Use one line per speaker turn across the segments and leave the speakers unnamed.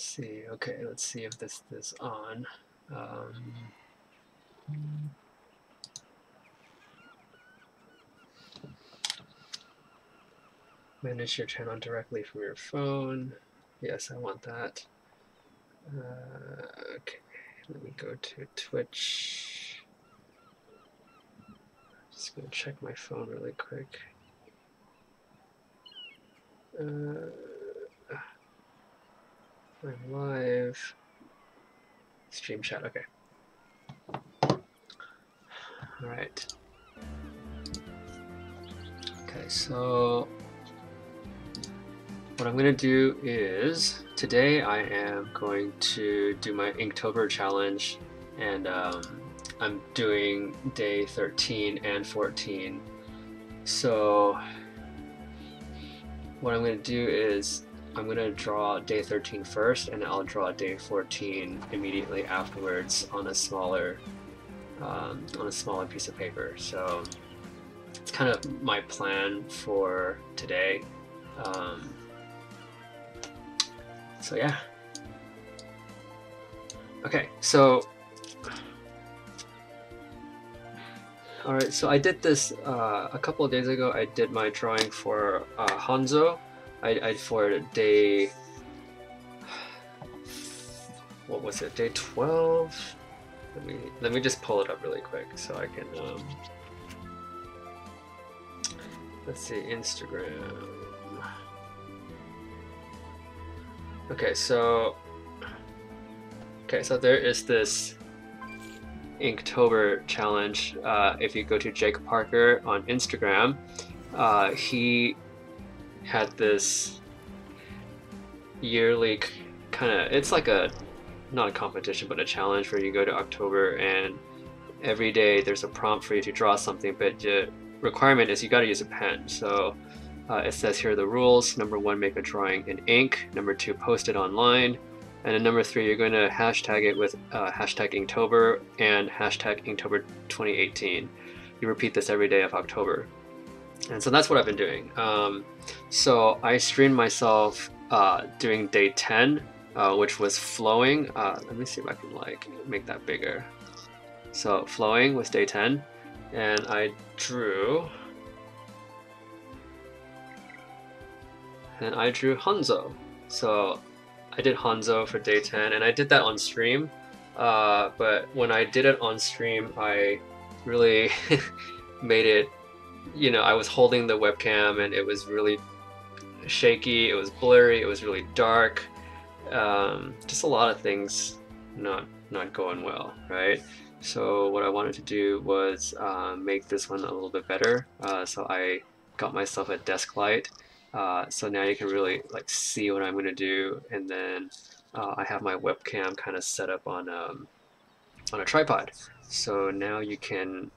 see. Okay, let's see if this is on. Manage your channel directly from your phone. Yes, I want that. Okay, let me go to Twitch. Just gonna check my phone really quick. I'm live. Stream chat, okay. All right. Okay, so what I'm gonna do is today I am going to do my Inktober challenge, and I'm doing day 13 and 14. So what I'm gonna do is I'm gonna draw day 13 first, and I'll draw day 14 immediately afterwards on a smaller piece of paper. So it's kind of my plan for today. So yeah. Okay, so all right, so I did this a couple of days ago. I did my drawing for Hanzo. I for day, what was it? Day 12. Let me just pull it up really quick so I can. Let's see, Instagram. Okay, so there is this Inktober challenge. If you go to Jake Parker on Instagram, he had this yearly kind of, it's like a, not a competition, but a challenge where you go to October and every day there's a prompt for you to draw something, but the requirement is you got to use a pen. So it says here the rules. Number 1, make a drawing in ink. Number 2, post it online. And then number 3, you're going to hashtag it with hashtag Inktober and hashtag Inktober 2018. You repeat this every day of October. And so that's what I've been doing. So I streamed myself doing day 10, which was flowing. Let me see if I can like make that bigger. So flowing was day 10, and I drew Hanzo. So I did Hanzo for day 10, and I did that on stream. But when I did it on stream, I really made it, you know, I was holding the webcam and it was really shaky, it was blurry, it was really dark. Just a lot of things not going well, right? So what I wanted to do was make this one a little bit better. So I got myself a desk light. So now you can really like see what I'm going to do, and then I have my webcam kind of set up on a tripod. So now you can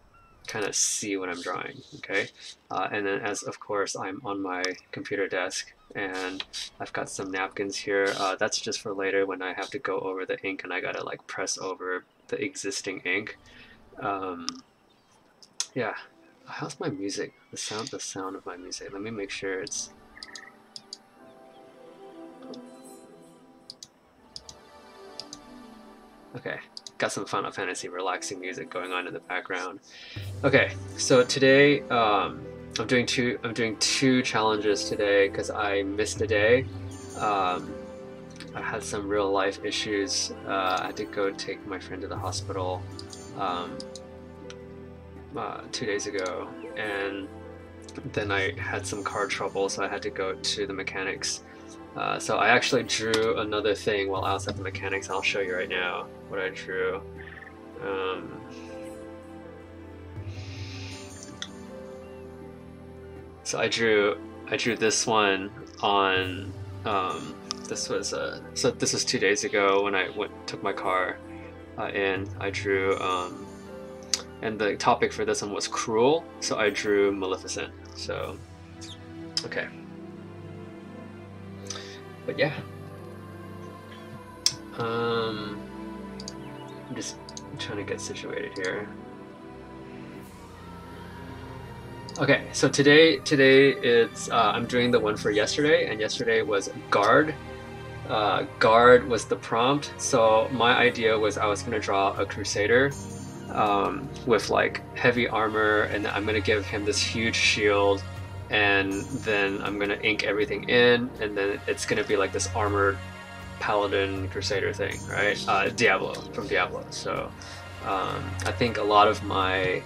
kind of see what I'm drawing, okay? And then as of course I'm on my computer desk, and I've got some napkins here. That's just for later when I have to go over the ink and I gotta like press over the existing ink. Yeah, how's my music? The sound of my music. Let me make sure it's. Okay, got some Final Fantasy relaxing music going on in the background. Okay, so today I'm doing two challenges today because I missed a day. I had some real life issues. I had to go take my friend to the hospital 2 days ago, and then I had some car trouble, so I had to go to the mechanics. So I actually drew another thing while I was at the mechanics. I'll show you right now what I drew. So I drew this one on. This was 2 days ago when I took my car in. I drew, and the topic for this one was cruel. So I drew Maleficent. So, okay. But yeah, I'm just trying to get situated here. Okay, so today it's I'm doing the one for yesterday, and yesterday was guard. guard was the prompt. So my idea was I was going to draw a crusader with like heavy armor, and I'm going to give him this huge shield, and then I'm going to ink everything in, and then it's going to be like this armored paladin crusader thing, right? Diablo, from Diablo. So I think a lot of my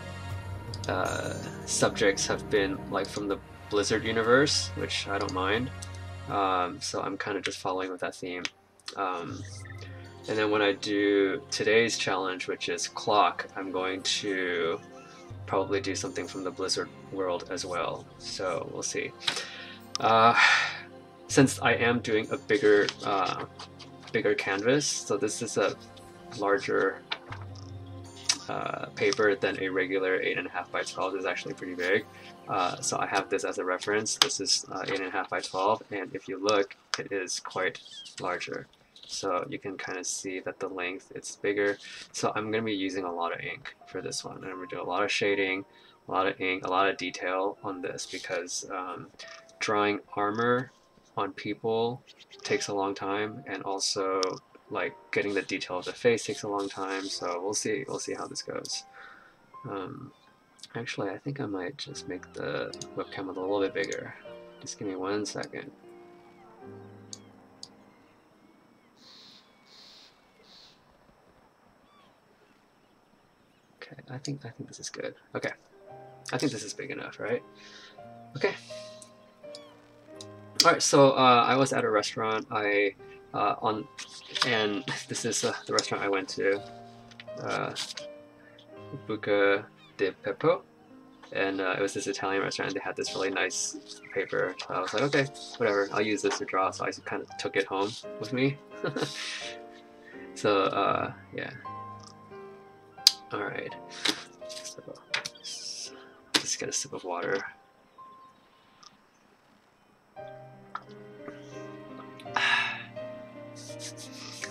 subjects have been like from the Blizzard universe, which I don't mind. So I'm kind of just following with that theme. And then when I do today's challenge, which is clock, I'm going to probably do something from the Blizzard world as well. So we'll see. Since I am doing a bigger canvas, so this is a larger paper than a regular 8.5 by 12. Is actually pretty big. So I have this as a reference. This is 8.5 by 12, and if you look, it is quite larger. So you can kind of see that the length, it's bigger. So I'm going to be using a lot of ink for this one. I'm going to do a lot of shading, a lot of ink, a lot of detail on this, because drawing armor on people takes a long time, and also like getting the detail of the face takes a long time. So we'll see how this goes. Actually, I think I might just make the webcam a little bit bigger. Just give me 1 second. Okay, I think this is good. Okay, I think this is big enough, right? Okay. All right, so I was at a restaurant. And this is the restaurant I went to, Buca de Beppo, and it was this Italian restaurant, and they had this really nice paper. So I was like, okay, whatever, I'll use this to draw. So I kind of took it home with me. So yeah. All right. So just get a sip of water.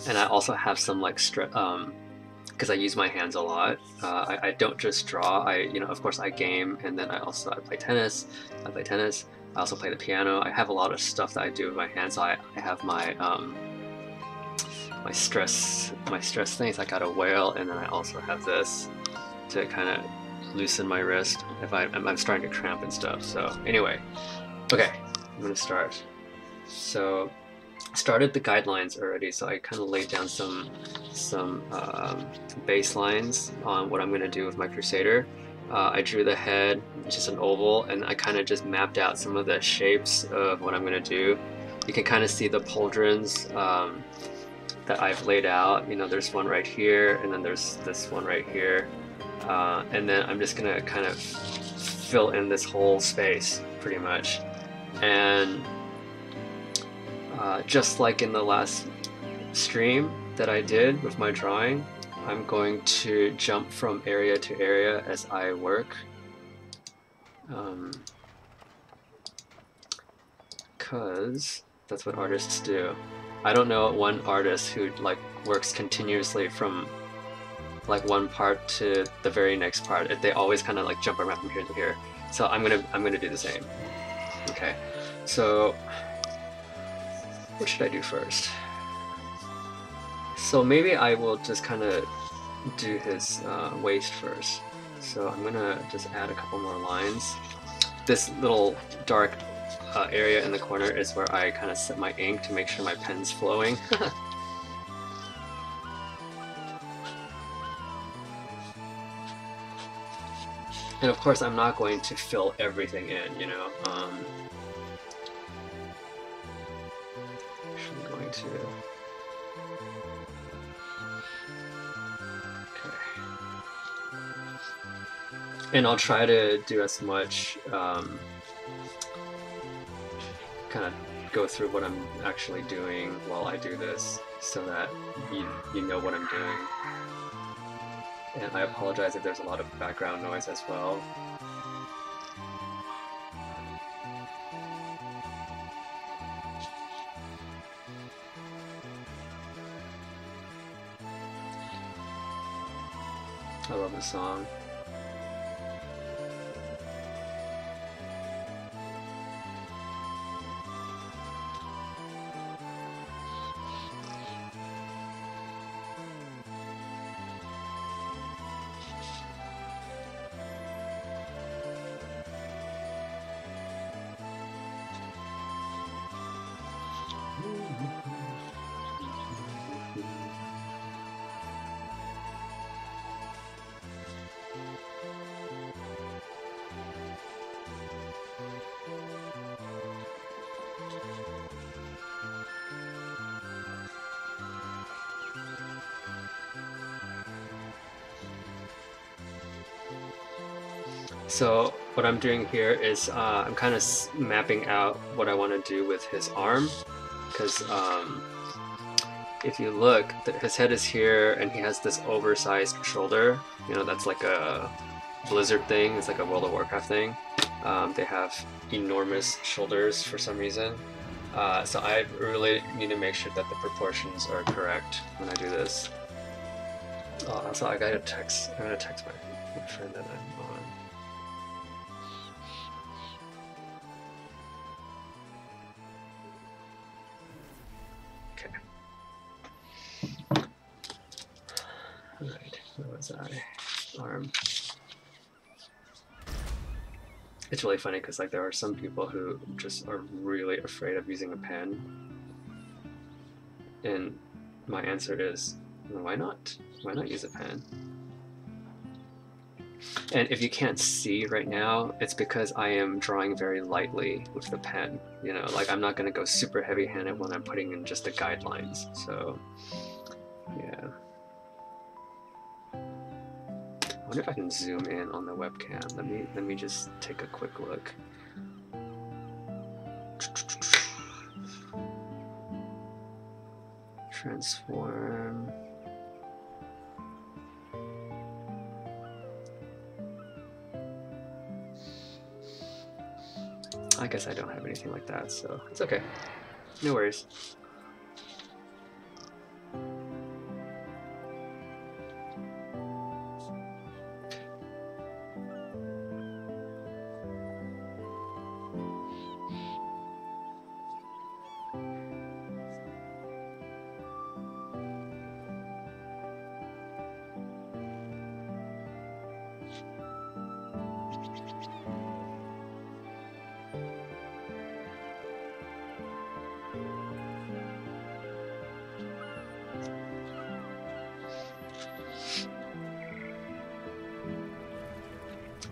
And I also have some like because I use my hands a lot. I don't just draw. Of course, I game, and then I play tennis. I also play the piano. I have a lot of stuff that I do with my hands. So I have my my stress things. I got a whale, and then I also have this to kind of loosen my wrist if I'm starting to cramp and stuff. So anyway, okay, I'm gonna start. So started the guidelines already, so I kind of laid down some baselines on what I'm going to do with my crusader. I drew the head, which is an oval, and I kind of just mapped out some of the shapes of what I'm going to do. You can kind of see the pauldrons that I've laid out. There's one right here, and then there's this one right here, and then I'm just going to kind of fill in this whole space pretty much. And just like in the last stream that I did with my drawing, I'm going to jump from area to area as I work. Because that's what artists do. I don't know one artist who like works continuously from like one part to the very next part. They always kind of like jump around from here to here. So I'm gonna do the same. Okay, so what should I do first? So maybe I will just kind of do his waist first. So I'm gonna just add a couple more lines. This little dark area in the corner is where I kind of set my ink to make sure my pen's flowing. And of course I'm not going to fill everything in, I'm going to... Okay. And I'll try to do as much, kind of go through what I'm actually doing while I do this, so that you know what I'm doing. And I apologize if there's a lot of background noise as well. I love this song. So what I'm doing here is I'm kind of mapping out what I want to do with his arm, because if you look, his head is here, and he has this oversized shoulder. You know, that's like a Blizzard thing. It's like a World of Warcraft thing. They have enormous shoulders for some reason. So I really need to make sure that the proportions are correct when I do this. So I gotta text. I'm gonna text my friend that I'm on. Alright, where was I? Arm. It's really funny because like there are some people who just are really afraid of using a pen, and my answer is, well, why not? Why not use a pen? And if you can't see right now, it's because I am drawing very lightly with the pen. You know, like I'm not going to go super heavy-handed when I'm putting in just the guidelines. So, yeah. I wonder if I can zoom in on the webcam. Let me just take a quick look. Transform. I guess I don't have anything like that, so it's okay. No worries.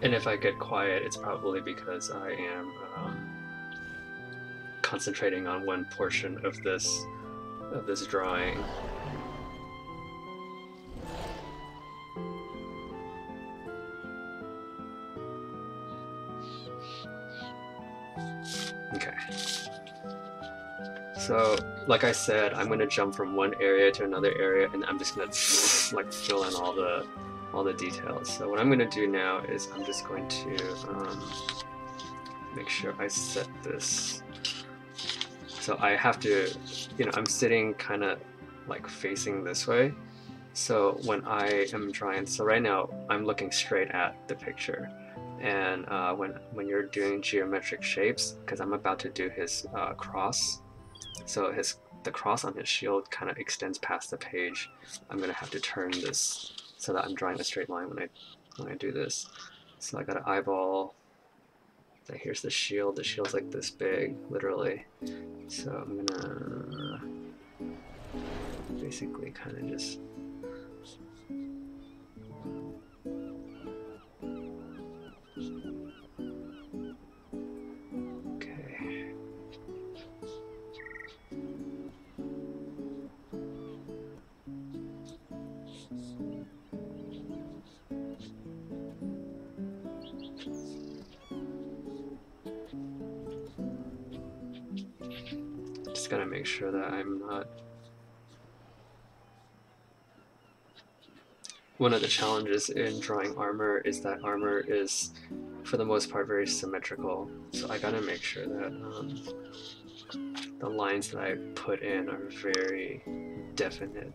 And if I get quiet, it's probably because I am concentrating on one portion of this drawing. Okay. So, like I said, I'm gonna jump from one area to another area, and I'm just gonna like fill in all the details. So what I'm gonna do now is I'm just going to make sure I set this. So I have to, you know, I'm sitting kind of like facing this way. So when I am drawing, so right now I'm looking straight at the picture. And when you're doing geometric shapes, because I'm about to do his cross, so the cross on his shield kind of extends past the page. I'm gonna have to turn this so that I'm drawing a straight line when I do this. So I got an eyeball. So here's the shield. The shield's like this big, literally. So I'm gonna basically kind of just gotta make sure that I'm not. One of the challenges in drawing armor is that armor is, for the most part, very symmetrical. So I gotta make sure that the lines that I put in are very definite.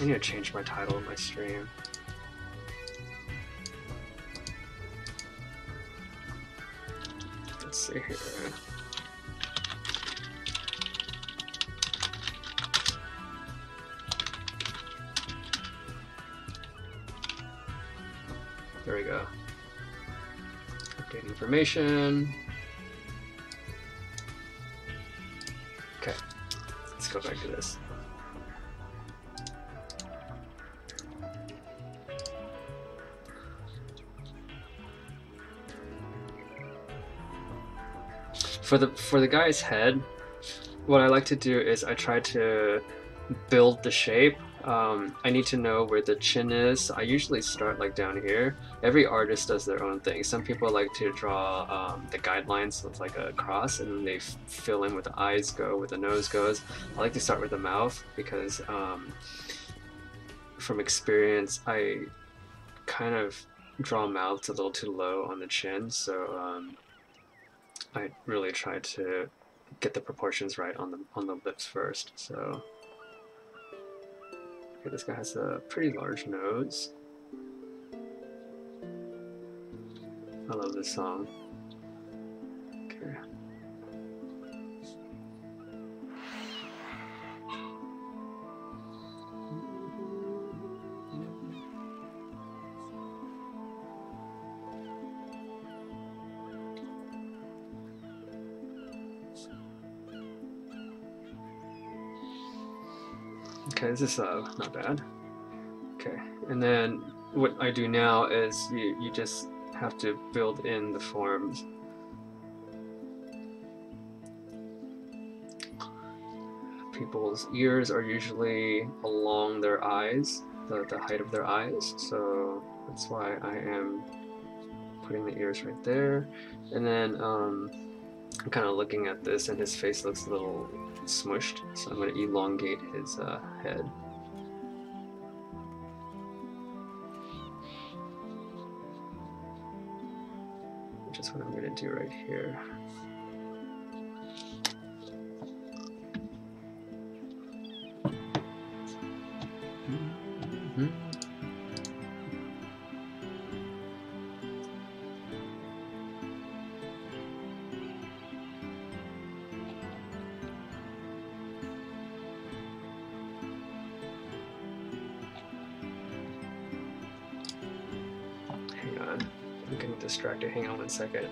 I need to change my title of my stream. Let's see here. There we go. Update information. Okay, let's go back to this. For the guy's head, what I like to do is I try to build the shape. I need to know where the chin is. I usually start like down here. Every artist does their own thing. Some people like to draw the guidelines with like a cross, and then they fill in where the eyes go, where the nose goes. I like to start with the mouth because from experience, I kind of draw mouths a little too low on the chin, so I really try to get the proportions right on the lips first. So okay, this guy has a pretty large nose. I love this song. Okay. Okay, this is not bad. Okay, and then what I do now is you just have to build in the forms. People's ears are usually along their eyes, the height of their eyes, so that's why I am putting the ears right there. And then I'm kind of looking at this, and his face looks a little smushed, so I'm going to elongate his head. Which is what I'm going to do right here. Hang on, I'm getting distracted. Hang on one second.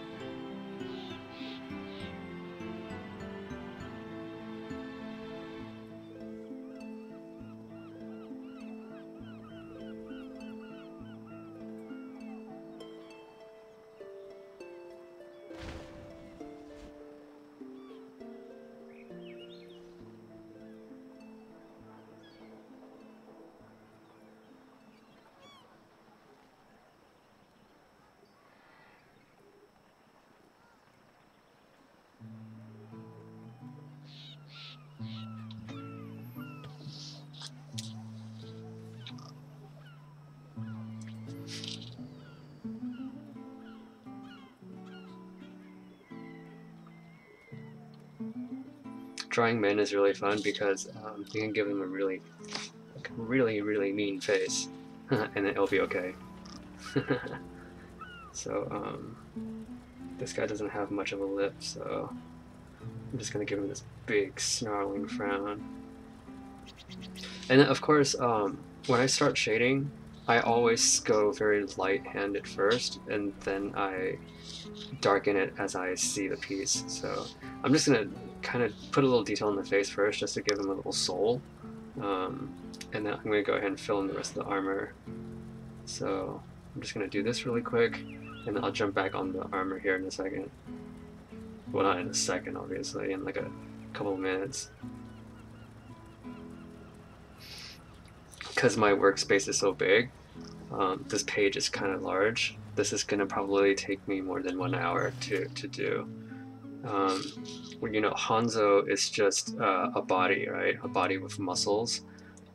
Drawing men is really fun because you can give them a really mean face, and it'll be okay. So this guy doesn't have much of a lip, so I'm just gonna give him this big snarling frown. And then, of course, when I start shading, I always go very light-handed first, and then I darken it as I see the piece. So I'm just gonna kind of put a little detail in the face first, just to give him a little soul, and then I'm gonna go ahead and fill in the rest of the armor. So I'm just gonna do this really quick, and then I'll jump back on the armor here in a second. Well, not in a second, obviously, in like a couple of minutes. Because my workspace is so big, this page is kind of large. This is gonna probably take me more than 1 hour to do. Well, you know, Hanzo is just a body, right? A body with muscles.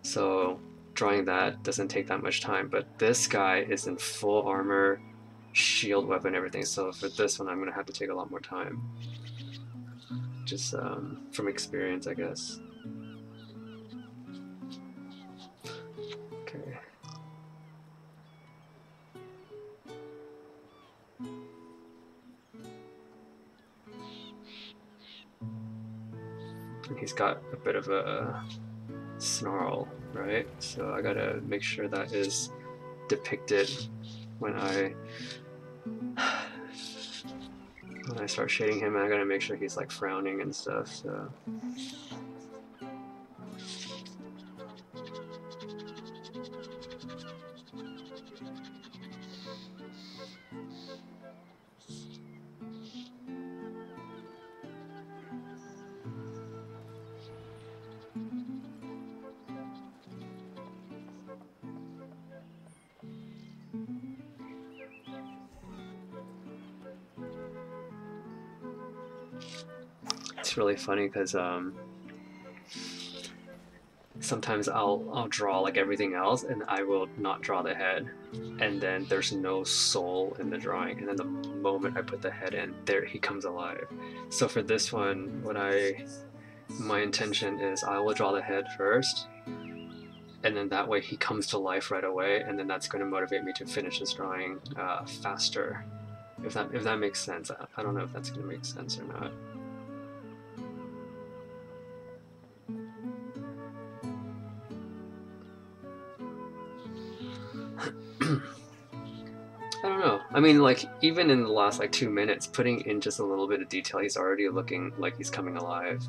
So drawing that doesn't take that much time. But this guy is in full armor, shield, weapon, everything. So for this one, I'm gonna have to take a lot more time. Just from experience, I guess. And he's got a bit of a snarl, right? So I gotta make sure that is depicted when I start shading him. I gotta make sure he's like frowning and stuff. So. It's really funny because sometimes I'll draw like everything else and I will not draw the head, and then there's no soul in the drawing, and then the moment I put the head in, there he comes alive. So for this one, my intention is I will draw the head first, and then that way he comes to life right away, and then that's going to motivate me to finish this drawing faster. If that makes sense. I don't know if that's going to make sense or not. I don't know. I mean, like, even in the last, like, 2 minutes, putting in just a little bit of detail, he's already looking like he's coming alive.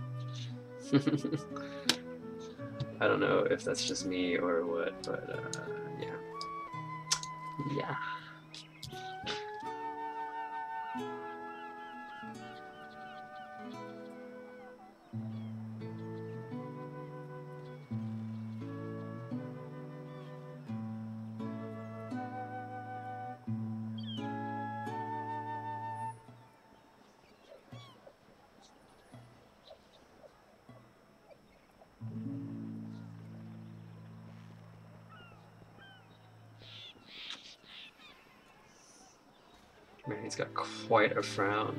I don't know if that's just me or what, but, yeah. Yeah. Man, he's got quite a frown.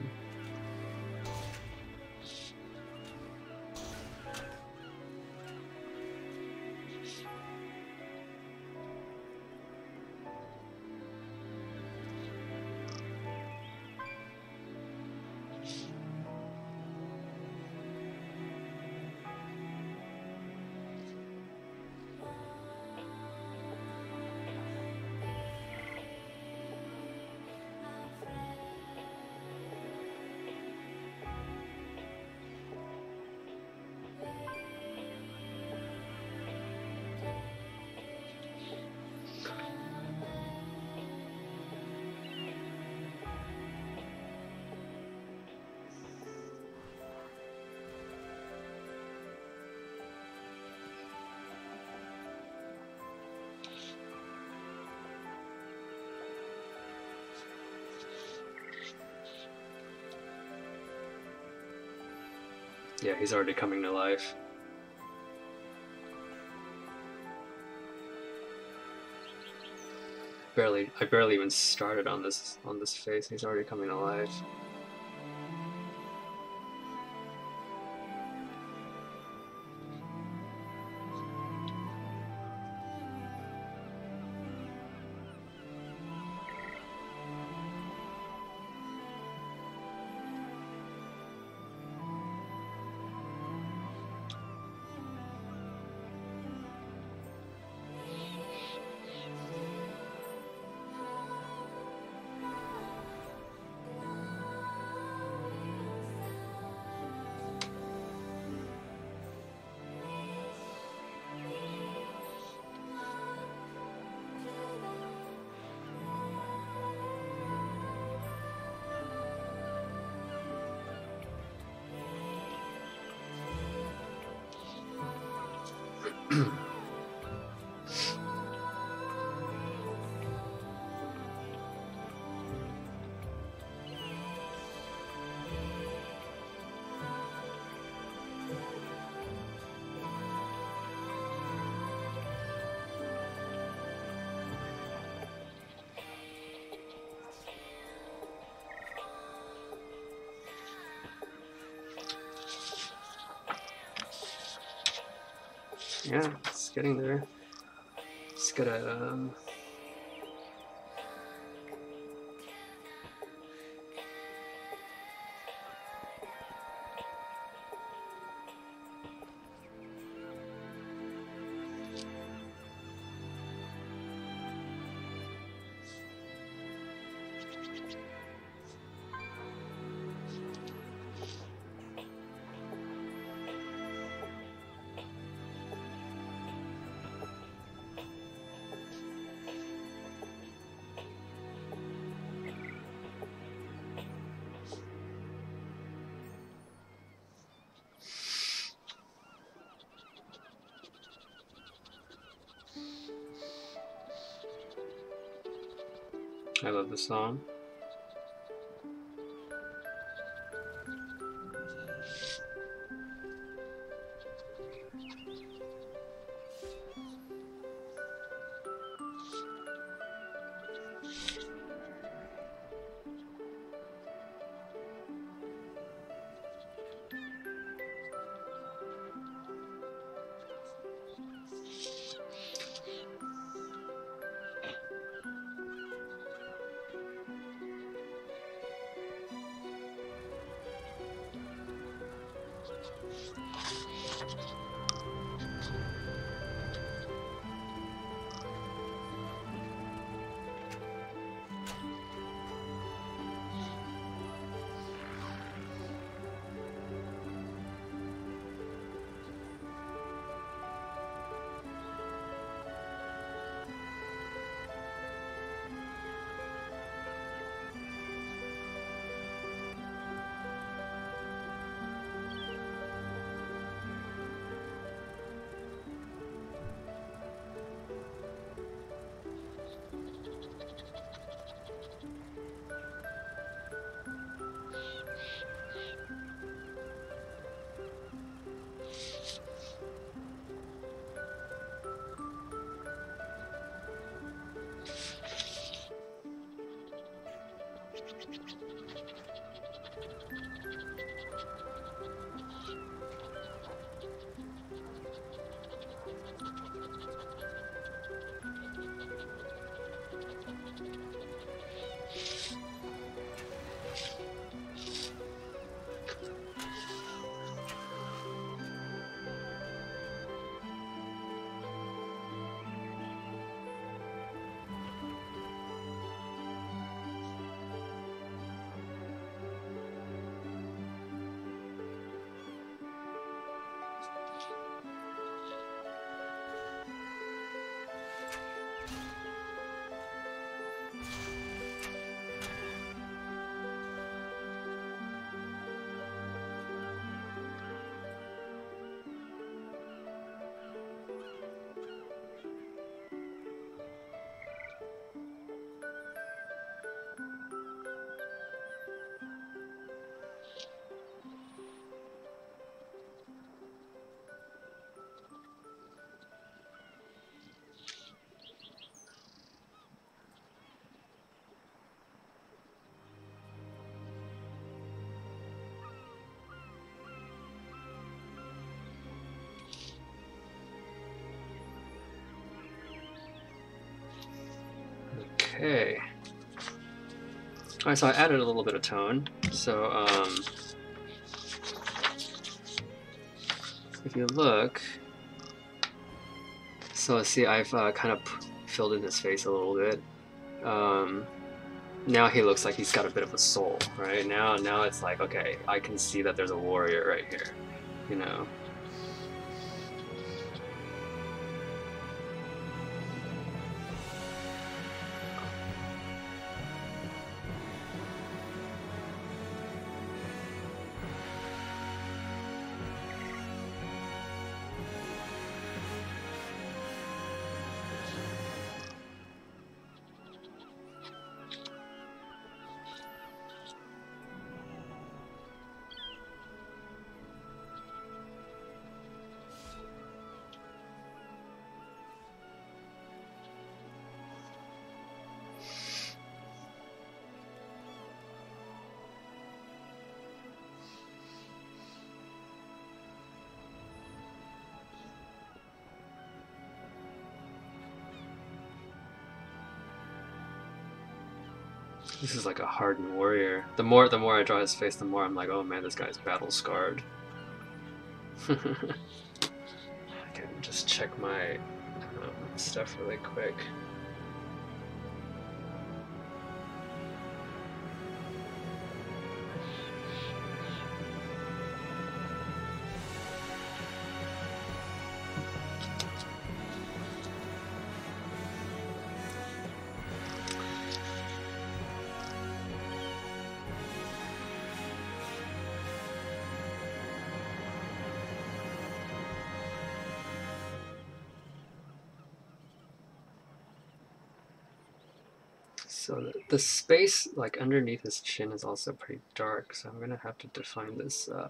Yeah, he's already coming to life. I barely even started on this face. He's already coming to life. Yeah, it's getting there. Just gotta I love the song. Okay. All right, so I added a little bit of tone. So if you look, so see, I've kind of filled in his face a little bit. Now he looks like he's got a bit of a soul, right? Now it's like, okay, I can see that there's a warrior right here, you know. This is like a hardened warrior. The more I draw his face, the more I'm like, oh man, this guy's battle scarred. Okay, just check my stuff really quick. So the space like underneath his chin is also pretty dark, so I'm gonna have to define this. I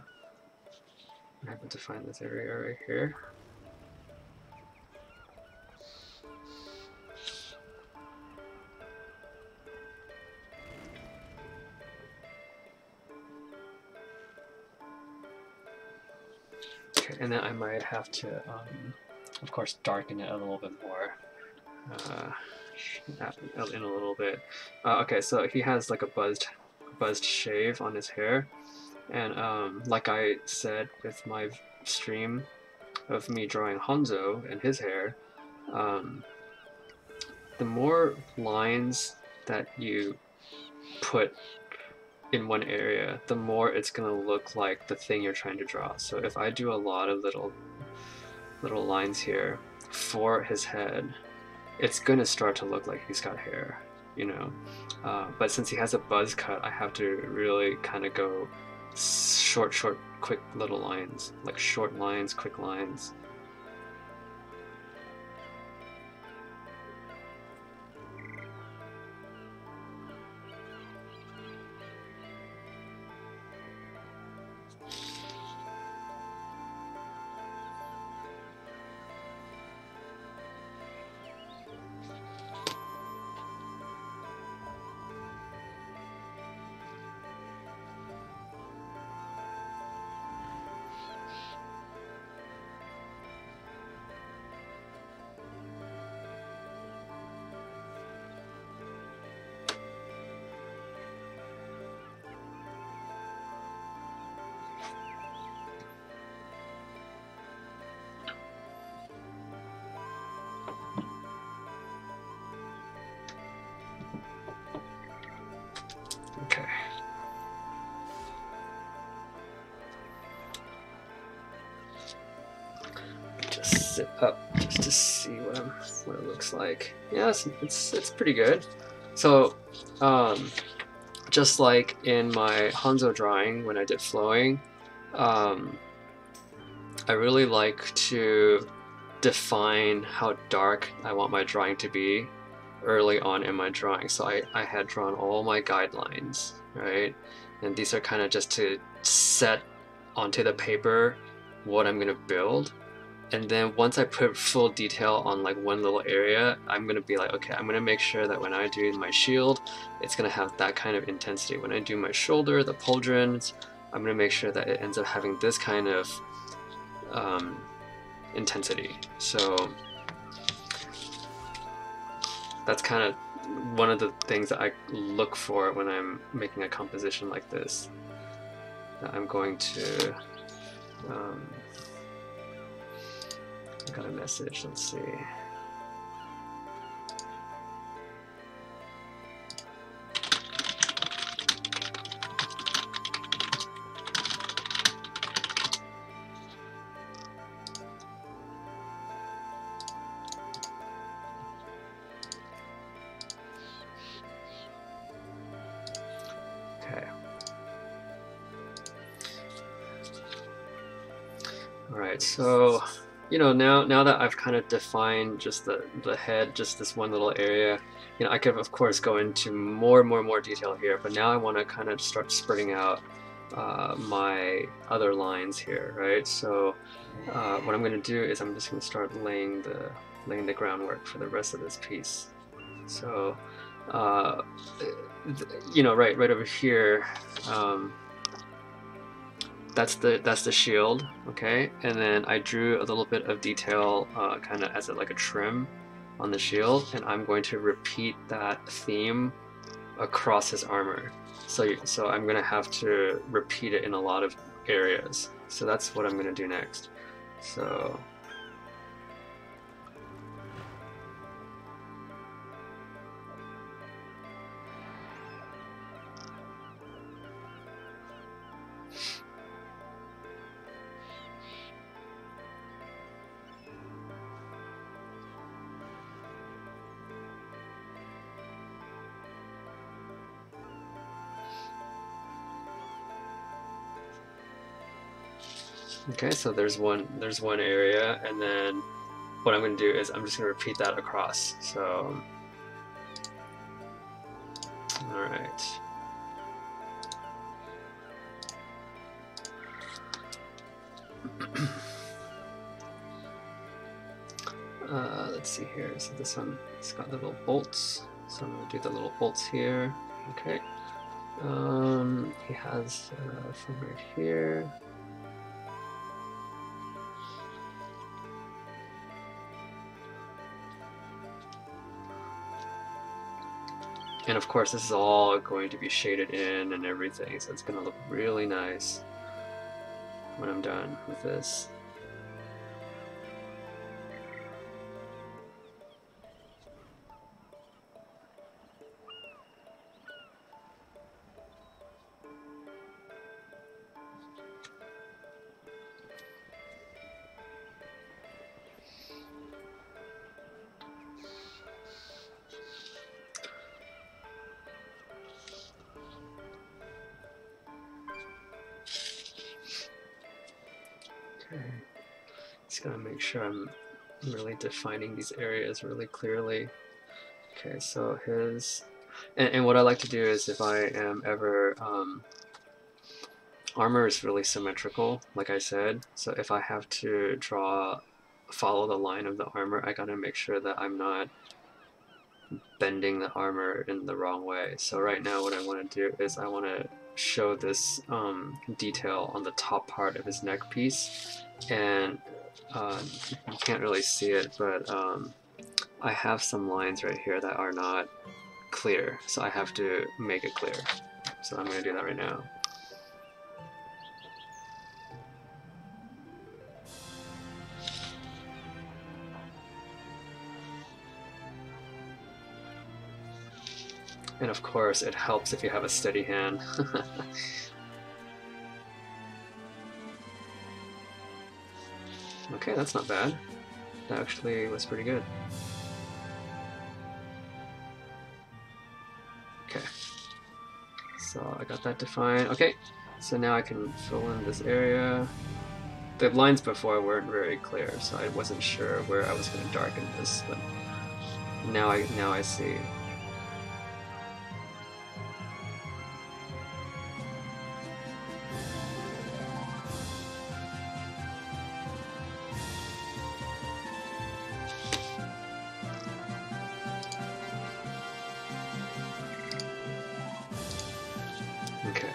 have to define this area right here. Okay, and then I might have to, of course, darken it a little bit more. In a little bit. Okay, so he has like a buzzed shave on his hair, and like I said with my stream of me drawing Hanzo and his hair, the more lines that you put in one area, the more it's gonna look like the thing you're trying to draw. So if I do a lot of little lines here for his head, it's gonna start to look like he's got hair, you know. But since he has a buzz cut, I have to really kind of go short, quick little lines, like short lines, quick lines. Okay. Just sit up just to see what it looks like. Yeah, it's pretty good. So, just like in my Hanzo drawing when I did flowing, I really like to define how dark I want my drawing to be early on in my drawing. So I had drawn all my guidelines, right? And these are kind of just to set onto the paper what I'm gonna build. And then once I put full detail on like one little area, I'm gonna be like, okay, I'm gonna make sure that when I do my shield, it's gonna have that kind of intensity. When I do my shoulder, the pauldrons, I'm gonna make sure that it ends up having this kind of intensity. So that's kind of one of the things that I look for when I'm making a composition like this. I'm going to I got a message, let's see. Okay. All right, so you know, now that I've kind of defined just the head, just this one little area, you know, I could of course go into more detail here, but now I want to kind of start spreading out my other lines here, right? So what I'm going to do is I'm just going to start laying the groundwork for the rest of this piece. So you know, right over here. That's the shield, okay? And then I drew a little bit of detail kind of as like a trim on the shield, and I'm going to repeat that theme across his armor. So I'm gonna have to repeat it in a lot of areas. So that's what I'm gonna do next. So okay, so there's one area, and then what I'm going to do is I'm just going to repeat that across. So Alright. Let's see here. So this one, it's got little bolts. So I'm going to do the little bolts here. Okay. He has from right here. And of course, this is all going to be shaded in and everything, so it's going to look really nice when I'm done with this. Okay, just gotta make sure I'm really defining these areas really clearly. Okay, so his, and what I like to do is if I am ever, armor is really symmetrical, like I said, so if I have to follow the line of the armor, I gotta make sure that I'm not bending the armor in the wrong way. So right now what I want to do is I want to show this detail on the top part of his neck piece, and you can't really see it, but I have some lines right here that are not clear, so I have to make it clear. So I'm going to do that right now. And of course, it helps if you have a steady hand. Okay, that's not bad. That actually was pretty good. Okay. So I got that defined. Okay, so now I can fill in this area. The lines before weren't very clear, so I wasn't sure where I was going to darken this, but now I see. Okay.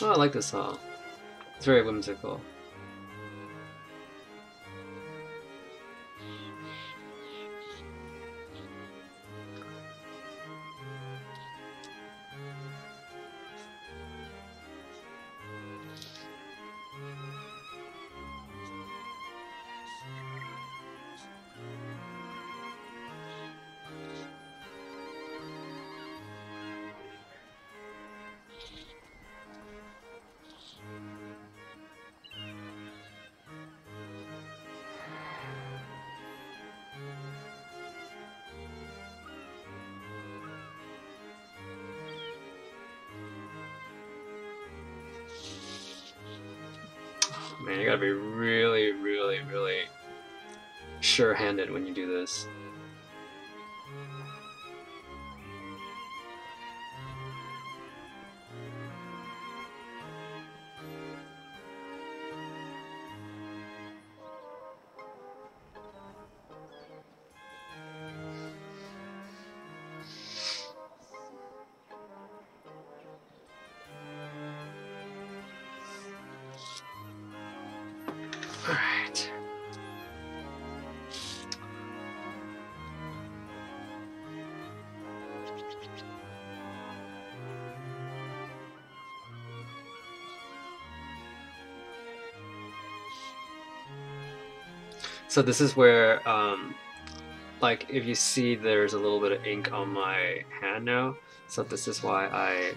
Oh, I like this song. It's very whimsical. Man, you gotta be really, really, really sure-handed when you do this. Alright. So this is where, like, if you see there's a little bit of ink on my hand now, so this is why I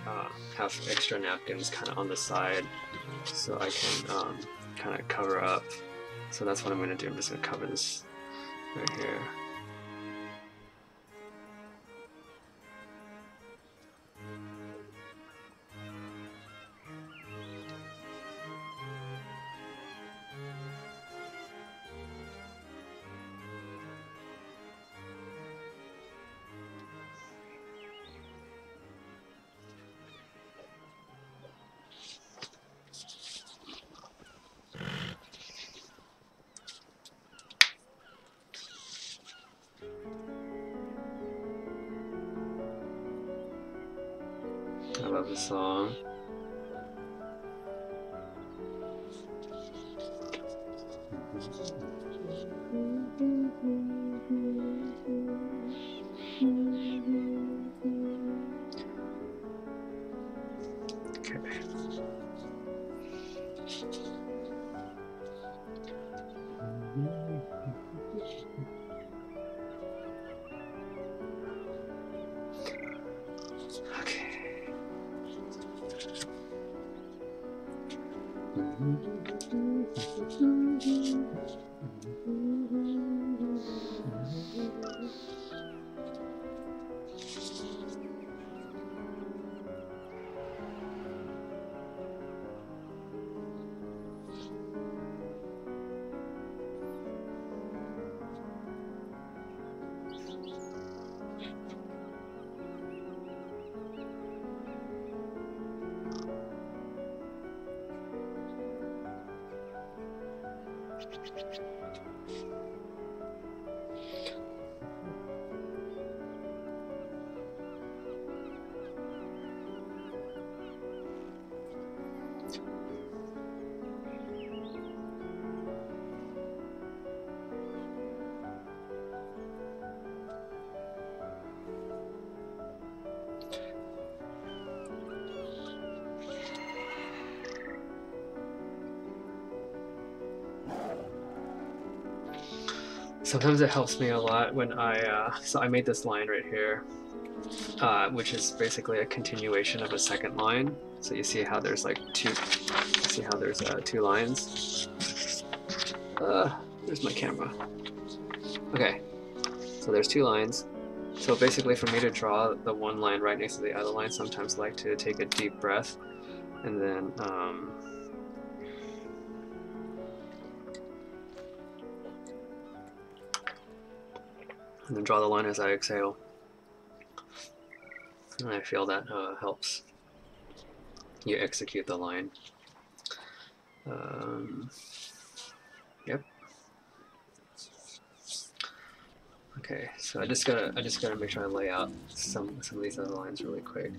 have extra napkins kind of on the side, so I can kind of cover up. So that's what I'm going to do. I'm just going to cover this right here. I love this song. Okay. Sometimes it helps me a lot when so I made this line right here, which is basically a continuation of a second line. So you see how there's like two lines. Where's my camera? Okay, so there's two lines. So basically for me to draw the one line right next to the other line, sometimes I like to take a deep breath and then draw the line as I exhale. And I feel that helps you execute the line. Yep. Okay, so I just gotta make sure I lay out some of these other lines really quick.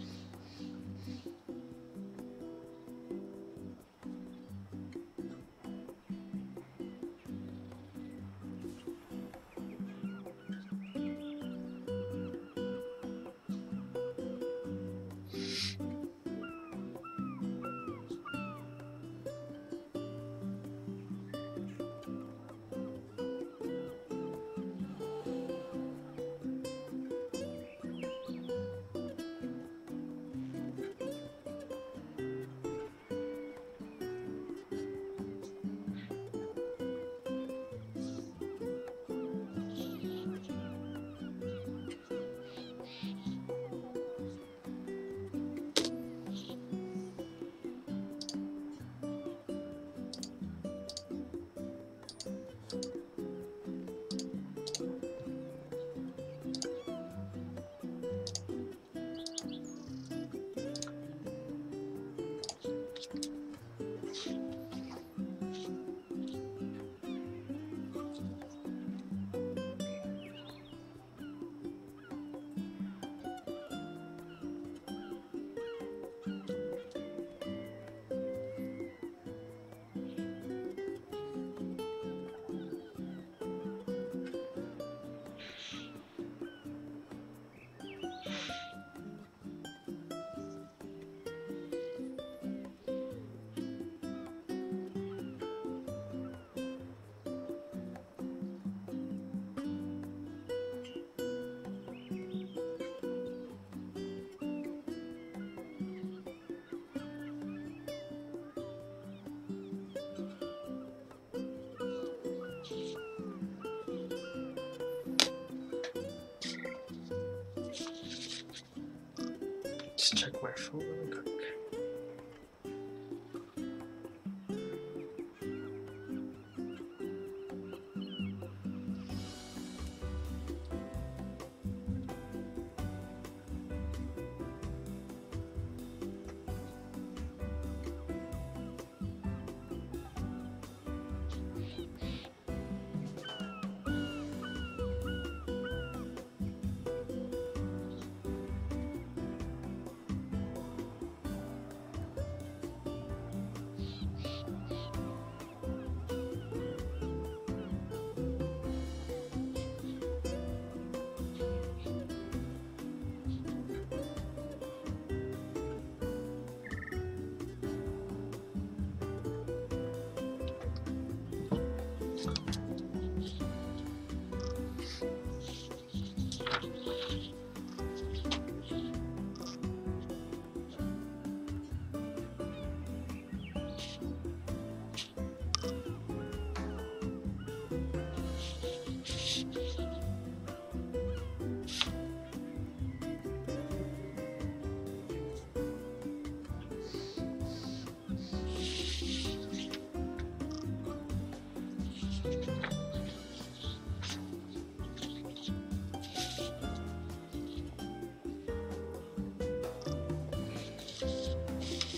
just check my phone really quick.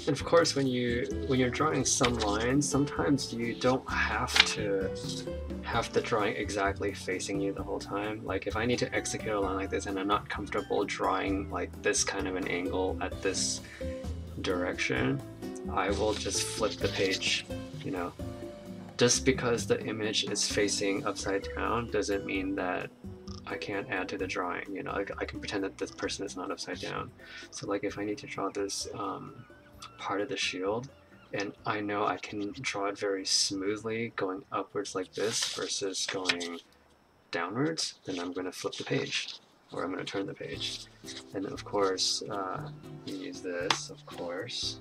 And of course, when you're drawing some lines, sometimes you don't have to have the drawing exactly facing you the whole time. Like if I need to execute a line like this and I'm not comfortable drawing like this kind of an angle at this direction, I will just flip the page, you know. Just because the image is facing upside down doesn't mean that I can't add to the drawing, you know. Like I can pretend that this person is not upside down. So like if I need to draw this part of the shield, and I know I can draw it very smoothly going upwards like this versus going downwards, then I'm going to flip the page, or I'm going to turn the page. And then of course, you use this, of course.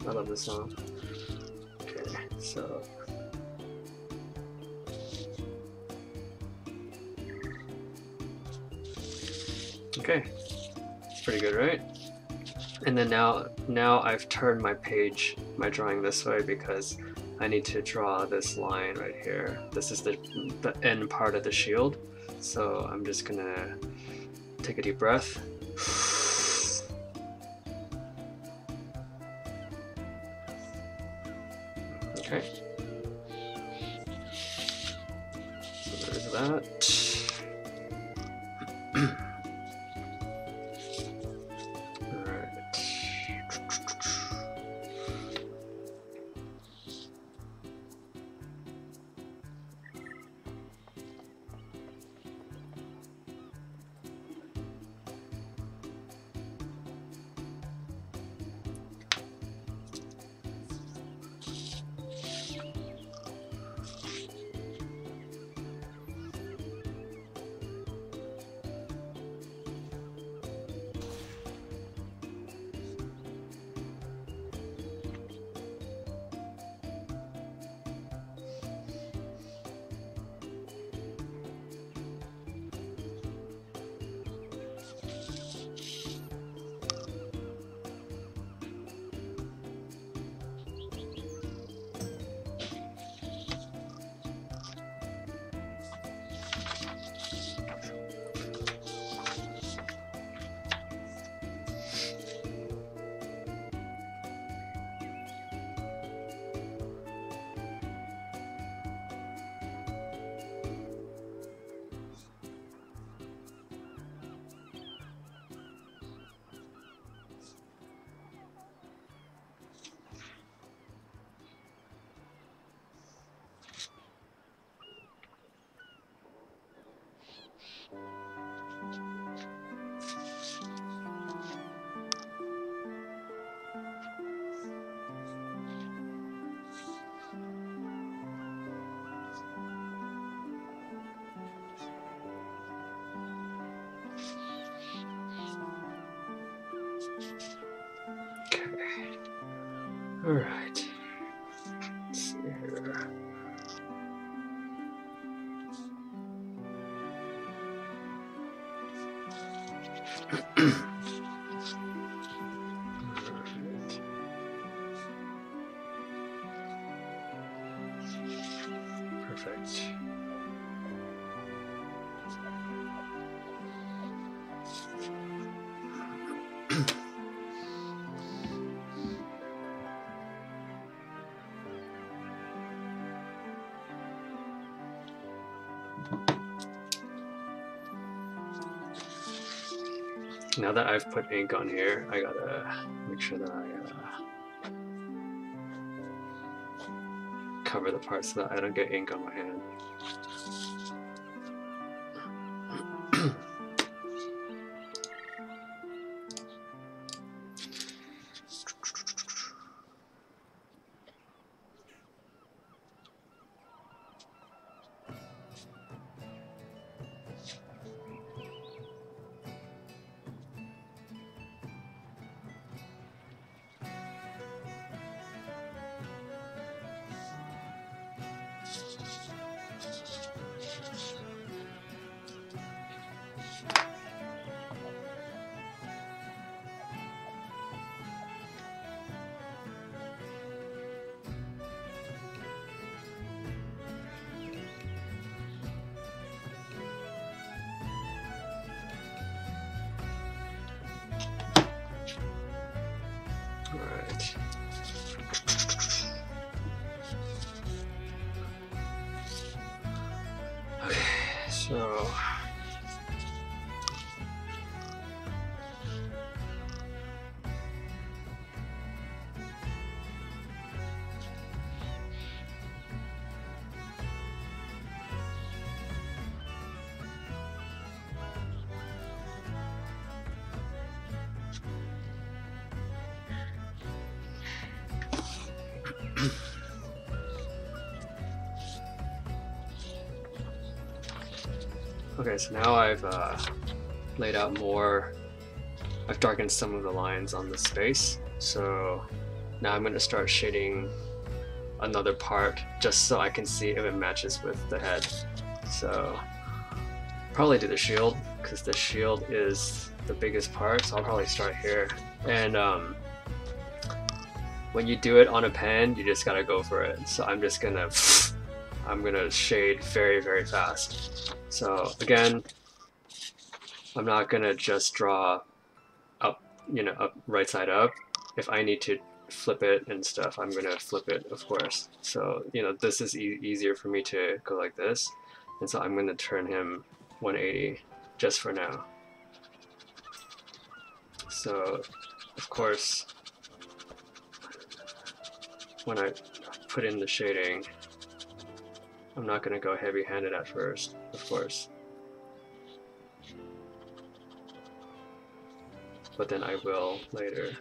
I love this song. Okay, so okay, it's pretty good, right? And then now I've turned my page, my drawing this way because I need to draw this line right here. This is the end part of the shield. So I'm just gonna take a deep breath. Okay. So there's that. All right. Let's see here. Perfect. Now that I've put ink on here, I gotta make sure that I cover the parts so that I don't get ink on my hand. Alright. Okay, so okay, so now I've laid out more, I've darkened some of the lines on the space, so now I'm going to start shading another part just so I can see if it matches with the head. So probably do the shield, because the shield is the biggest part, so I'll probably start here. And when you do it on a pen, you just gotta go for it. So I'm gonna shade very, very fast. So again, I'm not gonna just draw up, up right side up. If I need to flip it and stuff, I'm gonna flip it, of course. So this is easier for me to go like this, and so I'm gonna turn him 180 just for now. So of course, when I put in the shading, I'm not going to go heavy-handed at first, of course. But then I will later.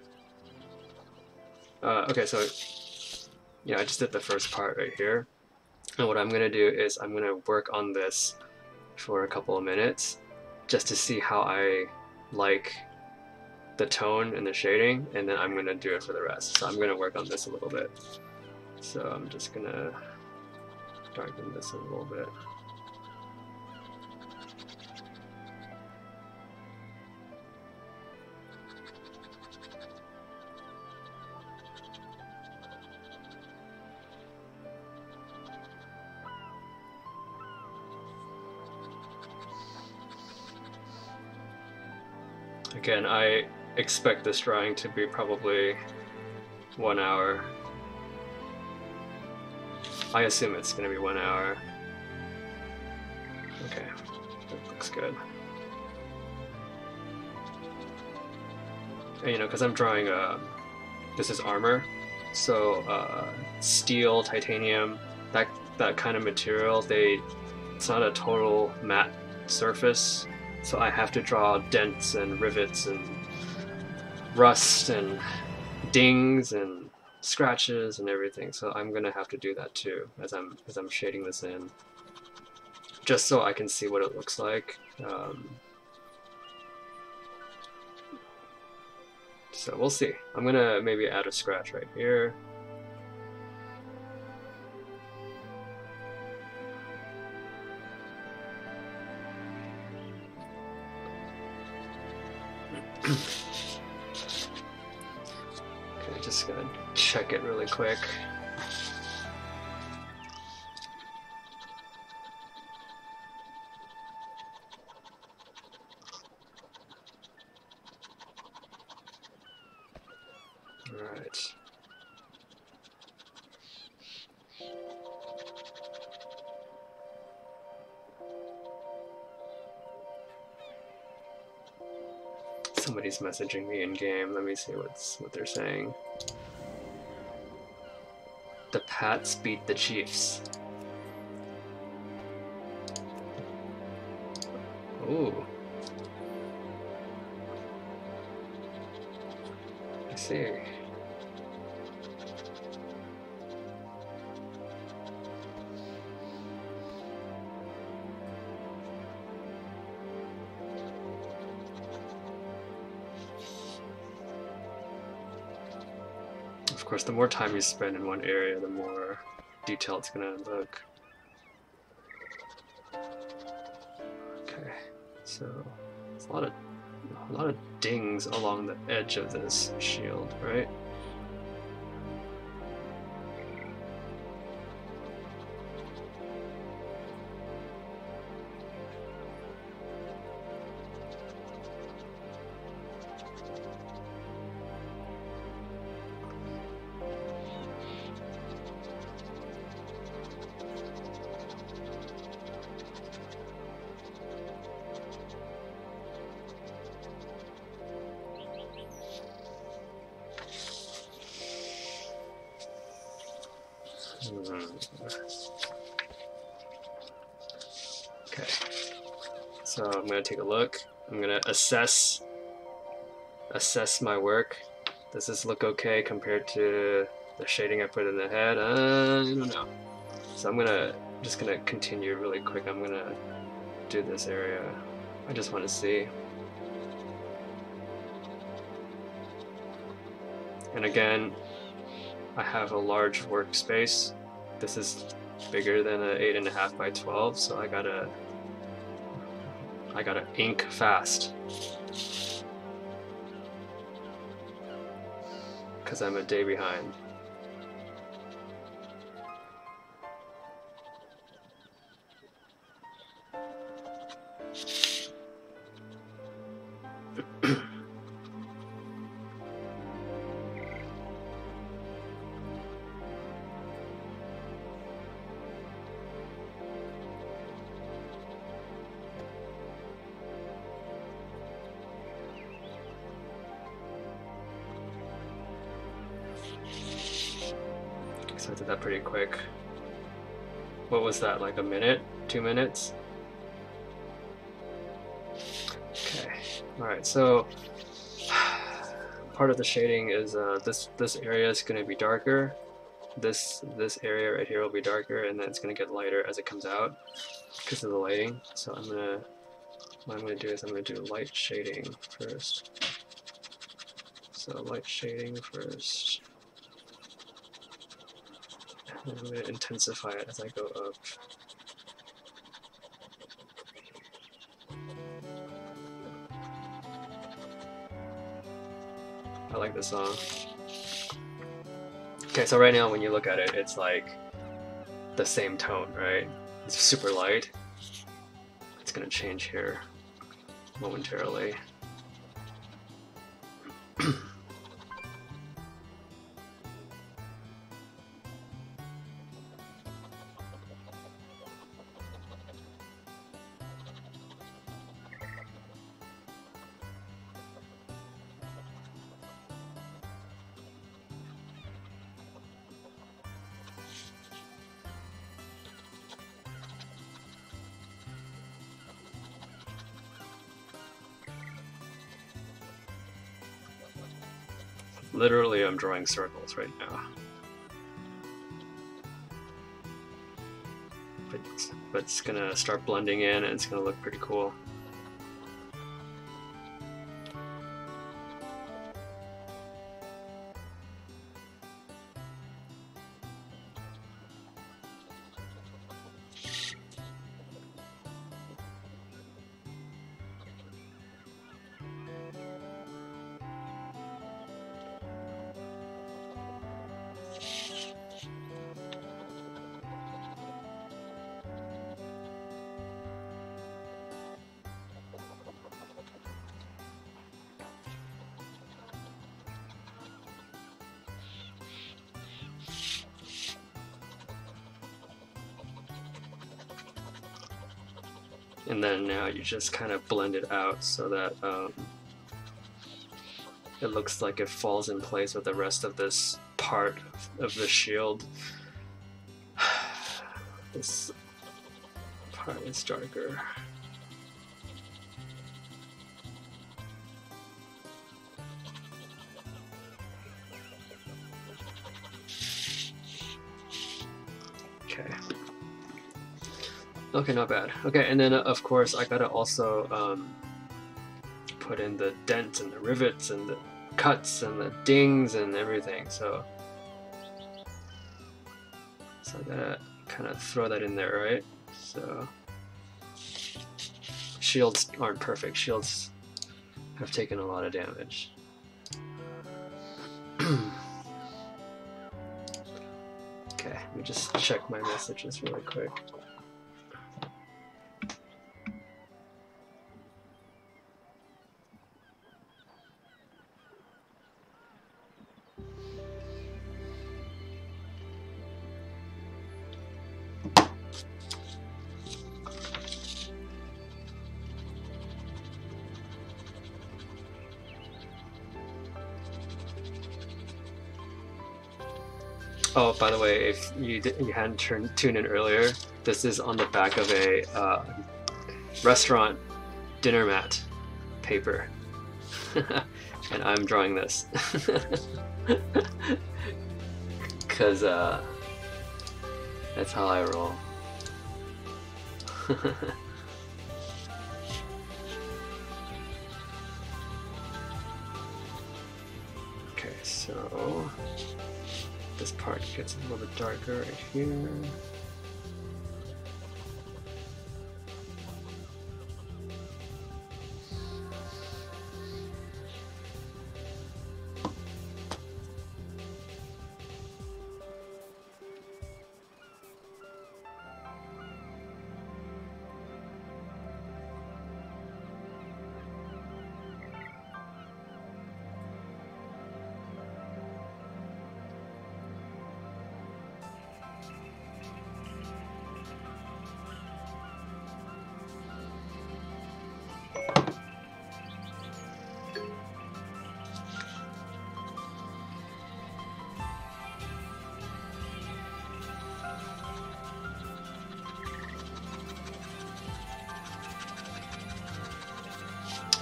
Okay, so I just did the first part right here. And what I'm going to do is I'm going to work on this for a couple of minutes just to see how I like the tone and the shading, and then I'm going to do it for the rest. So I'm going to work on this a little bit. So I'm just going to darken this a little bit. Again, I expect this drawing to be probably 1 hour. I assume it's going to be 1 hour. Okay, that looks good. And because I'm drawing this is armor, so steel, titanium, that kind of material, it's not a total matte surface, so I have to draw dents and rivets and rust and dings and scratches and everything, so I'm gonna have to do that too as I'm shading this in, just so I can see what it looks like. So we'll see. I'm gonna maybe add a scratch right here. Okay, just gonna check it really quick. Alright. Somebody's messaging me in game. Let me see what they're saying. The Pats beat the Chiefs. Ooh. I see. Of course, the more time you spend in one area, the more detailed it's gonna look. Okay, so it's a lot of dings along the edge of this shield, right? Okay, so I'm gonna take a look. I'm gonna assess my work. Does this look okay compared to the shading I put in the head? I don't know. So I'm just gonna continue really quick. I'm gonna do this area. I just want to see. And again, I have a large workspace. This is bigger than an 8.5 by 12, so I gotta ink fast. Because I'm a day behind. So I did that pretty quick. What was that, like a minute? 2 minutes? Okay, alright, so part of the shading is this area is going to be darker. This area right here will be darker, and then it's going to get lighter as it comes out because of the lighting. So what I'm going to do is I'm going to do light shading first. So light shading first. And I'm going to intensify it as I go up. I like this song. Okay, so right now when you look at it, it's like the same tone, right? It's super light. It's gonna change here momentarily. Literally, I'm drawing circles right now. But it's gonna start blending in and it's gonna look pretty cool. And then now you just kind of blend it out so that it looks like it falls in place with the rest of this part of the shield. This part is darker. Okay. Okay, not bad. Okay, and then of course I gotta also put in the dents and the rivets and the cuts and the dings and everything. So I gotta kind of throw that in there, right? So shields aren't perfect. Shields have taken a lot of damage. Okay, let me just check my messages really quick. Oh, by the way, if you hadn't tuned in earlier, this is on the back of a restaurant dinner mat paper, and I'm drawing this because that's how I roll. Okay, so this part gets a little bit darker right here.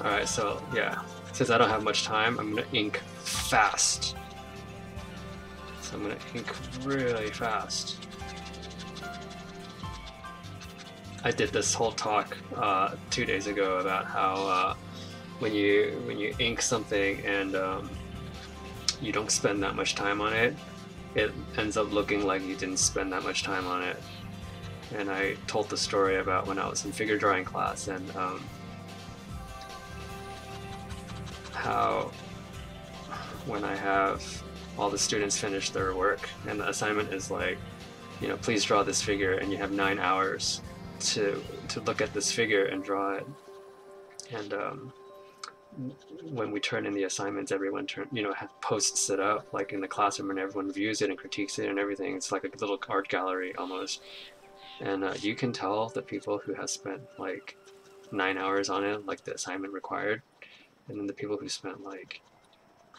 Alright, so yeah, since I don't have much time, I'm gonna ink fast. So I'm gonna ink really fast. I did this whole talk 2 days ago about how when you ink something and you don't spend that much time on it, it ends up looking like you didn't spend that much time on it. And I told the story about when I was in figure drawing class and how when I have all the students finish their work and the assignment is like, you know, please draw this figure, and you have 9 hours to look at this figure and draw it. And when we turn in the assignments, everyone posts it up like in the classroom, and everyone views it and critiques it and everything. It's like a little art gallery almost. And you can tell the people who have spent like 9 hours on it, like the assignment required, and then the people who spent like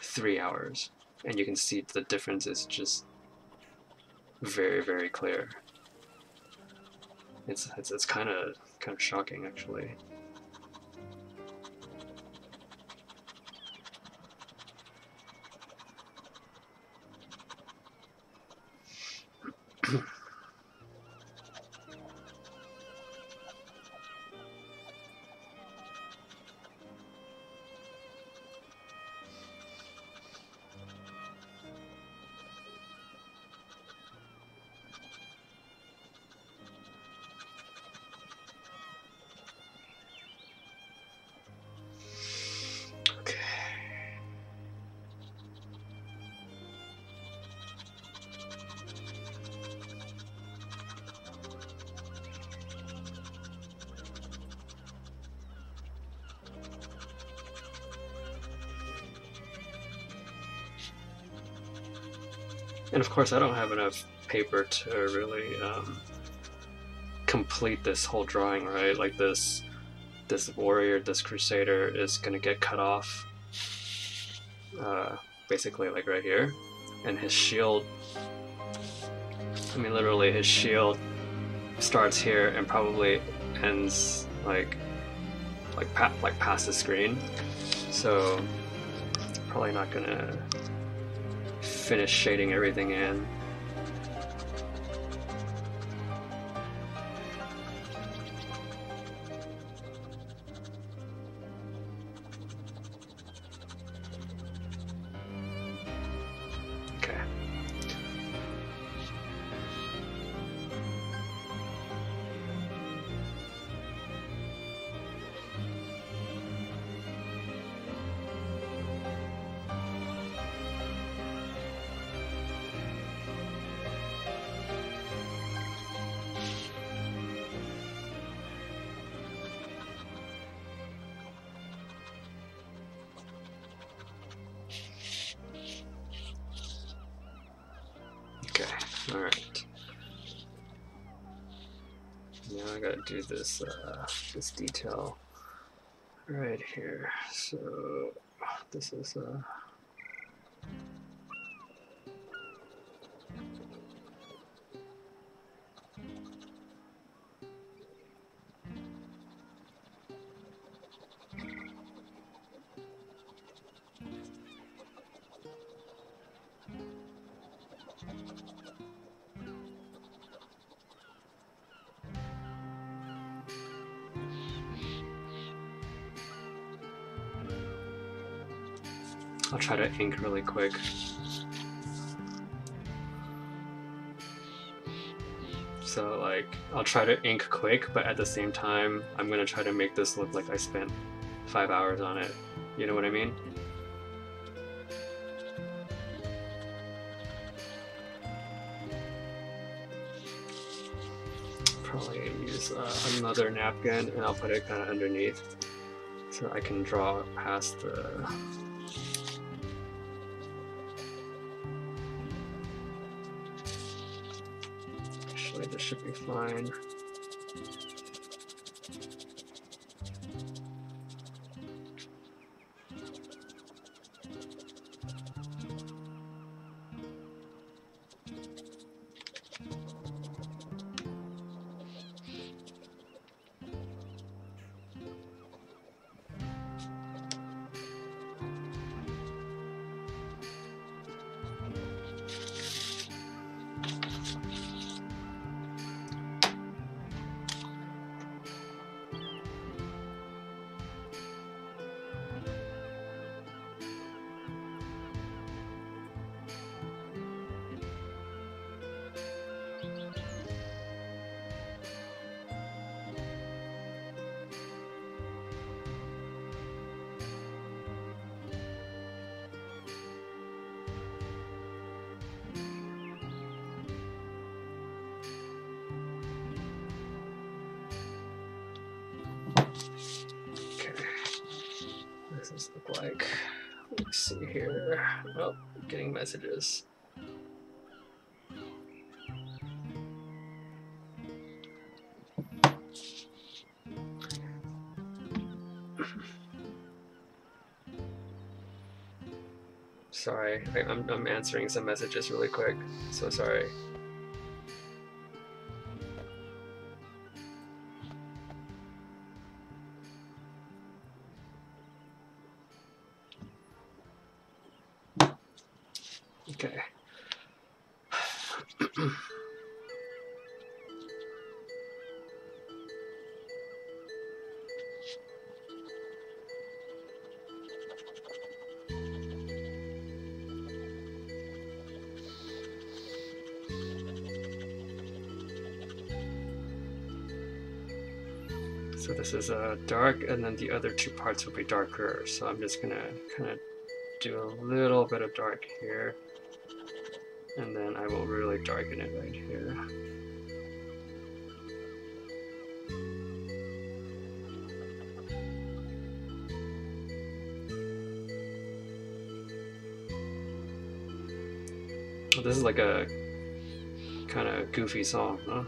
3 hours, and you can see the difference is just very, very clear. It's kind of shocking actually. And of course I don't have enough paper to really complete this whole drawing, right? Like this warrior, this crusader is gonna get cut off, basically like right here, and his shield. I mean, literally, his shield starts here and probably ends like past the screen. So probably not gonna finish shading everything in. Okay. All right. Now I gotta do this this detail right here. So this is I'll try to ink really quick. So like, I'll try to ink quick, but at the same time, I'm gonna try to make this look like I spent 5 hours on it. You know what I mean? Probably use another napkin, and I'll put it kind of underneath so I can draw past the this should be fine. What does this look like? Let's see here. Oh, getting messages. Sorry, I'm answering some messages really quick. So sorry. Okay. So this is dark, and then the other two parts will be darker. So I'm just gonna kind of do a little bit of dark here, and then I will really darken it right here. Well, this is like a kind of goofy song, huh?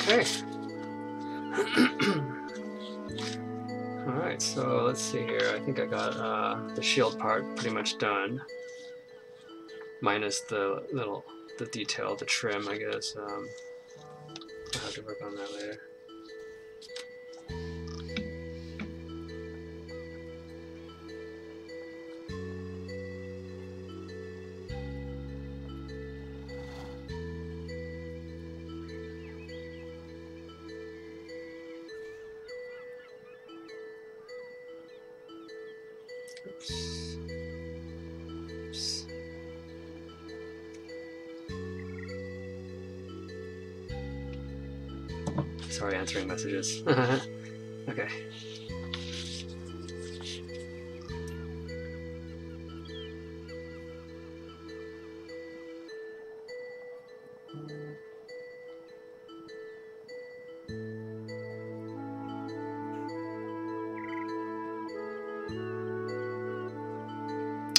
Okay. Alright, so let's see here. I think I got the shield part pretty much done. Minus the detail, the trim, I guess. I'll have to work on that later. Oops. Oops. Sorry, answering messages. Okay.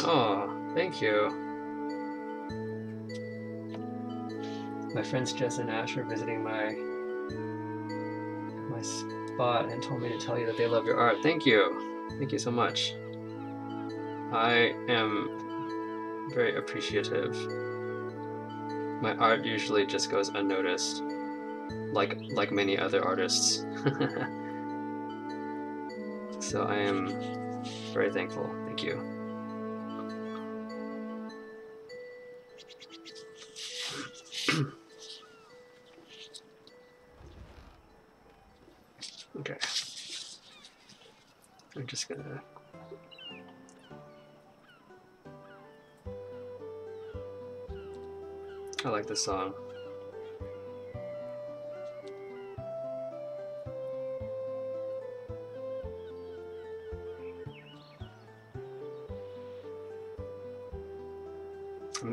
Oh, thank you. My friends Jess and Ash are visiting my spot and told me to tell you that they love your art. Thank you. Thank you so much. I am very appreciative. My art usually just goes unnoticed, like many other artists. So I am very thankful. Thank you. Okay. I'm just gonna... I like this song.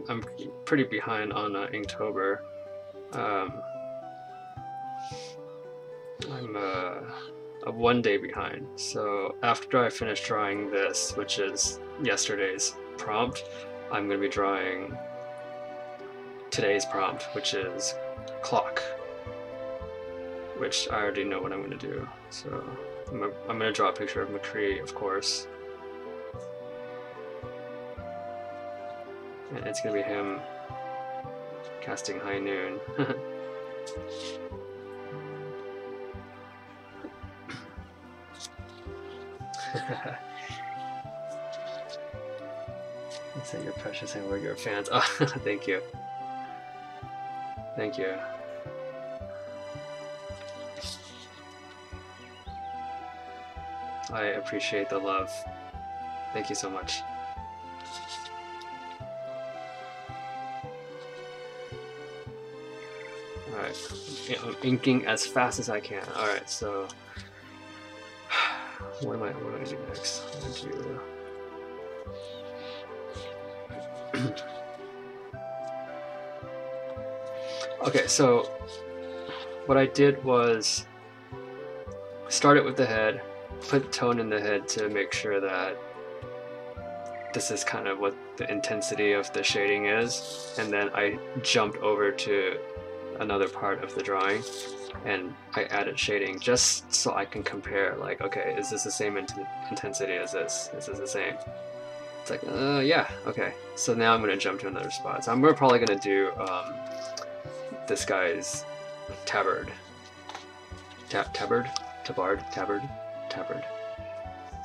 I'm pretty behind on Inktober. I'm one day behind. So after I finish drawing this, which is yesterday's prompt, I'm going to be drawing today's prompt, which is clock, which I already know what I'm going to do. So I'm going to draw a picture of McCree, of course. And it's going to be him casting High Noon. You say you're precious and we're your fans. Oh, thank you. Thank you. I appreciate the love. Thank you so much. Alright, I'm inking as fast as I can. Alright, so what am I gonna do next? I'm gonna do... Okay, so what I did was start it with the head, put tone in the head to make sure that this is kind of what the intensity of the shading is, and then I jumped over to another part of the drawing and I added shading just so I can compare, like, okay, is this the same intensity as this? Is this the same? It's like, yeah, okay. So now I'm gonna jump to another spot. So we're probably gonna do this guy's tabard. Tabard.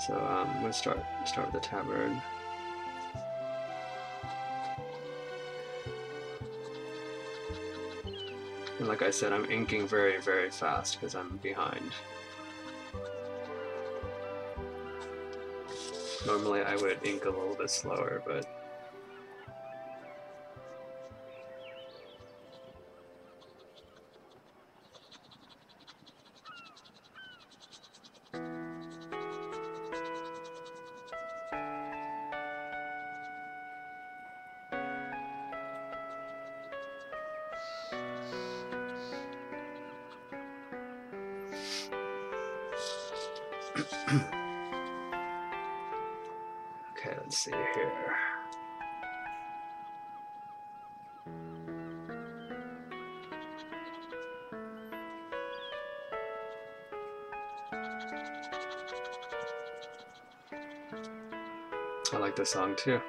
So I'm gonna start with the tabard. And like I said, I'm inking very, very fast because I'm behind. Normally I would ink a little bit slower, but okay, let's see here. I like this song too.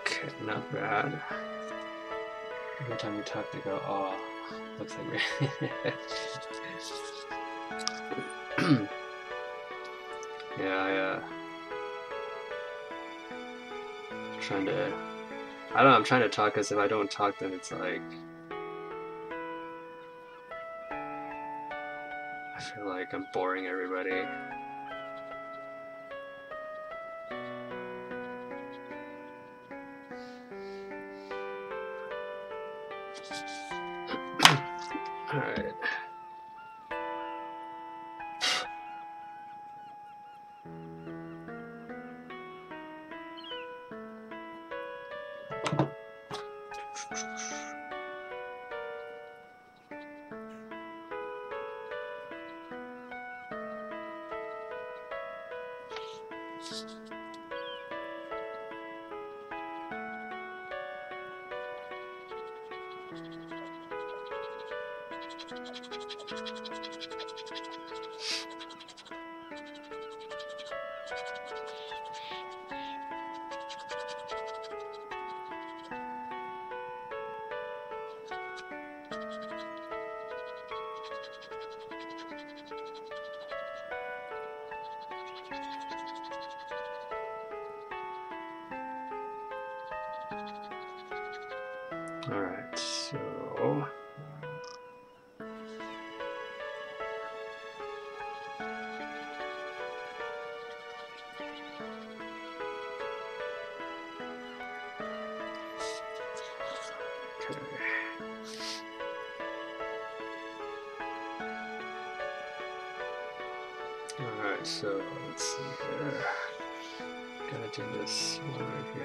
Okay, not bad. Every time you talk, they go, "Oh, looks like me." Yeah, trying to. I don't know. I'm trying to talk because if I don't talk, then it's like I feel like I'm boring everybody. All right. All right, so alright, so let's see here. Gotta do this one right here.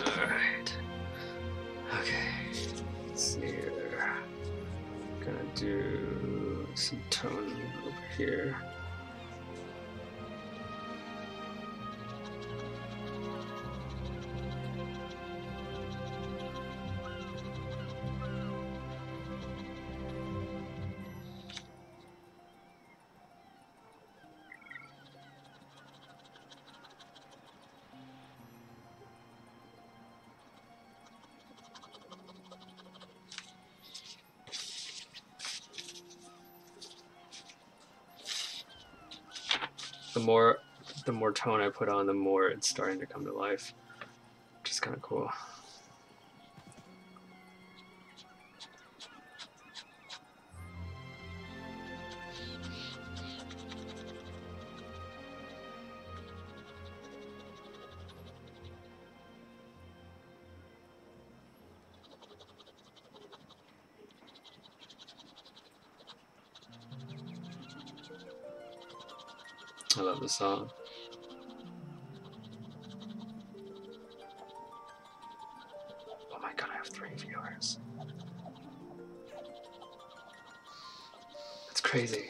Alright. Okay. Let's see here. Gonna do some tone over here. The more tone I put on, the more it's starting to come to life, which is kind of cool. I love the song. Oh my god, I have 3 viewers. That's crazy.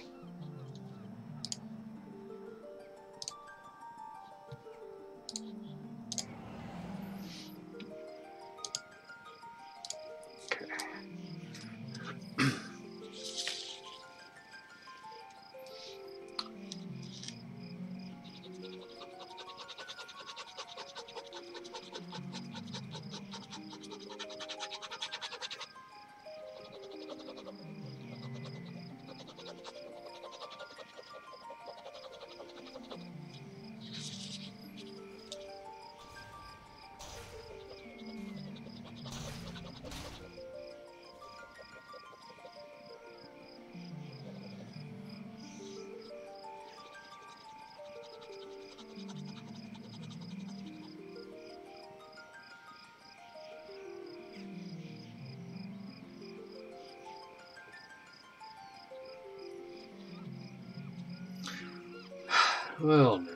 Well, no.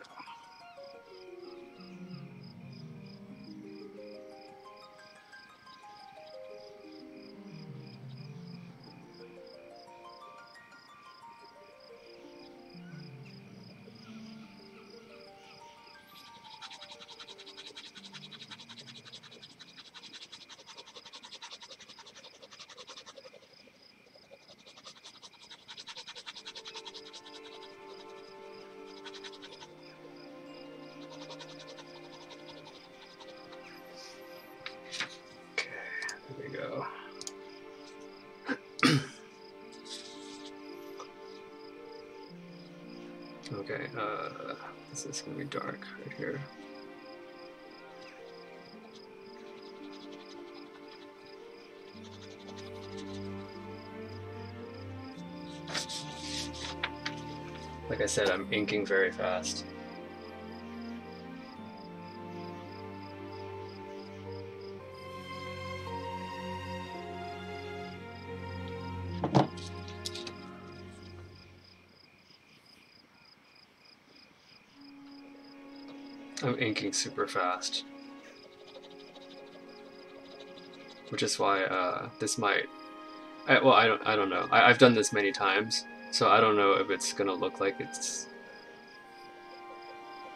Okay, there we go. Okay, this is gonna be dark right here. Like I said, I'm inking very fast. I'm inking super fast, which is why this might. Well, I don't know. I've done this many times, so I don't know if it's gonna look like it's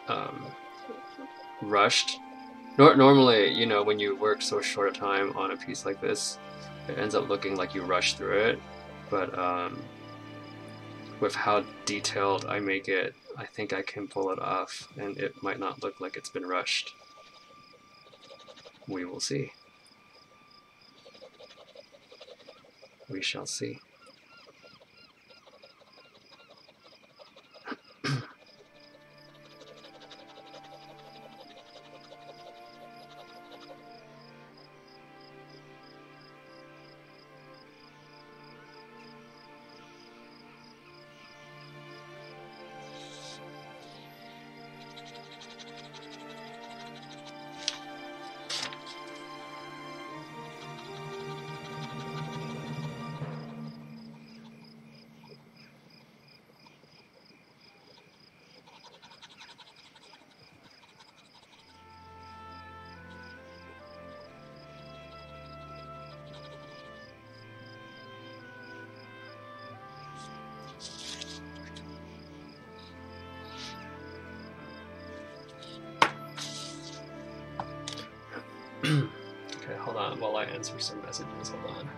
um, rushed. Normally, you know, when you work so short a time on a piece like this, it ends up looking like you rush through it. But with how detailed I make it, I think I can pull it off, and it might not look like it's been rushed. We will see. We shall see. Okay, hold on while I answer some messages. Hold on.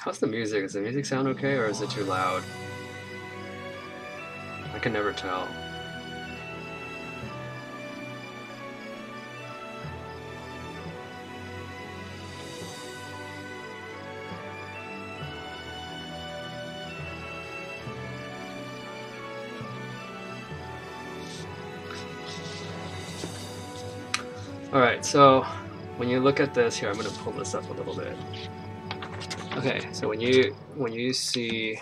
How's the music? Does the music sound okay, or is it too loud? I can never tell. Alright, so when you look at this here, I'm going to pull this up a little bit. Okay, so when you see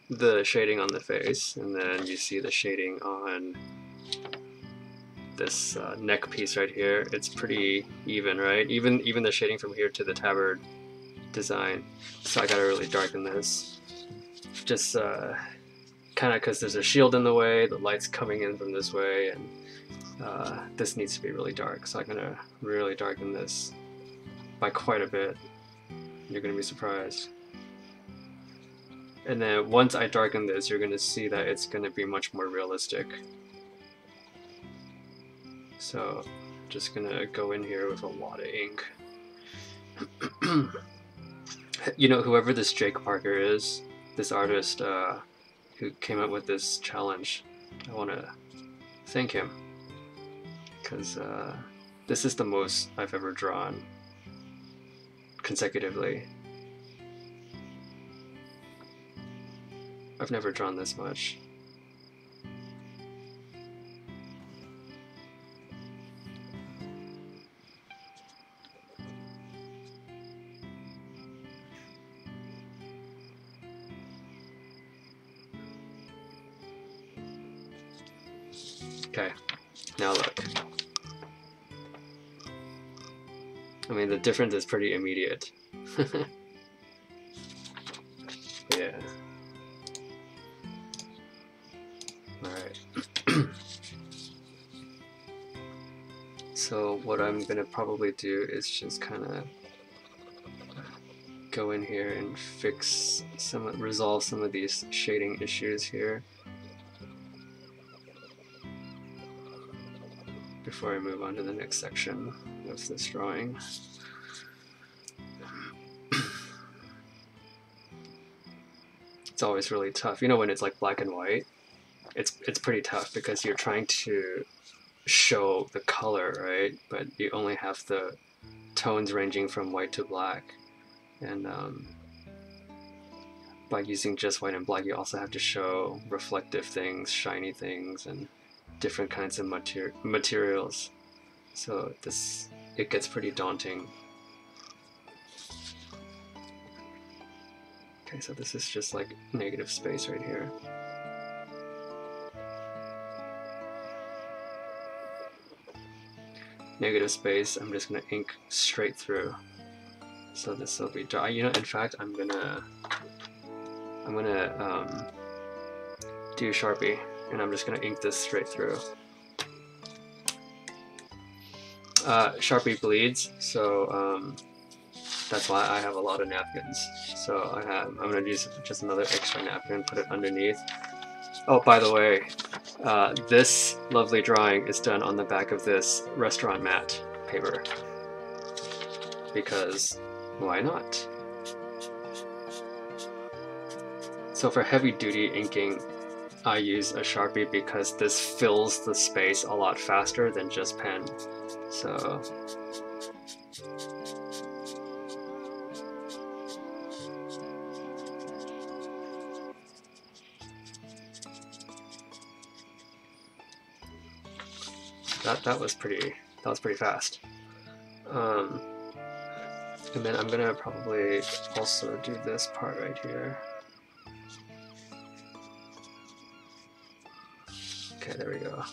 the shading on the face, and then you see the shading on this neck piece right here, it's pretty even, right? Even the shading from here to the tabard design. So I gotta really darken this. Just kind of because there's a shield in the way, the light's coming in from this way, and this needs to be really dark. So I'm gonna really darken this by quite a bit. You're gonna be surprised. And then once I darken this, you're gonna see that it's gonna be much more realistic. So just gonna go in here with a lot of ink. You know, whoever this Jake Parker is, this artist who came up with this challenge, I want to thank him, because this is the most I've ever drawn consecutively. I've never drawn this much. Okay, now look. I mean, the difference is pretty immediate. Yeah. Alright. So what I'm gonna probably do is just kind of go in here and resolve some of these shading issues here before I move on to the next section of this drawing. It's always really tough, you know, when it's like black and white. It's pretty tough because you're trying to show the color, right? But you only have the tones ranging from white to black, and by using just white and black, you also have to show reflective things, shiny things, and different kinds of materials. So it gets pretty daunting. Okay, so this is just like negative space right here. Negative space, I'm just gonna ink straight through. So this will be dry. You know, in fact, I'm gonna do Sharpie, and I'm just gonna ink this straight through. Sharpie bleeds, so that's why I have a lot of napkins. So I'm gonna use just another extra napkin, put it underneath. Oh, by the way, this lovely drawing is done on the back of this restaurant mat paper, because why not? So for heavy duty inking, I use a Sharpie because this fills the space a lot faster than just pen. So that was pretty fast. And then I'm gonna probably also do this part right here. Okay, there we go.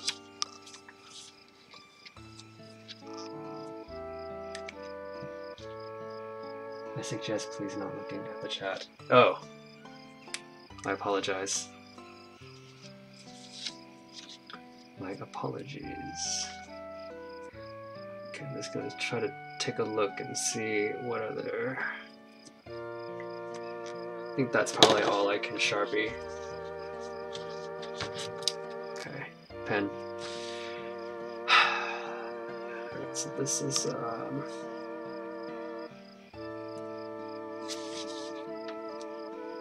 I suggest please not looking at the chat. Oh, I apologize. My apologies. Okay, I'm just gonna try to take a look and see what other... I think that's probably all I can Sharpie. Okay, pen. Alright, so this is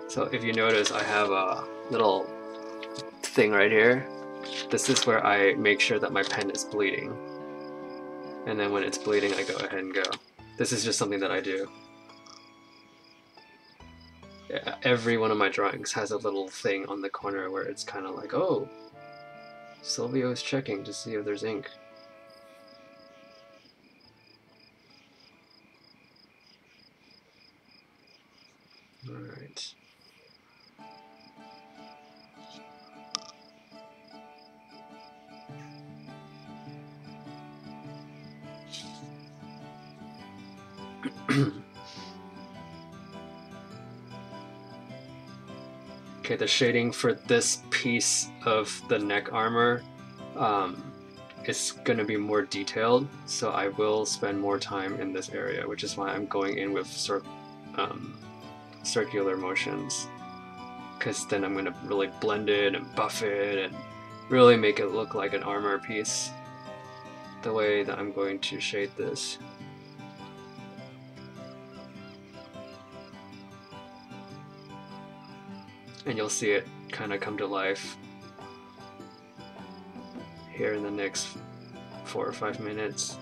so if you notice, I have a little thing right here. This is where I make sure that my pen is bleeding. And then when it's bleeding, I go ahead and go. This is just something that I do. Yeah, every one of my drawings has a little thing on the corner where it's kind of like, oh, Silvio's checking to see if there's ink. All right. Okay, the shading for this piece of the neck armor is going to be more detailed, so I will spend more time in this area, which is why I'm going in with circular motions, because then I'm going to really blend it and buff it and really make it look like an armor piece the way that I'm going to shade this. And you'll see it kind of come to life here in the next 4 or 5 minutes.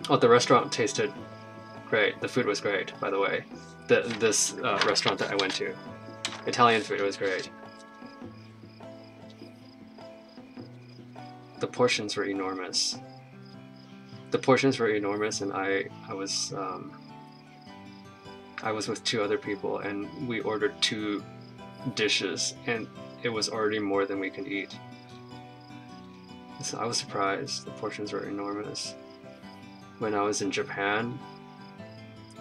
Oh, the restaurant tasted great. The food was great, by the way. This restaurant that I went to, Italian food was great. The portions were enormous. The portions were enormous, and I was with 2 other people, and we ordered 2 dishes, and it was already more than we could eat. So I was surprised. The portions were enormous. When I was in Japan,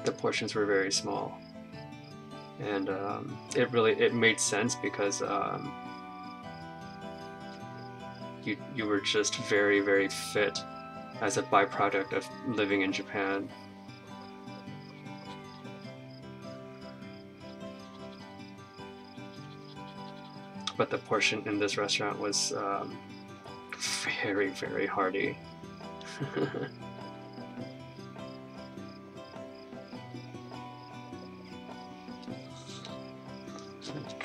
the portions were very small, and it made sense because you were just very, very fit as a byproduct of living in Japan. But the portion in this restaurant was very, very hearty.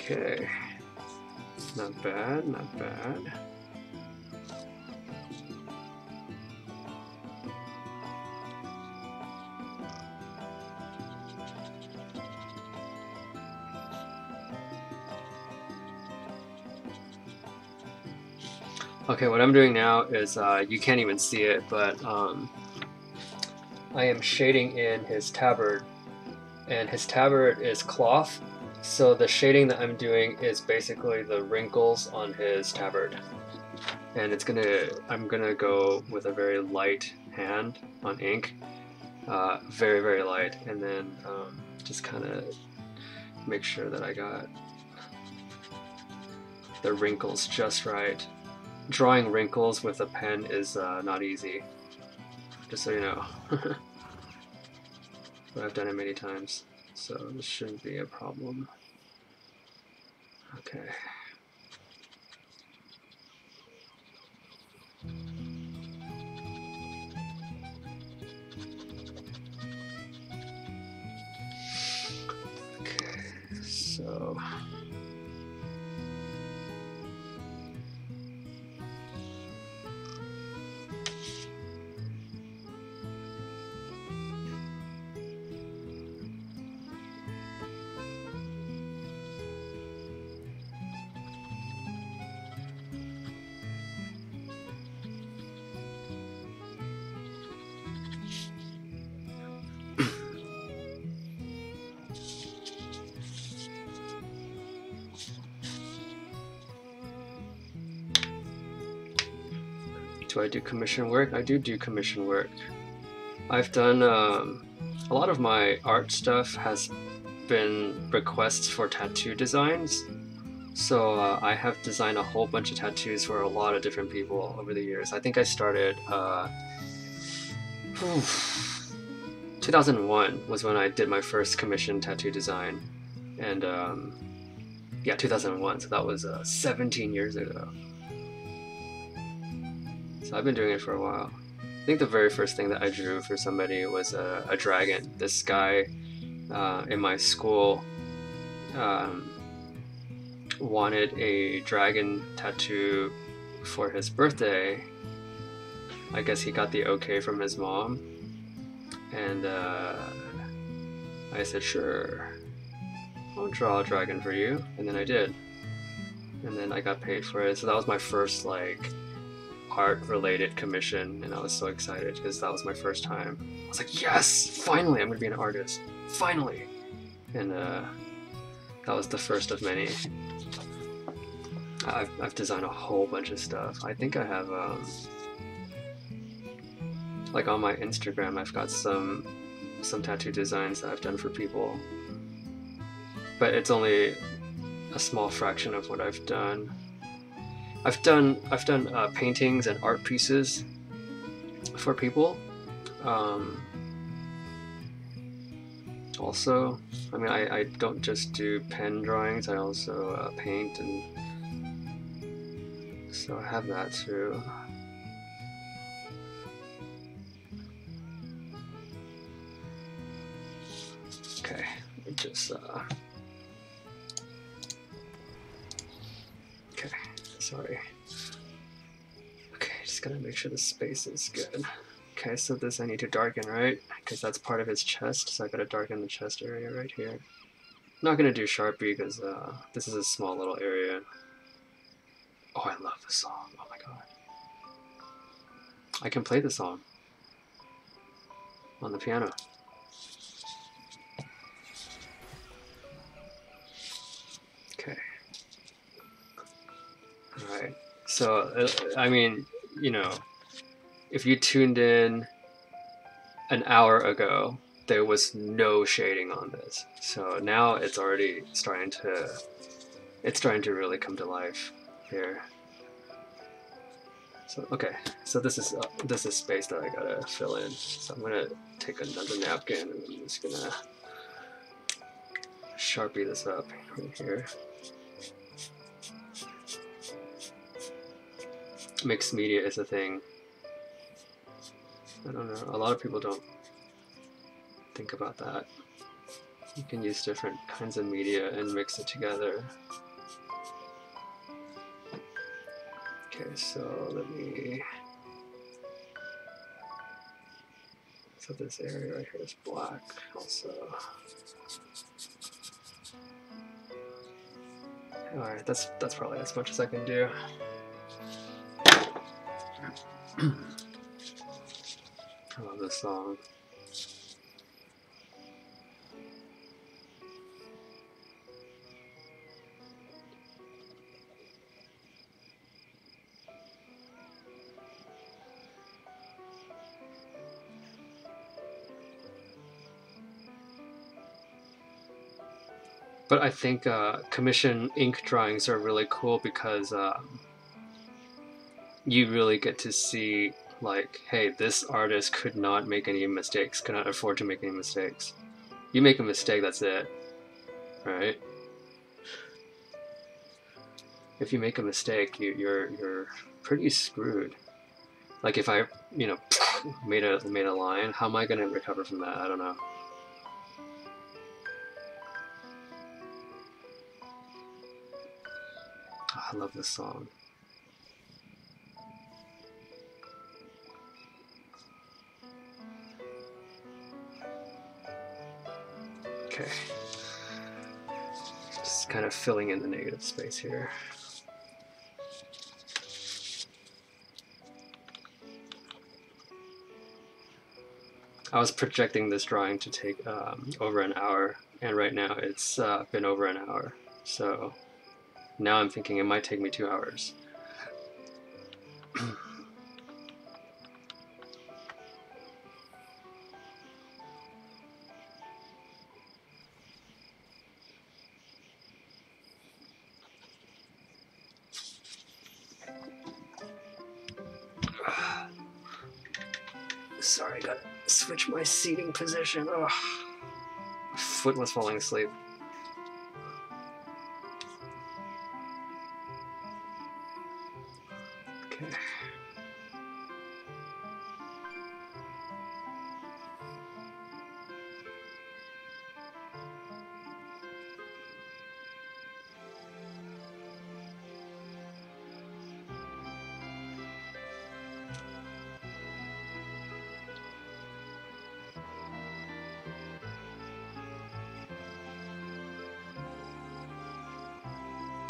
Okay, not bad, not bad. Okay, what I'm doing now is, you can't even see it, but I am shading in his tabard, and his tabard is cloth. So the shading that I'm doing is basically the wrinkles on his tabard, and I'm gonna go with a very light hand on ink, very, very light, and then just kind of make sure that I got the wrinkles just right. Drawing wrinkles with a pen is not easy, just so you know. But I've done it many times, so this shouldn't be a problem. Okay. Okay, so do I do commission work? I do commission work. I've done a lot of my art stuff has been requests for tattoo designs. So I have designed a whole bunch of tattoos for a lot of different people over the years. I think I started 2001 was when I did my first commission tattoo design, and yeah, 2001. So that was 17 years ago. So I've been doing it for a while. I think the very first thing that I drew for somebody was a dragon. This guy in my school um, wanted a dragon tattoo for his birthday. I guess he got the okay from his mom, and I said, sure, I'll draw a dragon for you, and then I did, and then I got paid for it. So that was my first like art-related commission, and I was so excited because that was my first time. I was like, yes, finally, I'm gonna be an artist, finally, and that was the first of many. I've designed a whole bunch of stuff. I think I have like on my Instagram, I've got some tattoo designs that I've done for people, but it's only a small fraction of what I've done. I've done paintings and art pieces for people. Also, I mean, I don't just do pen drawings. I also paint, and so I have that too. Okay, let me just okay, sorry. Okay, just gotta make sure the space is good. Okay, so this I need to darken, right? Because that's part of his chest, so I gotta darken the chest area right here. I'm not gonna do Sharpie because this is a small little area. Oh, I love this song. Oh my god. I can play the song on the piano. Okay. Alright. So, I mean, you know, if you tuned in an hour ago, there was no shading on this. So now it's already starting to really come to life here. So okay, so this is space that I gotta fill in. So I'm gonna take another napkin and I'm just gonna Sharpie this up right here. Mixed media is a thing. I don't know, a lot of people don't think about that. You can use different kinds of media and mix it together. Okay, so let me... So this area right here is black also. Alright, that's probably as much as I can do. I love this song. But I think commission ink drawings are really cool because you really get to see, like, hey, this artist could not make any mistakes, could not afford to make any mistakes. You make a mistake, that's it, right? If you make a mistake, you're pretty screwed. Like if I, you know, made a line, how am I gonna recover from that? I don't know. Oh, I love this song. Okay. Just kind of filling in the negative space here. I was projecting this drawing to take over an hour, and right now it's been over an hour. So now I'm thinking it might take me 2 hours. Sorry, I gotta switch my seating position. Oh, my foot was falling asleep. Okay.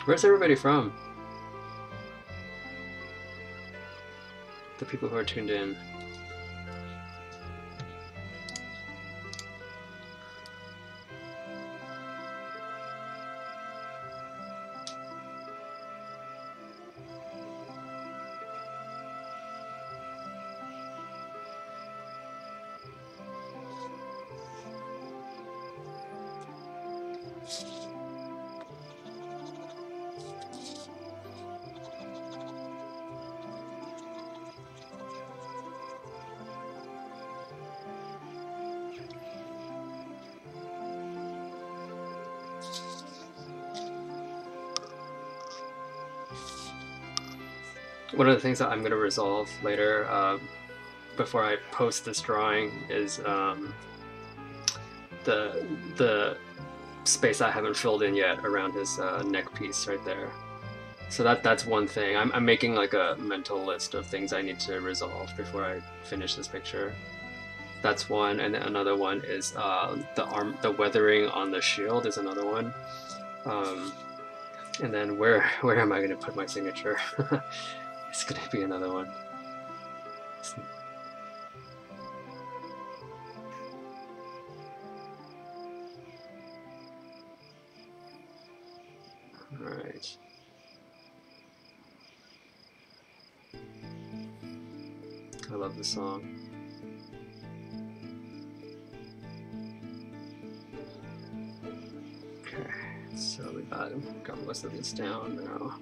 Where's everybody from? The people who are tuned in. One of the things that I'm going to resolve later, before I post this drawing, is the space I haven't filled in yet around his neck piece right there. So that's one thing. I'm making like a mental list of things I need to resolve before I finish this picture. That's one, and then another one is the weathering on the shield is another one. And then where am I going to put my signature? It's going to be another one. All right. I love this song. Okay, so we got most of this down now.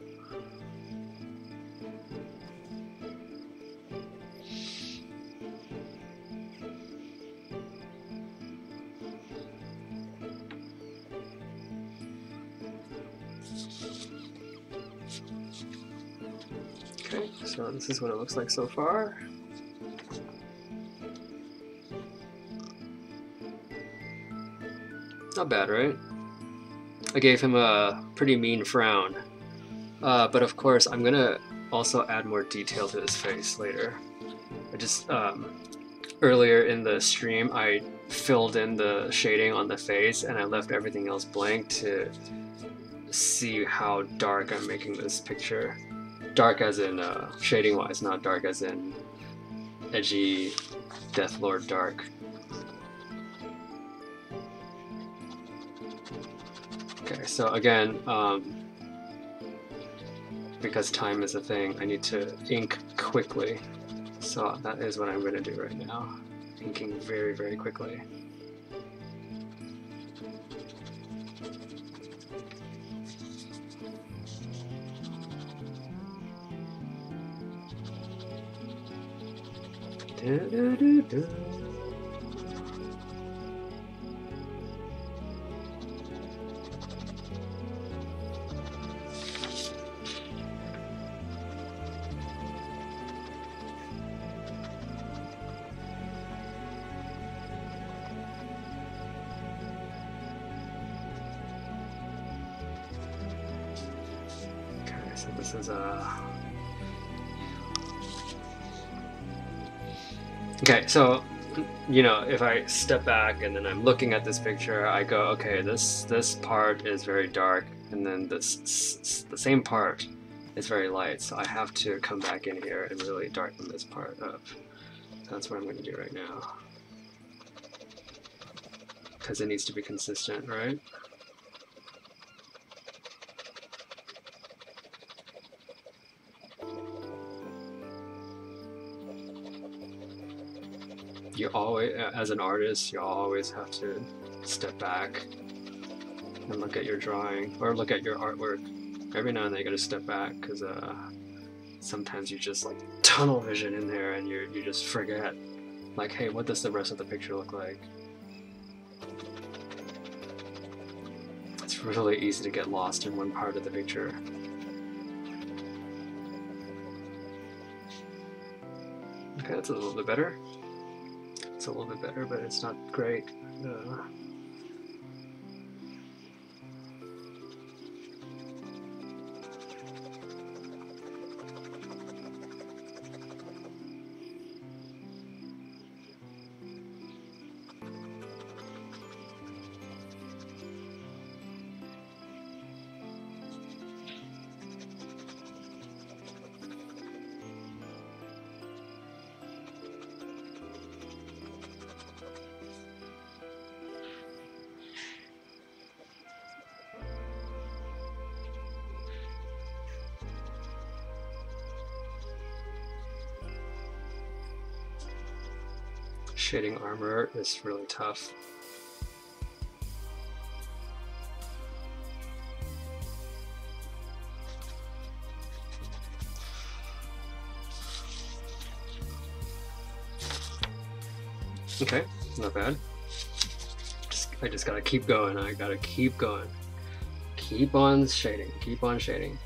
Okay, so this is what it looks like so far. Not bad, right? I gave him a pretty mean frown. But of course, I'm gonna also add more detail to his face later. I just, earlier in the stream, I filled in the shading on the face and I left everything else blank to see how dark I'm making this picture. Dark as in shading wise, not dark as in edgy Deathlord dark. Okay, so again, because time is a thing, I need to ink quickly. So that is what I'm going to do right now. Inking very, very quickly. So this is okay, so you know, if I step back and then I'm looking at this picture, I go, okay, this part is very dark, and then the same part is very light, so I have to come back in here and really darken this part up. That's what I'm going to do right now, because it needs to be consistent, right? You always, as an artist, you always have to step back and look at your drawing or look at your artwork. Every now and then you gotta step back, because sometimes you just like tunnel vision in there and you just forget, like, hey, what does the rest of the picture look like? It's really easy to get lost in one part of the picture. Okay, that's a little bit better. It's a little bit better, but it's not great. shading armor is really tough. Okay, not bad. I just gotta keep going. I gotta keep going. Keep on shading. Keep on shading.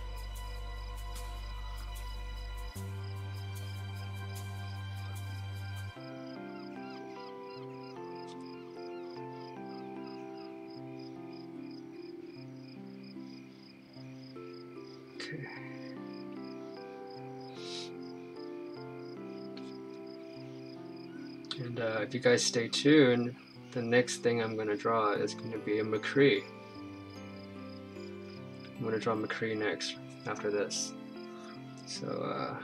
Okay. And if you guys stay tuned, the next thing I'm going to draw is going to be a McCree. I'm going to draw McCree next after this. So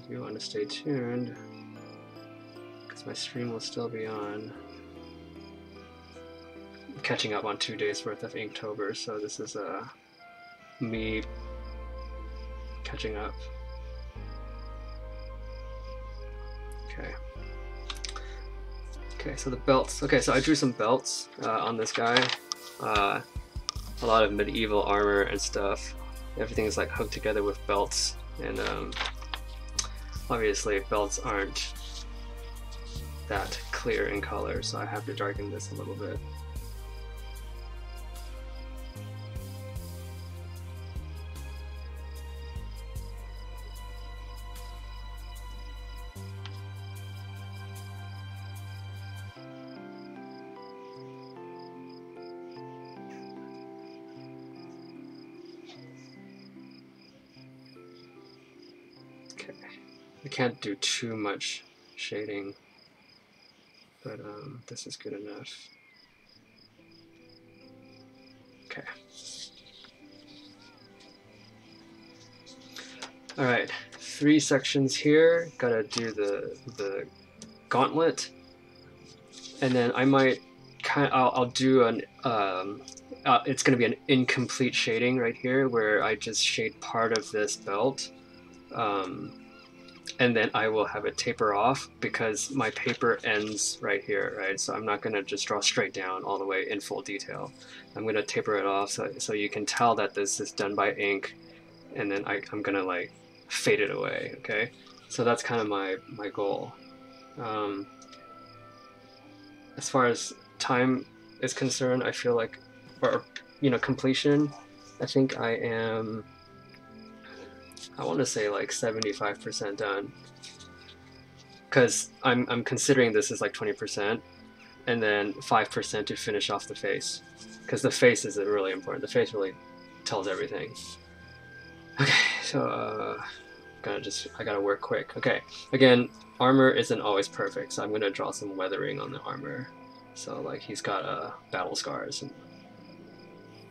if you want to stay tuned, because my stream will still be on. I'm catching up on 2 days worth of Inktober, so this is me catching up. Okay. Okay, so the belts. Okay, so I drew some belts on this guy. A lot of medieval armor and stuff. Everything is like hooked together with belts, and obviously belts aren't that clear in color, so I have to darken this a little bit. I can't do too much shading, but this is good enough. Okay. All right, 3 sections here. Gotta do the gauntlet, and then I might I'll do an it's gonna be an incomplete shading right here where I just shade part of this belt. And then I will have it taper off because my paper ends right here, right? So I'm not gonna just draw straight down all the way in full detail. I'm gonna taper it off so you can tell that this is done by ink, and then I'm gonna like fade it away, okay? So that's kind of my goal. As far as time is concerned, I feel like, or completion, I think I am, I want to say like 75% done, because I'm considering this is like 20%, and then 5% to finish off the face, because the face is really important. The face really tells everything. Okay, so I gotta work quick. Okay, again, armor isn't always perfect, so I'm gonna draw some weathering on the armor. So like he's got battle scars,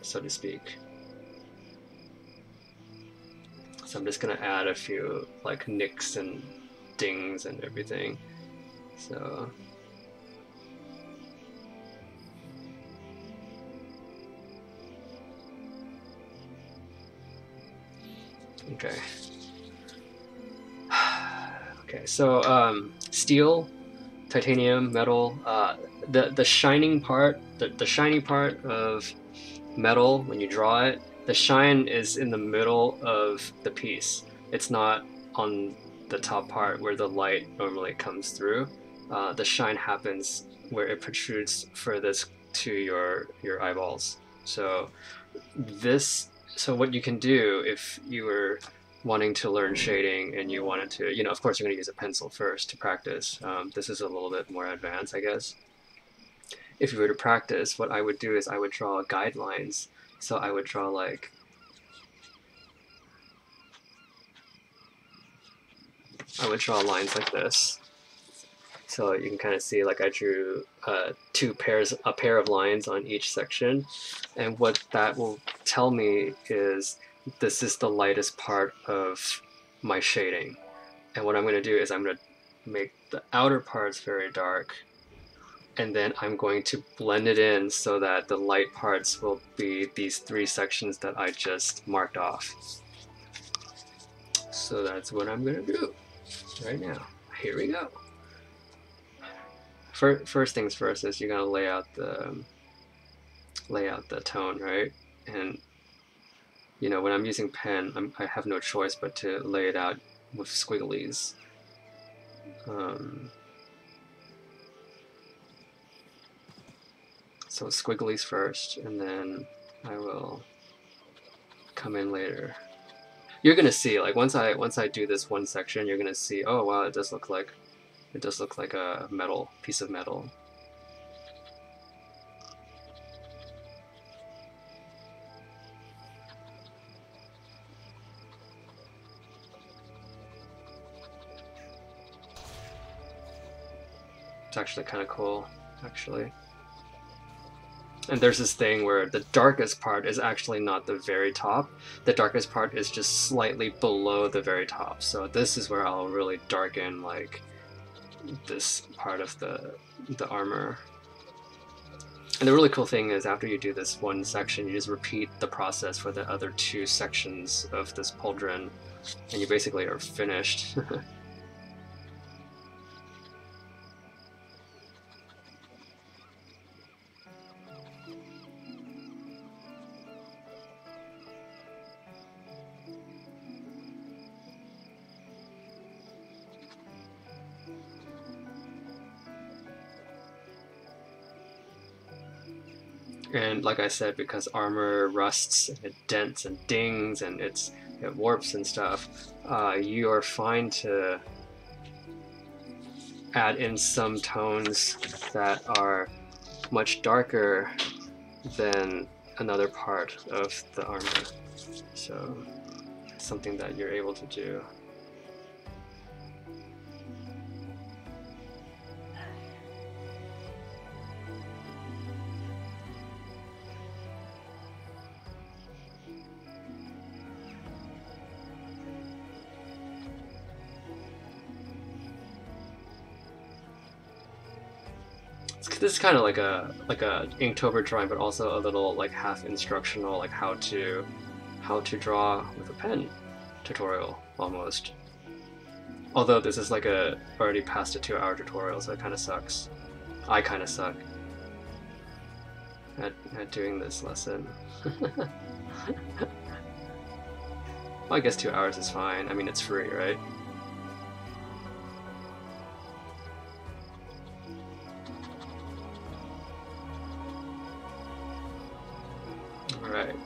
so to speak. So I'm just gonna add a few like nicks and dings and everything. So okay. Okay, so steel, titanium, metal, the shining part, the shiny part of metal when you draw it, the shine is in the middle of the piece. It's not on the top part where the light normally comes through. The shine happens where it protrudes furthest to your eyeballs. So what you can do if you were wanting to learn shading and you wanted to, of course you're going to use a pencil first to practice. This is a little bit more advanced, I guess. If you were to practice, what I would do is I would draw guidelines. So I would draw like, lines like this. So you can kind of see like I drew a pair of lines on each section. And what that will tell me is this is the lightest part of my shading. And what I'm going to do is I'm going to make the outer parts very dark, and then I'm going to blend it in so that the light parts will be these 3 sections that I just marked off. So that's what I'm going to do right now. Here we go. first things first is you're gonna lay out the tone, right? And you know, when I'm using pen, I have no choice but to lay it out with squigglies. So squigglies first, and then I will come in later. You're gonna see, like once I do this one section, you're gonna see, oh wow, it does look like a metal piece of metal. It's actually kind of cool, actually. And there's this thing where the darkest part is actually not the very top. The darkest part is just slightly below the very top. So this is where I'll really darken like this part of the armor. And the really cool thing is after you do this one section, you just repeat the process for the other two sections of this pauldron, and you basically are finished. And like I said, because armor rusts and it dents and dings and it warps and stuff, you are fine to add in some tones that are much darker than another part of the armor. So it's something that you're able to do. This is kind of like a Inktober drawing, but also a little like half instructional, like how to draw with a pen tutorial almost. Although this is like a already past a 2-hour tutorial, so it kind of sucks. I kind of suck at doing this lesson. Well, I guess 2 hours is fine. I mean, it's free, right? Alright.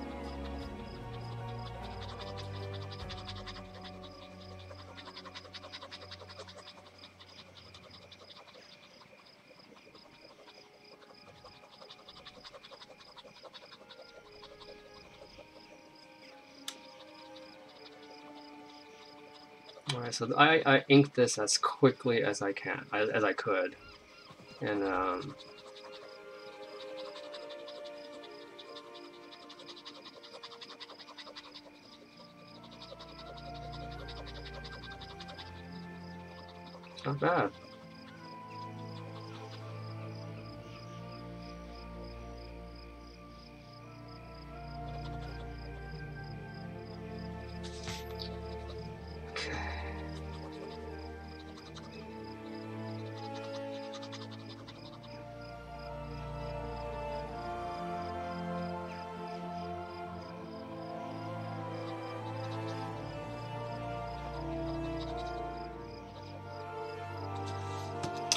Alright, so I inked this as quickly as I can, as I could. And it's not bad.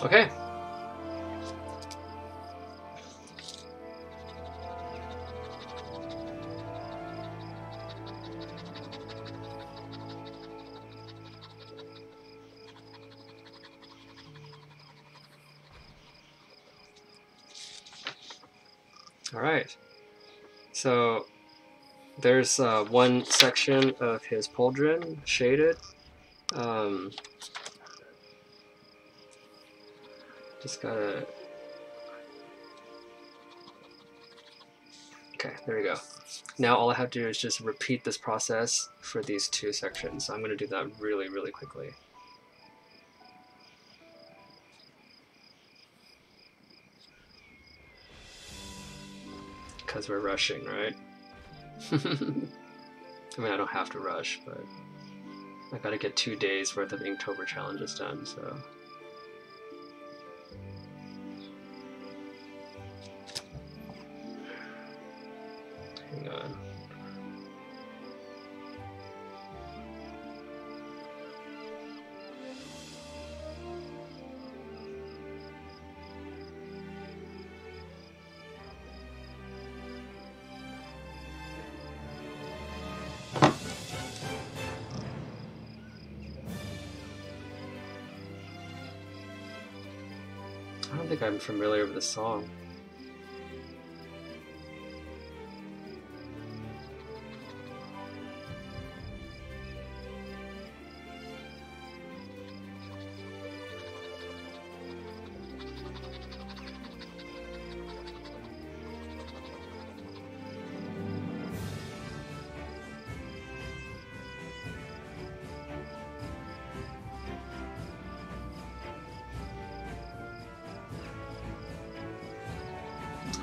Okay. All right. So there's one section of his pauldron shaded. Just gotta... Okay, there we go. Now all I have to do is just repeat this process for these two sections. So I'm gonna do that really, really quickly. Because we're rushing, right? I mean, I don't have to rush, but I gotta get 2 days worth of Inktober challenges done, so... I don't think I'm familiar with this song.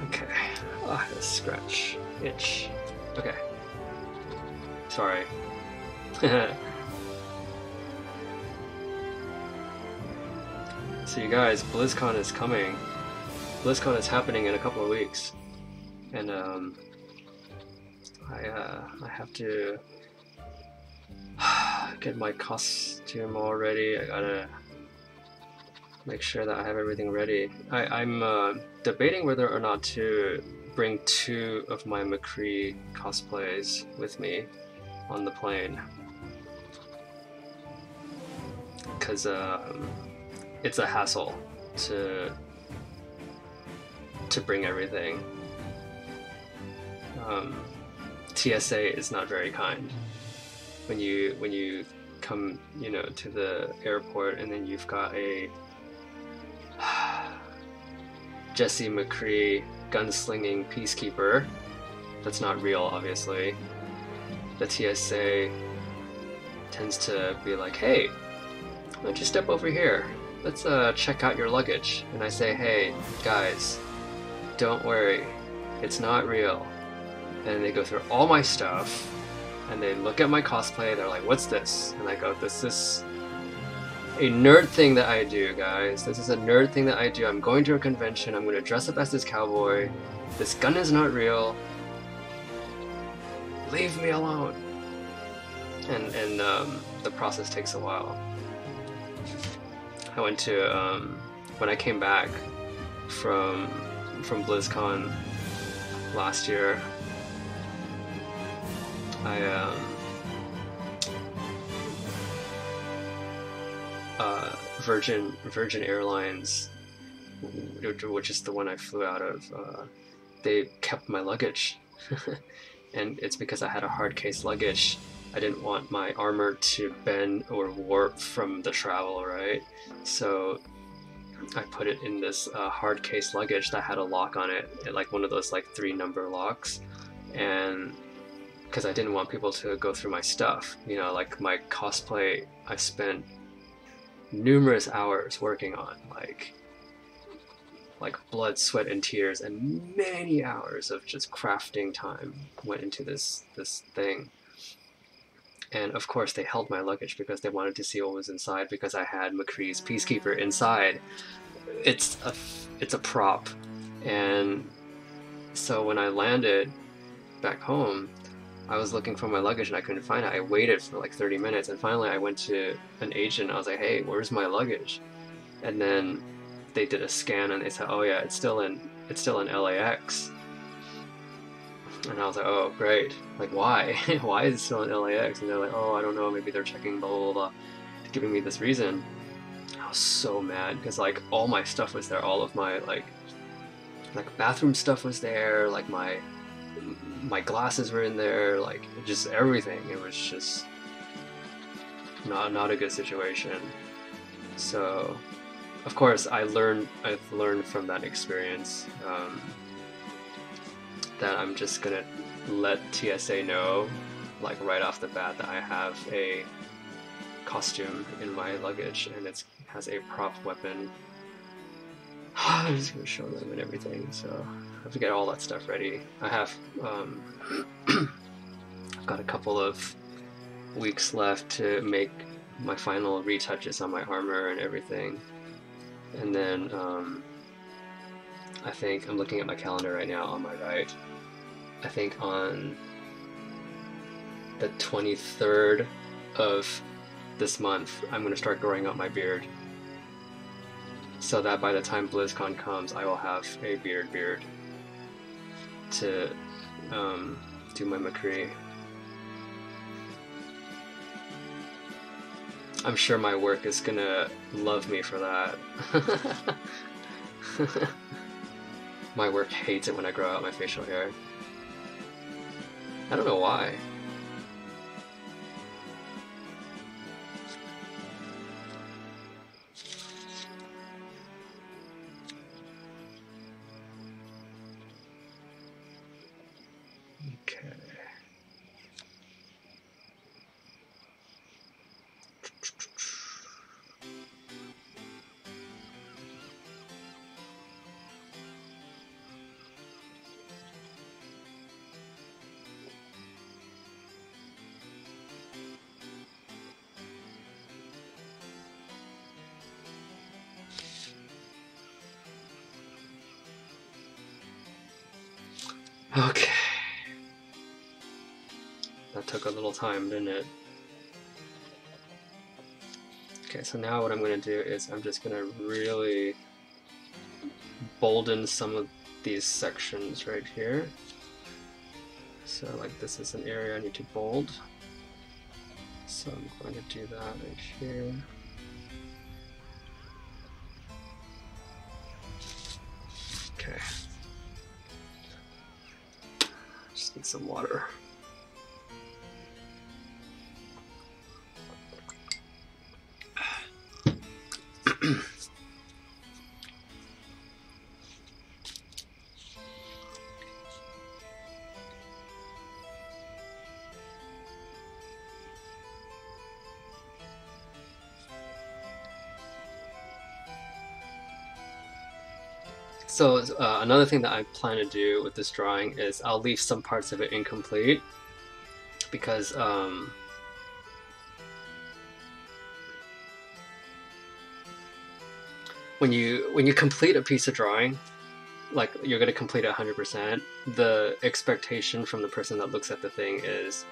Okay. Ah, this scratch. Itch. Okay. Sorry. So you guys, BlizzCon is coming. BlizzCon is happening in a couple of weeks. And I have to get my costume all ready. I gotta make sure that I have everything ready. I'm debating whether or not to bring 2 of my McCree cosplays with me on the plane, because it's a hassle to bring everything. TSA is not very kind when you come, you know, to the airport, and then you've got a Jesse McCree gunslinging peacekeeper that's not real, obviously. The TSA tends to be like, hey, why don't you step over here? Let's check out your luggage. And I say, hey, guys, don't worry, it's not real. And they go through all my stuff, and they look at my cosplay, they're like, what's this? And I go, this is a nerd thing that I do, guys. This is a nerd thing that I do. I'm going to a convention, I'm going to dress up as this cowboy. This gun is not real. Leave me alone. And the process takes a while. I went to, when I came back from BlizzCon last year, Virgin Airlines, which is the one I flew out of, they kept my luggage. And it's because I had a hard case luggage. I didn't want my armor to bend or warp from the travel, right? So I put it in this hard case luggage that had a lock on it, like one of those like 3-number locks. And because I didn't want people to go through my stuff, you know, like my cosplay, I spent numerous hours working on, like blood, sweat, and tears, and many hours of just crafting time went into this thing. And of course they held my luggage because they wanted to see what was inside, because I had McCree's Peacekeeper inside. It's a prop. And so when I landed back home, I was looking for my luggage and I couldn't find it. I waited for like 30 minutes, and finally I went to an agent. I was like, hey, where's my luggage? And then they did a scan and they said, oh yeah, it's still in LAX. And I was like, oh great, like why? Why is it still in LAX? And they're like, oh, I don't know, maybe they're checking, blah blah blah, giving me this reason. I was so mad because like all my stuff was there, all of my like bathroom stuff was there, like my glasses were in there, like just everything. It was just not a good situation. So of course I've learned from that experience that I'm just gonna let TSA know, like right off the bat, that I have a costume in my luggage and it has a prop weapon. I'm just gonna show them and everything, so I have to get all that stuff ready. I have I've got a couple of weeks left to make my final retouches on my armor and everything, and then I think I'm looking at my calendar right now on my right. I think on the 23rd of this month I'm going to start growing out my beard, so that by the time BlizzCon comes I will have a beard to do my McCree. I'm sure my work is gonna love me for that. My work hates it when I grow out my facial hair. I don't know why. Okay. Okay. That took a little time, didn't it? Okay, so now what I'm going to do is I'm just going to really bolden some of these sections right here. So like this is an area I need to bold. So I'm going to do that right here. Okay. Just need some water. So another thing that I plan to do with this drawing is I'll leave some parts of it incomplete because when you complete a piece of drawing, like you're going to complete it 100%, the expectation from the person that looks at the thing is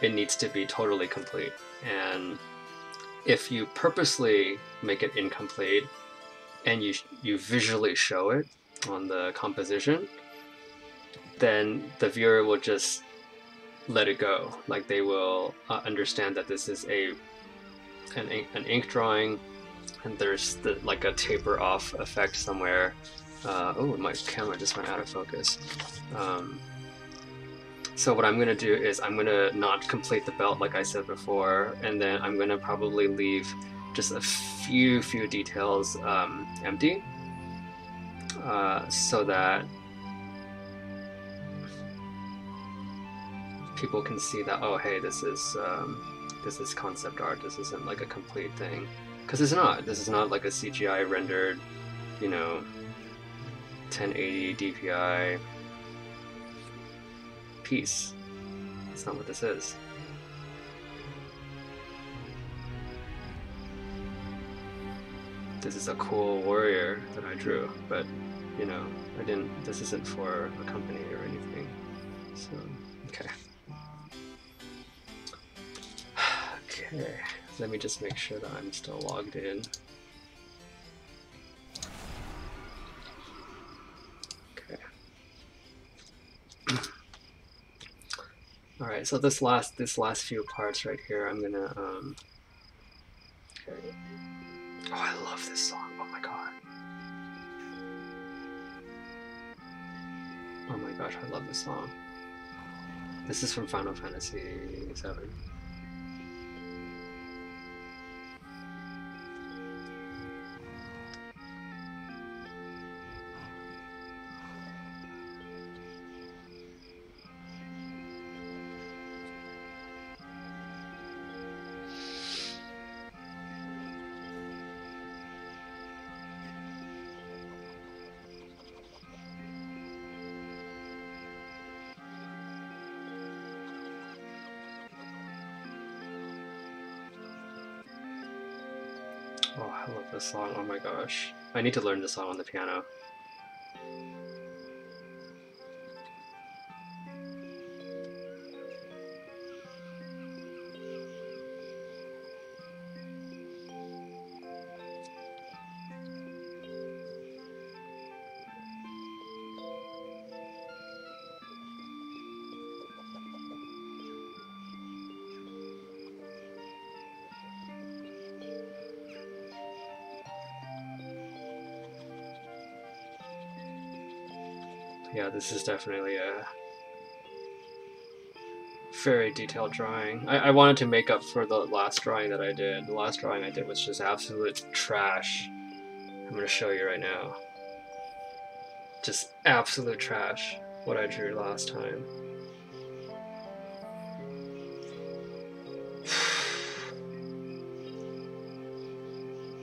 it needs to be totally complete. And if you purposely make it incomplete and you visually show it on the composition, then the viewer will just let it go. Like they will understand that this is an ink drawing, and there's like a taper off effect somewhere. Oh, my camera just went out of focus. So what I'm going to do is I'm going to not complete the belt like I said before, and then I'm going to probably leave just a few details empty, so that people can see that, oh hey, this is concept art, this isn't like a complete thing, because it's not. This is not like a CGI rendered, you know, 1080 DPI piece. That's not what this is. This is a cool warrior that I drew, but you know, this isn't for a company or anything. So, okay. Okay, let me just make sure that I'm still logged in. Okay. All right, so this last few parts right here, I'm gonna okay. Oh, I love this song. Oh my god. Oh my gosh, I love this song. This is from Final Fantasy VII. Oh, I love this song. Oh my gosh. I need to learn this song on the piano. Yeah, this is definitely a very detailed drawing. I wanted to make up for the last drawing that I did. The last drawing I did was just absolute trash. I'm gonna show you right now. Just absolute trash, what I drew last time.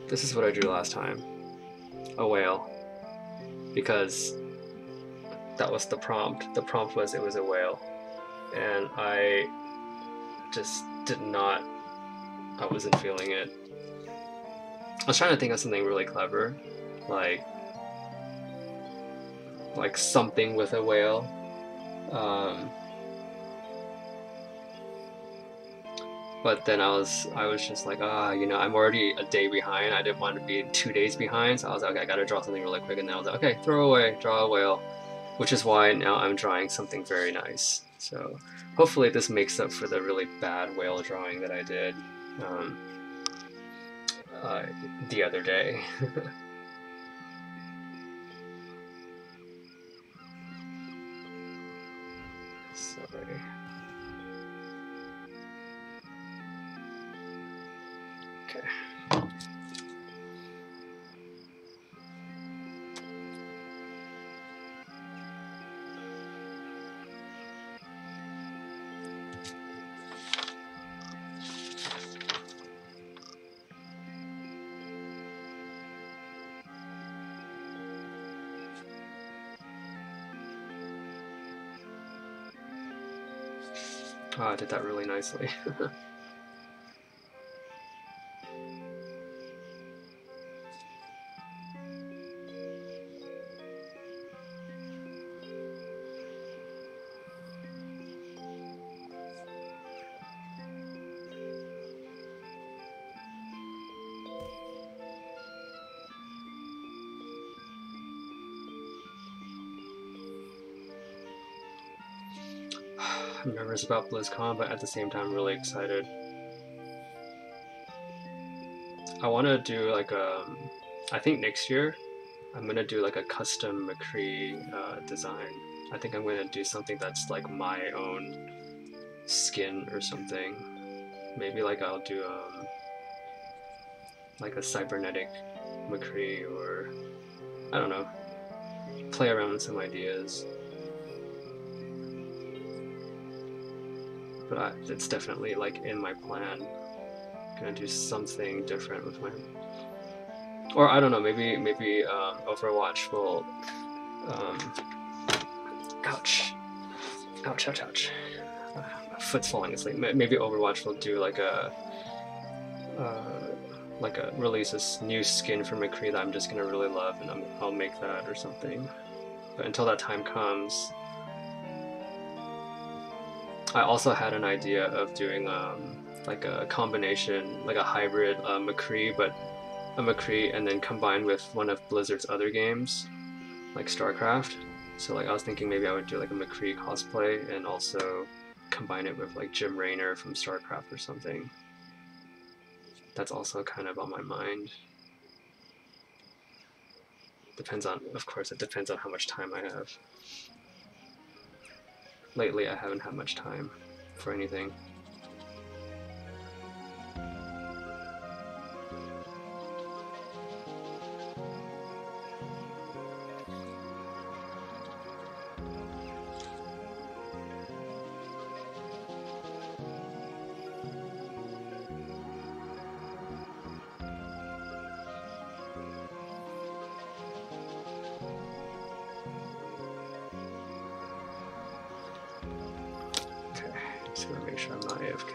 This is what I drew last time. A whale. Because that was the prompt. The prompt was it was a whale. And I just did not, I wasn't feeling it. I was trying to think of something really clever, like something with a whale. Um, but then I was just like, I'm already a day behind. I didn't want to be 2 days behind, so I was like, okay, I gotta draw something really quick. And then I was like, okay, throw away, draw a whale, which is why now I'm drawing something very nice. So hopefully this makes up for the really bad whale drawing that I did um, uh, the other day. Sorry. Okay. Oh, I did that really nicely. I'm nervous about BlizzCon, but at the same time really excited. I want to do like I think next year I'm gonna do like a custom McCree design. I think I'm gonna do something that's like my own skin or something. Maybe like I'll do like a cybernetic McCree, or I don't know, play around with some ideas. But it's definitely like in my plan. Gonna do something different with my, or I don't know, maybe Overwatch will um, ouch, ouch, ouch, ouch. My foot's falling asleep. Maybe Overwatch will do like a release this new skin for McCree that I'm just gonna really love, and I'll make that or something. But until that time comes, I also had an idea of doing like a combination, like a hybrid McCree, but a McCree and then combined with one of Blizzard's other games, like StarCraft. So like I was thinking maybe I would do like a McCree cosplay and also combine it with like Jim Raynor from StarCraft or something. That's also kind of on my mind. Depends on, of course, it depends on how much time I have. Lately, I haven't had much time for anything. Just gonna make sure I'm not AFK.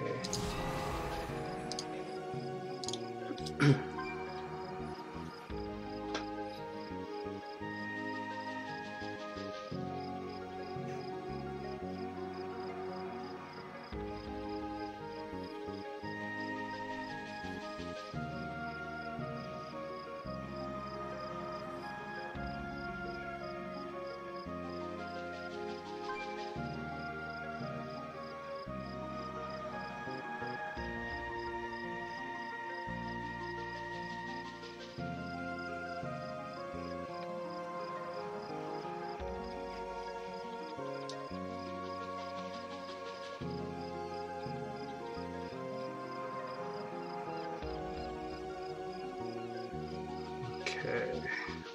Okay.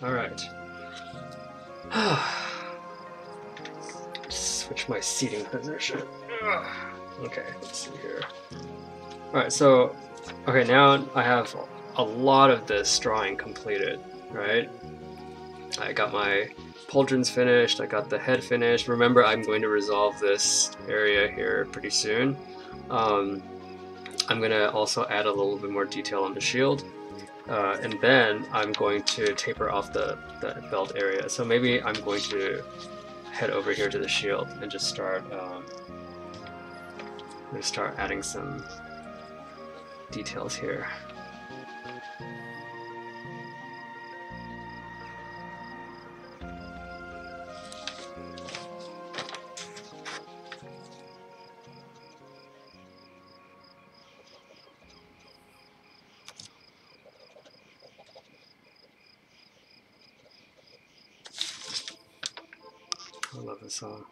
All right. Switch my seating position. Okay, let's see here. Alright, so, okay, now I have a lot of this drawing completed, right? I got my pauldrons finished, I got the head finished. Remember, I'm going to resolve this area here pretty soon. I'm going to also add a little bit more detail on the shield. And then I'm going to taper off the belt area. So maybe I'm going to head over here to the shield and just start adding some details here. I love this song.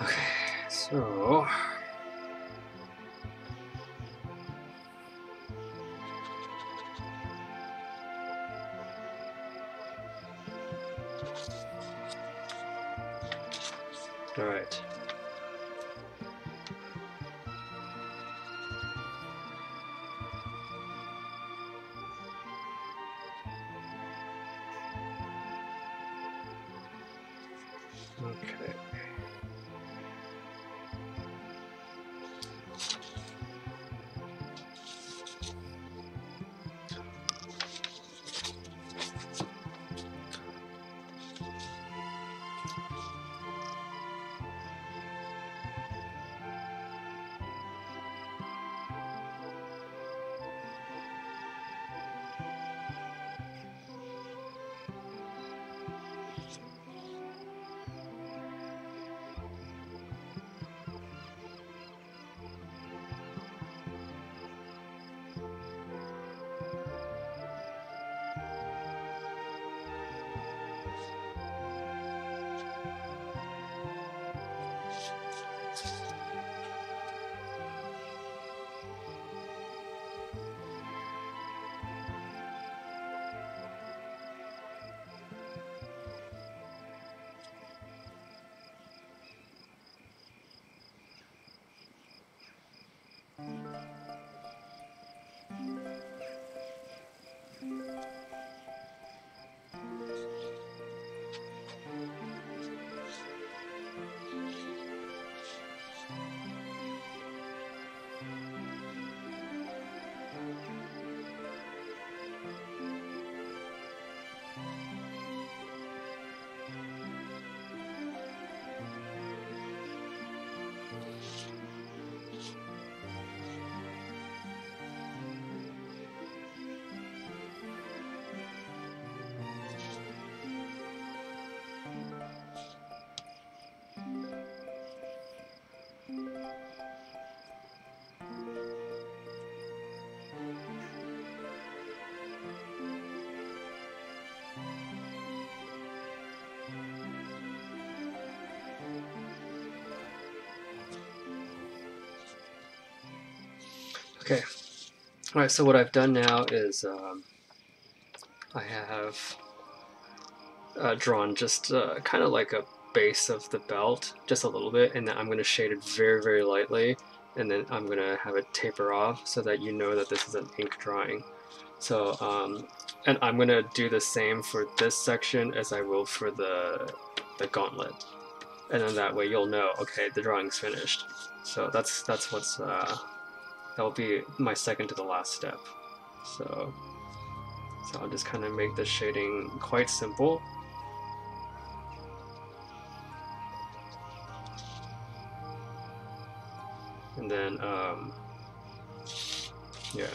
Okay, so all right. Okay. Okay. Alright, so what I've done now is I have drawn just kind of like a base of the belt, just a little bit, and then I'm going to shade it very, very lightly, and then I'm going to have it taper off so that you know that this is an ink drawing. So, and I'm going to do the same for this section as I will for the gauntlet. And then that way you'll know, okay, the drawing's finished. So that's what's, that will be my second to the last step. So I'll just kind of make the shading quite simple. And then, yeah.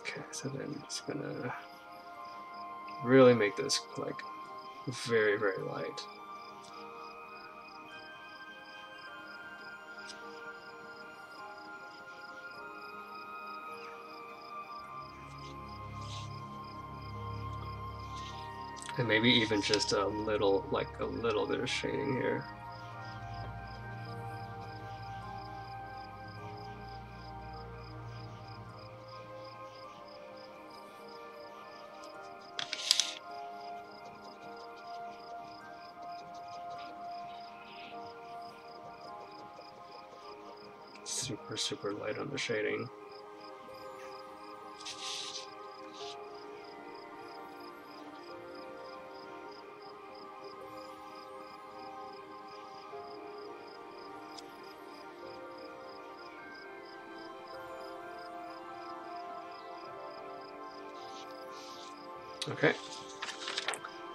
Okay, so then I'm just gonna really make this like very, very light. And maybe even just a little bit of shading here. Super, super light on the shading. Okay.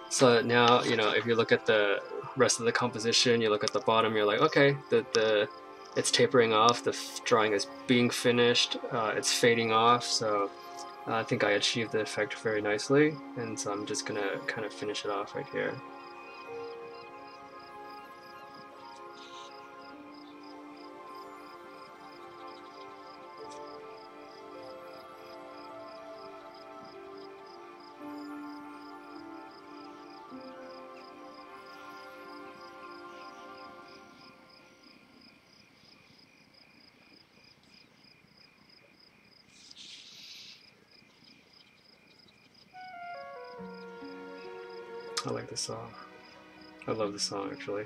So now, you know, if you look at the rest of the composition, you look at the bottom, you're like, okay, it's tapering off, the drawing is being finished, it's fading off, so I think I achieved the effect very nicely, and so I'm just gonna kind of finish it off right here. I like this song. I love this song, actually.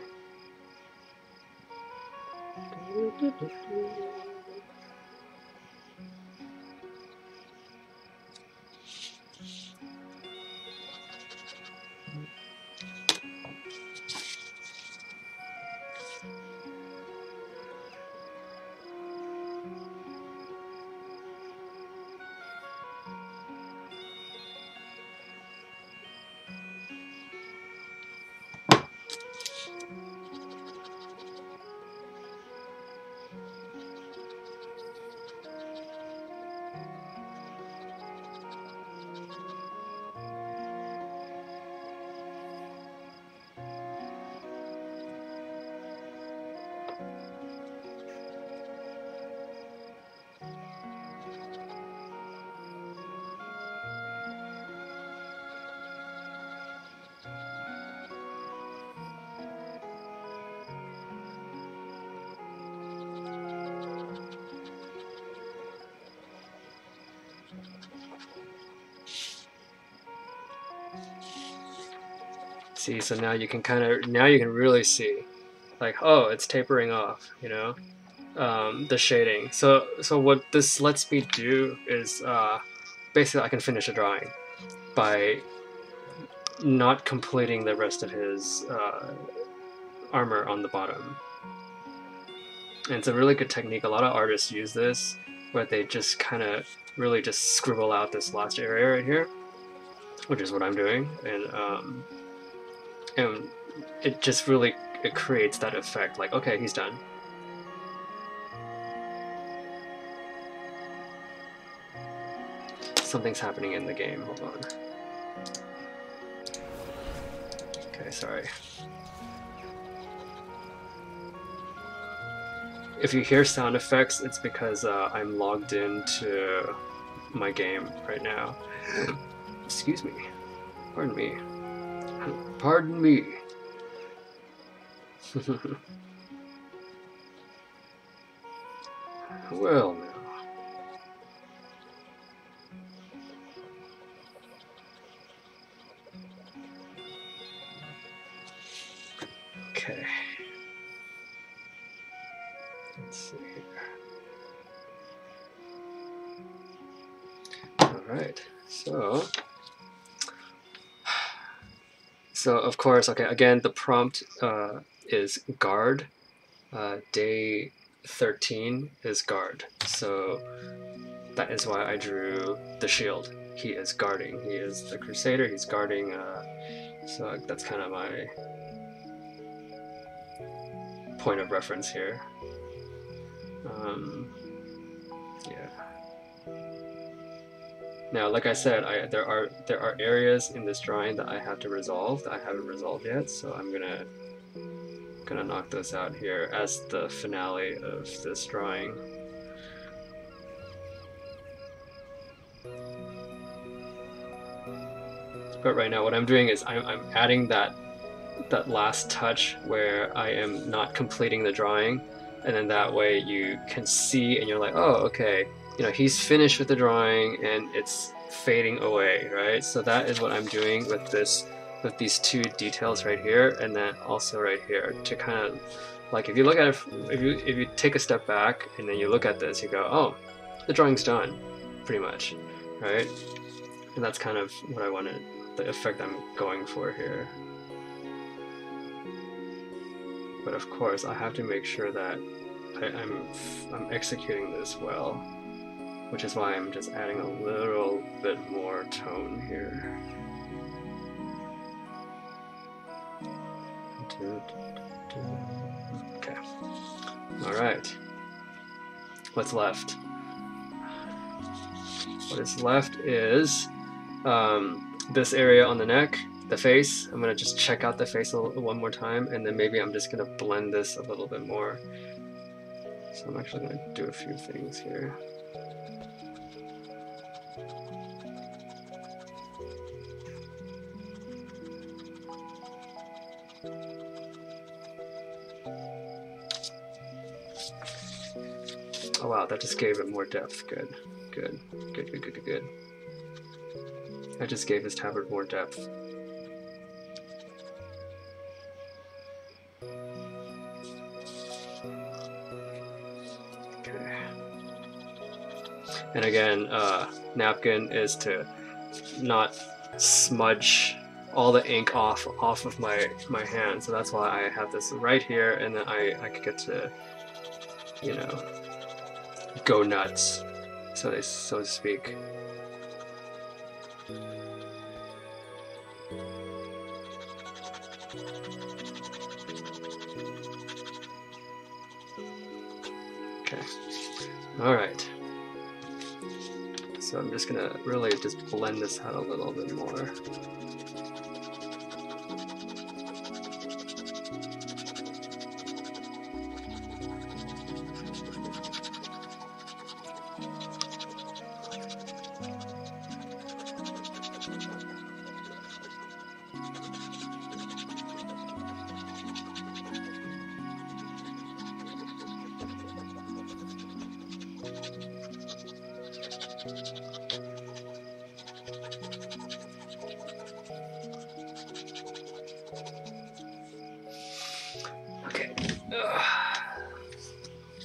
See, so now you can really see, like, oh, it's tapering off, you know, the shading. So what this lets me do is basically I can finish a drawing by not completing the rest of his armor on the bottom. And it's a really good technique. A lot of artists use this, where they just kind of really just scribble out this last area right here, which is what I'm doing, and it just really creates that effect. Like, okay, he's done. Something's happening in the game. Hold on. Okay, sorry. If you hear sound effects, it's because I'm logged into my game right now. Excuse me. Pardon me. Pardon me. Well, now. Okay. Let's see here. All right. So of course, okay. Again, the prompt is guard. Day 13 is guard. So that is why I drew the shield. He is guarding. He is the crusader. He's guarding. So that's kind of my point of reference here. Yeah. Now, like I said, there are areas in this drawing that I have to resolve that I haven't resolved yet. So I'm gonna knock those out here as the finale of this drawing. But right now what I'm doing is I'm adding that last touch where I am not completing the drawing, and then that way you can see and you're like, oh, okay, you know, he's finished with the drawing and it's fading away, right? So that is what I'm doing with these two details right here, and then also right here, to kind of, like, if you look at it, if you take a step back and then you look at this, you go, oh, the drawing's done, pretty much, right? And that's kind of what I wanted, the effect I'm going for here. But of course, I have to make sure that I'm executing this well, which is why I'm just adding a little bit more tone here. Okay. All right. What's left? What is left is this area on the neck, the face. I'm gonna just check out the face one more time, and then maybe I'm just gonna blend this a little bit more. So I'm actually gonna do a few things here. Oh wow, that just gave it more depth. Good. I just gave this tabard more depth. Okay. And again, napkin is to not smudge all the ink off of my hand. So that's why I have this right here, and then I could get to, you know, go nuts, so to speak. Okay. All right. So I'm just gonna really just blend this out a little bit more.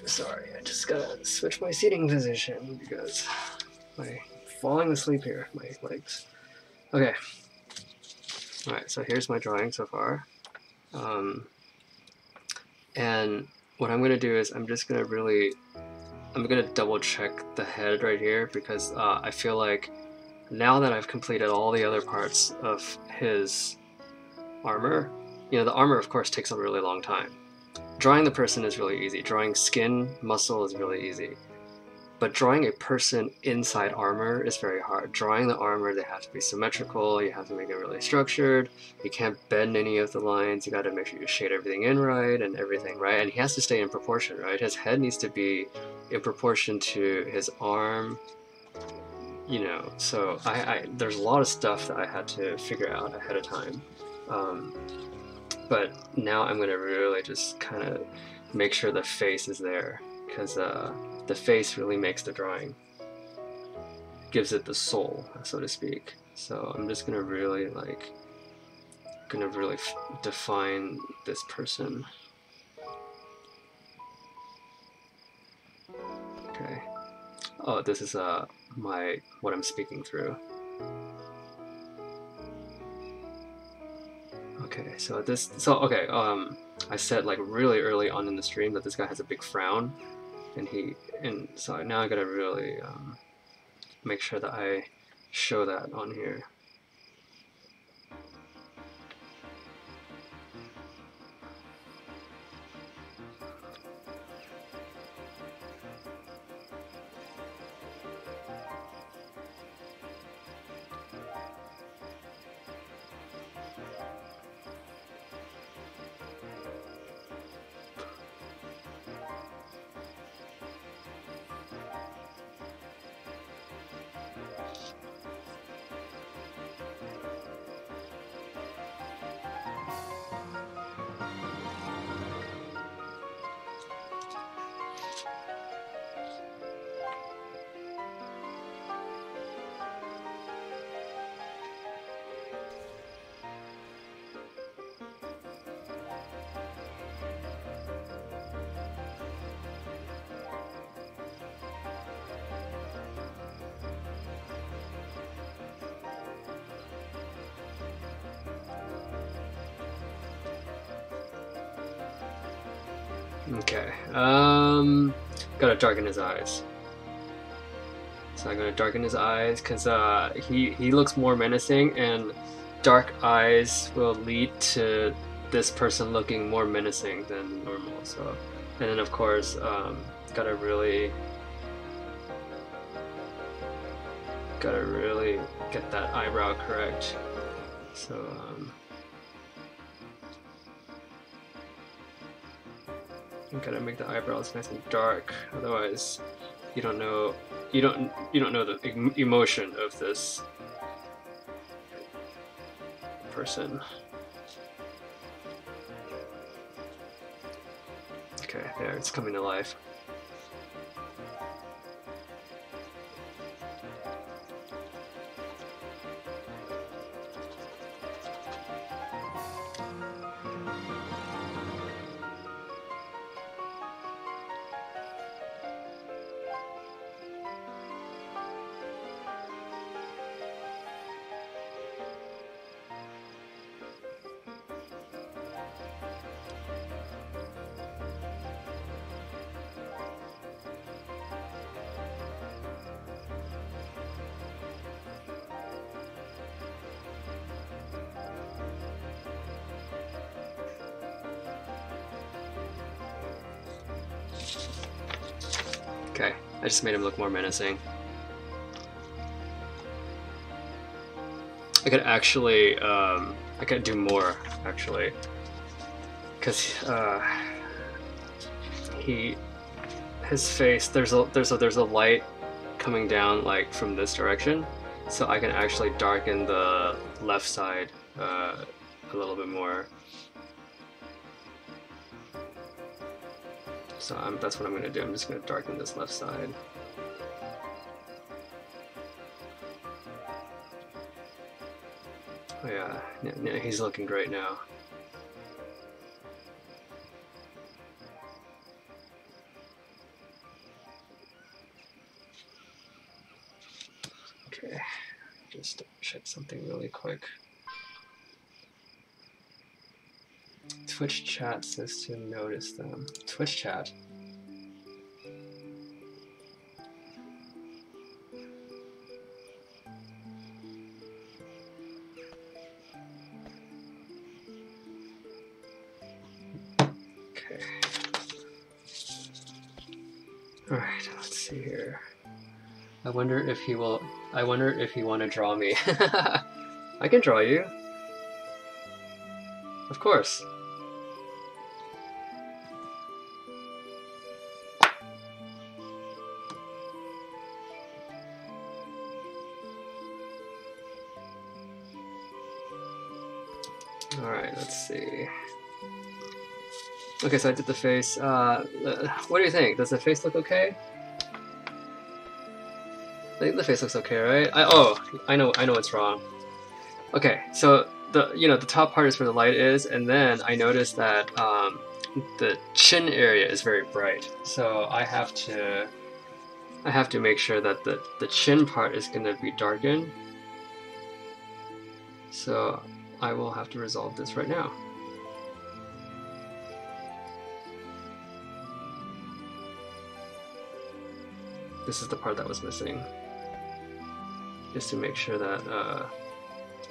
Sorry, I just gotta switch my seating position because I'm falling asleep here, my legs. Okay. Alright, so here's my drawing so far. And what I'm gonna do is I'm gonna double check the head right here, because I feel like now that I've completed all the other parts of his armor, you know, the armor of course takes a really long time. Drawing the person is really easy. Drawing skin, muscle is really easy. But drawing a person inside armor is very hard. Drawing the armor, they have to be symmetrical, you have to make it really structured, you can't bend any of the lines, you gotta make sure you shade everything in right and everything, right? And he has to stay in proportion, right? His head needs to be in proportion to his arm, you know, so there's a lot of stuff that I had to figure out ahead of time. Um, but now I'm gonna really just kind of make sure the face is there, because the face really makes the drawing, gives it the soul, so to speak. So I'm just gonna really define this person. Okay. Oh, this is what I'm speaking through. Okay, okay, I said like really early on in the stream that this guy has a big frown, and so now I gotta really make sure that I show that on here. Okay, gotta darken his eyes. So I'm gonna darken his eyes because he looks more menacing, and dark eyes will lead to this person looking more menacing than normal. So, and then of course, gotta really get that eyebrow correct. So you gotta make the eyebrows nice and dark, otherwise you don't know the emotion of this person. Okay, there, it's coming to life. Okay, I just made him look more menacing. I could actually, I could do more, actually. Because, his face, there's a light coming down, like, from this direction. So I can actually darken the left side, a little bit more. So that's what I'm going to do. I'm just going to darken this left side. Oh yeah, he's looking great now. Okay, just check something really quick. Twitch chat says to notice them. Twitch chat. Okay. All right, let's see here. I wonder if he want to draw me. I can draw you. Of course. Alright, let's see. Okay, so I did the face. What do you think? Does the face look okay? I think the face looks okay, right? I know what's wrong. Okay, so the top part is where the light is, and then I noticed that the chin area is very bright. So I have to make sure that the chin part is going to be darkened. So I will have to resolve this right now. This is the part that was missing. Just to make sure that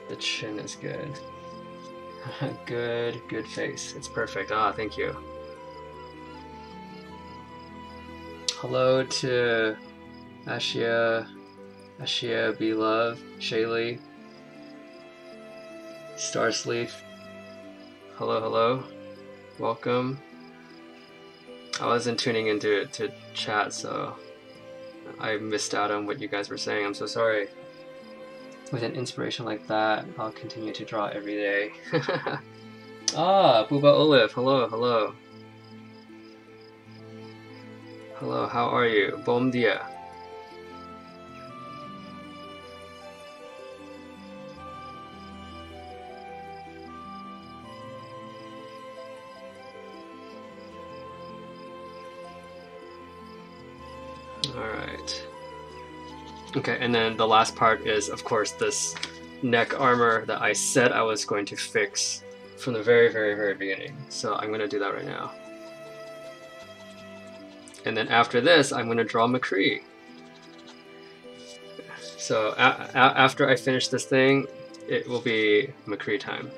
the chin is good. Good face. It's perfect. Ah, thank you. Hello to Ashia, Beloved, Shaylee, Starsleaf. Hello. Welcome. I wasn't tuning into chat, so I missed out on what you guys were saying. I'm so sorry. With an inspiration like that, I'll continue to draw every day. Ah, Booba Olive. Hello. Hello, how are you? Bom dia. Alright. Okay, and then the last part is, of course, this neck armor that I said I was going to fix from the very beginning. So I'm going to do that right now. And then after this, I'm going to draw McCree. So after I finish this thing, it will be McCree time.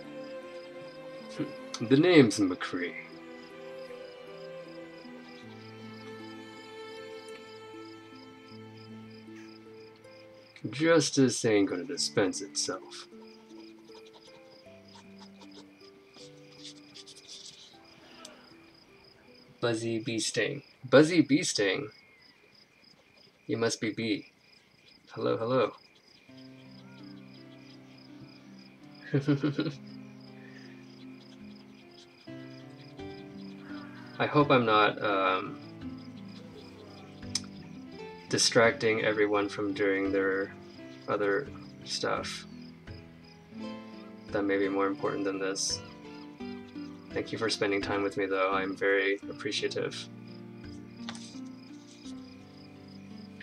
The name's McCree. Justice ain't gonna dispense itself. Buzzy bee sting. Buzzy bee sting? You must be bee. Hello. I hope I'm not distracting everyone from doing their other stuff that may be more important than this. Thank you for spending time with me, though. I'm very appreciative.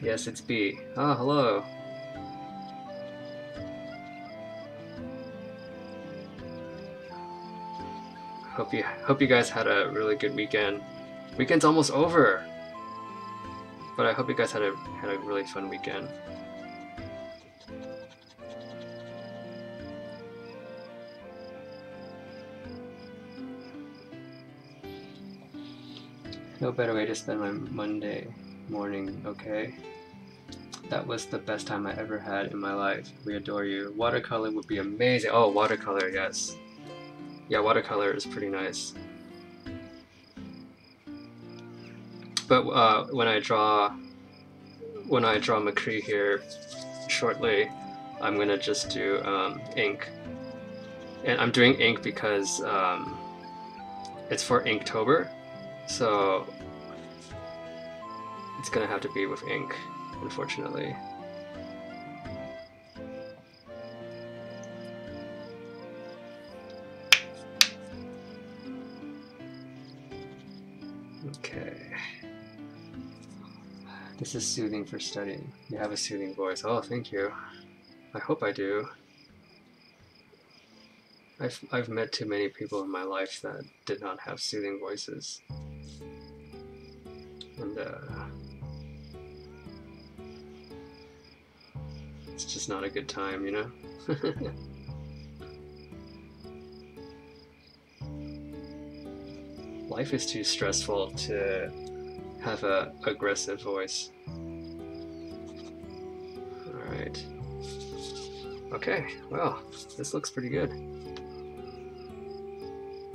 Yes, it's B. Ah, hello. Hope you guys had a really good weekend. Weekend's almost over. But I hope you guys had a really fun weekend. No better way to spend my Monday morning, okay? That was the best time I ever had in my life. We adore you. Watercolor would be amazing. Oh, watercolor, yes. Yeah, watercolor is pretty nice. But when I draw McCree here shortly, I'm gonna just do ink, and I'm doing ink because it's for Inktober, so it's gonna have to be with ink, unfortunately. Okay. This is soothing for studying. You have a soothing voice. Oh, thank you. I hope I do. I've met too many people in my life that did not have soothing voices. And it's just not a good time, you know? Life is too stressful to have a aggressive voice. Alright. Okay, well, this looks pretty good.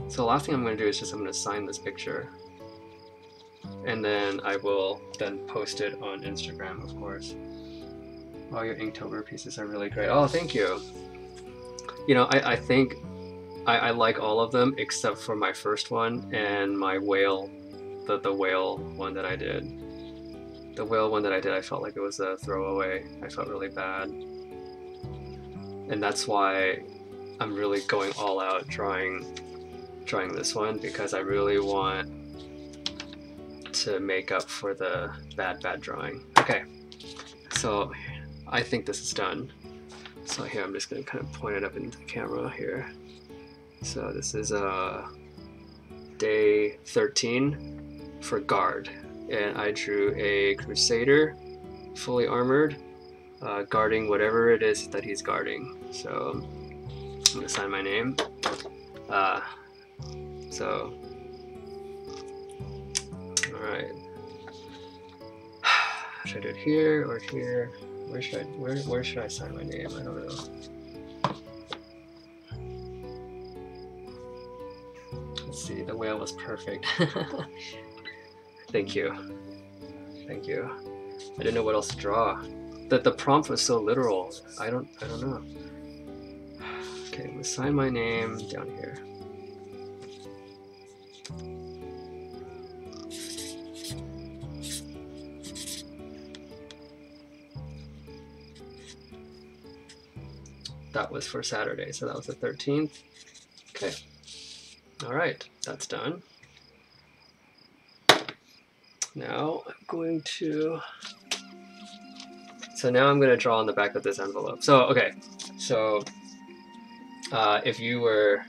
So the last thing I'm going to do is I'm going to sign this picture. And then I will then post it on Instagram, of course. All your Inktober pieces are really great. Oh, thank you. You know, I think I like all of them except for my first one and my whale, the whale one that I did. The whale one that I did, I felt like it was a throwaway. I felt really bad. And that's why I'm really going all out drawing this one, because I really want to make up for the bad drawing. Okay, so I think this is done. So here I'm just going to kind of point it up into the camera here. So this is day 13 for guard, and I drew a crusader, fully armored, guarding whatever it is that he's guarding. So I'm going to sign my name. So, alright. Should I do it here or here? Where should I sign my name? I don't know. Let's see, the whale was perfect. Thank you. Thank you. I didn't know what else to draw. The prompt was so literal. I don't know. Okay, I'm gonna sign my name down here. That was for Saturday, so that was the 13th. Okay. All right, that's done. Now I'm going to... So now I'm going to draw on the back of this envelope. So, okay. So, if you were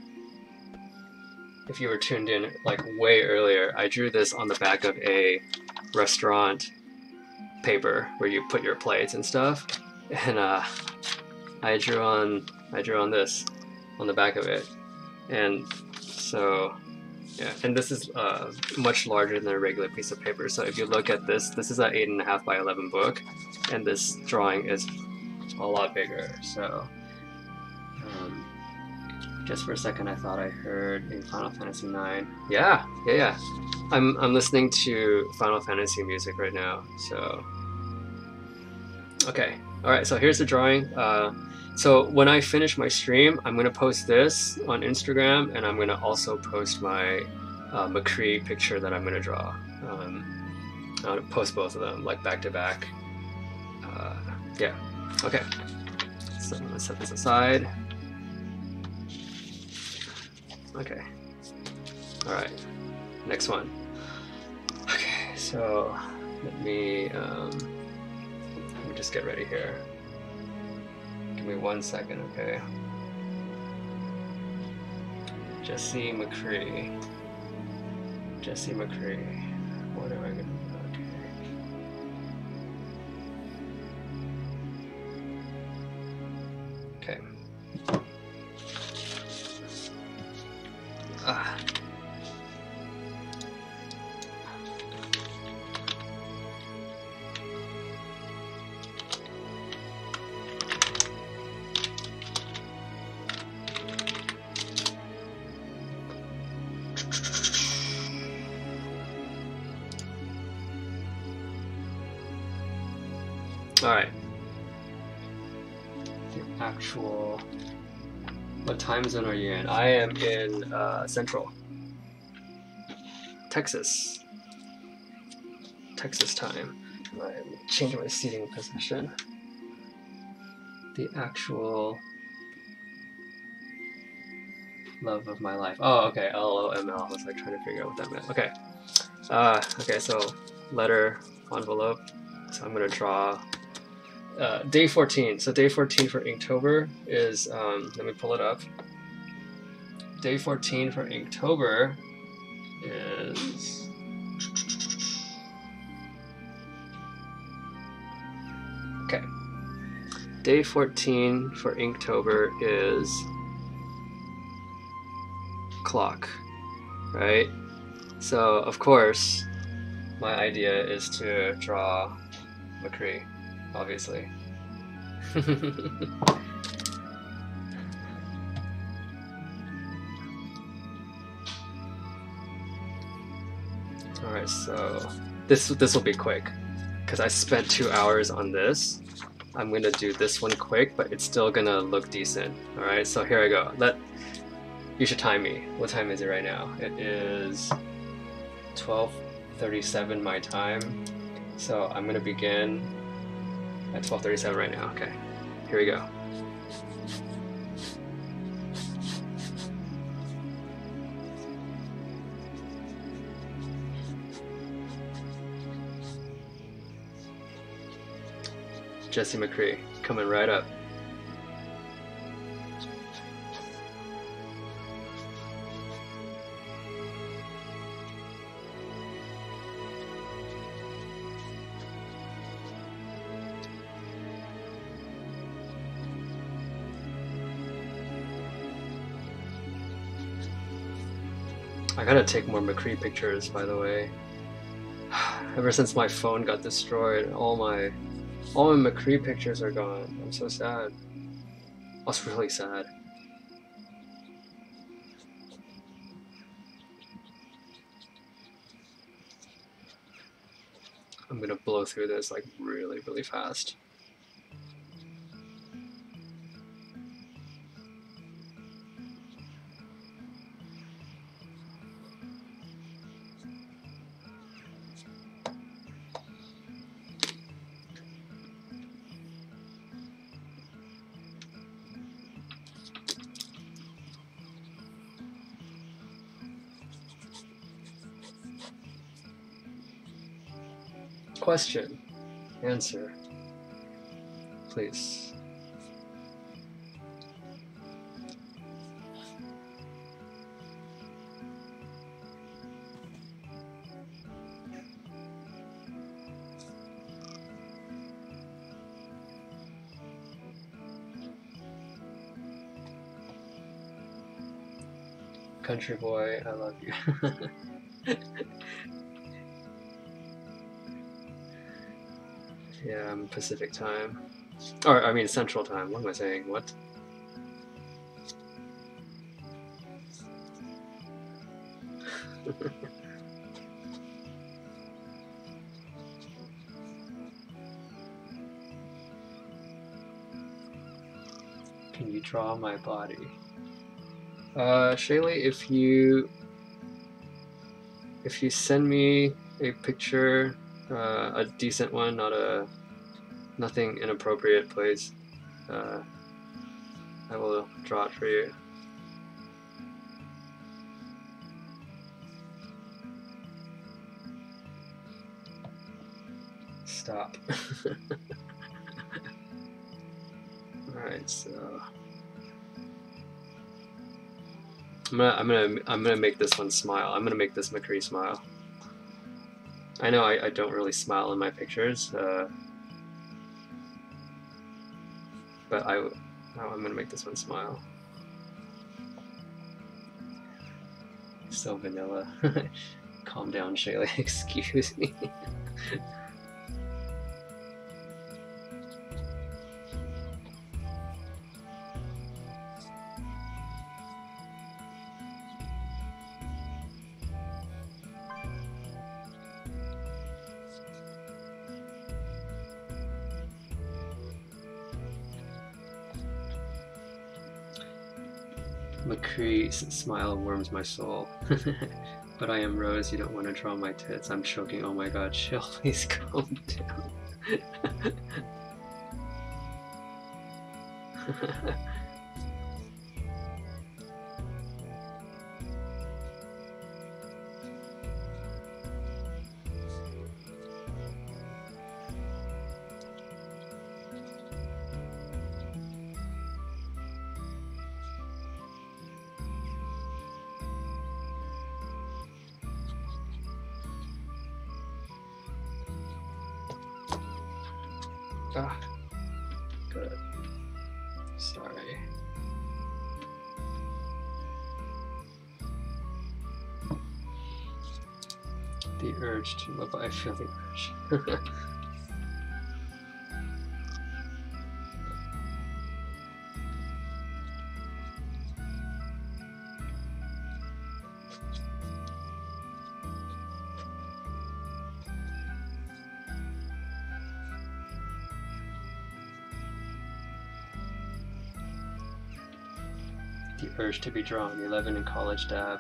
tuned in like way earlier, I drew this on the back of a restaurant paper where you put your plates and stuff. And I drew on this on the back of it, and so yeah, and this is much larger than a regular piece of paper. So if you look at this is an 8.5 by 11 book, and this drawing is a lot bigger. So just for a second, I thought I heard in Final Fantasy IX. Yeah. I'm listening to Final Fantasy music right now. So okay, all right. So here's the drawing. So when I finish my stream, I'm going to post this on Instagram, and I'm going to also post my McCree picture that I'm going to draw. I'll post both of them, like back to back. Yeah, okay. So I'm going to set this aside. Okay. All right, next one. Okay, so let me just get ready here. Give me 1 second, okay? Jesse McCree. What am I gonna do? Okay. Alright. The actual... What time zone are you in? I am in Central. Texas time. I'm changing my seating position. The actual love of my life. Oh, okay. LOML. I was like trying to figure out what that meant. Okay. Okay, so letter, envelope. So I'm gonna draw day 14. So day 14 for Inktober is, let me pull it up. Day 14 for Inktober is... Okay. Day 14 for Inktober is clock, right? So, of course, my idea is to draw McCree, obviously. Alright, so this will be quick, because I spent 2 hours on this. I'm gonna do this one quick, but it's still gonna look decent. Alright, so here I go. You should time me. What time is it right now? It is 12:37 my time. So I'm gonna begin at 12:37 right now. Okay, here we go. Jesse McCree, coming right up. I gotta take more McCree pictures, by the way. Ever since my phone got destroyed, all my McCree pictures are gone. I'm so sad. I was really sad. I'm gonna blow through this like really, really fast. Question. Answer. Please. Country boy, I love you. Yeah, I'm Pacific time. Or, I mean, Central time. What am I saying? What? Can you draw my body? Shaylee, if you send me a picture, a decent one, nothing inappropriate, please. I will draw it for you. Stop. Alright, so I'm gonna make this one smile. I'm gonna make this McCree smile. I know I don't really smile in my pictures, but I'm gonna make this one smile. So vanilla. Calm down, Shaylee. Excuse me. McCree's smile warms my soul. But I am Rose, you don't want to draw my tits. I'm choking. Oh my god, chill, please calm down. Ah, good. Sorry. The urge to love, I feel the urge. The urge to be drawn. 11 in college dab.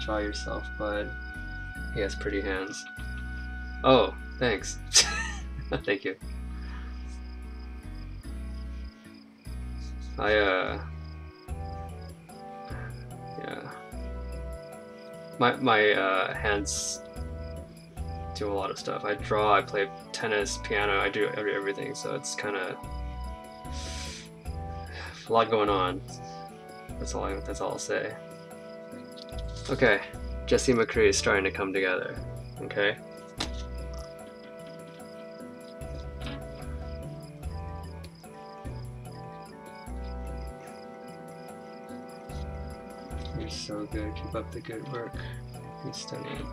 Draw yourself, bud. He has pretty hands. Oh, thanks. Thank you. Yeah. My hands do a lot of stuff. I draw, I play tennis, piano, I do everything, so it's kind of a lot going on. That's all I'll say. Okay, Jesse McCree is starting to come together. Okay. You're so good. Keep up the good work. You're stunning.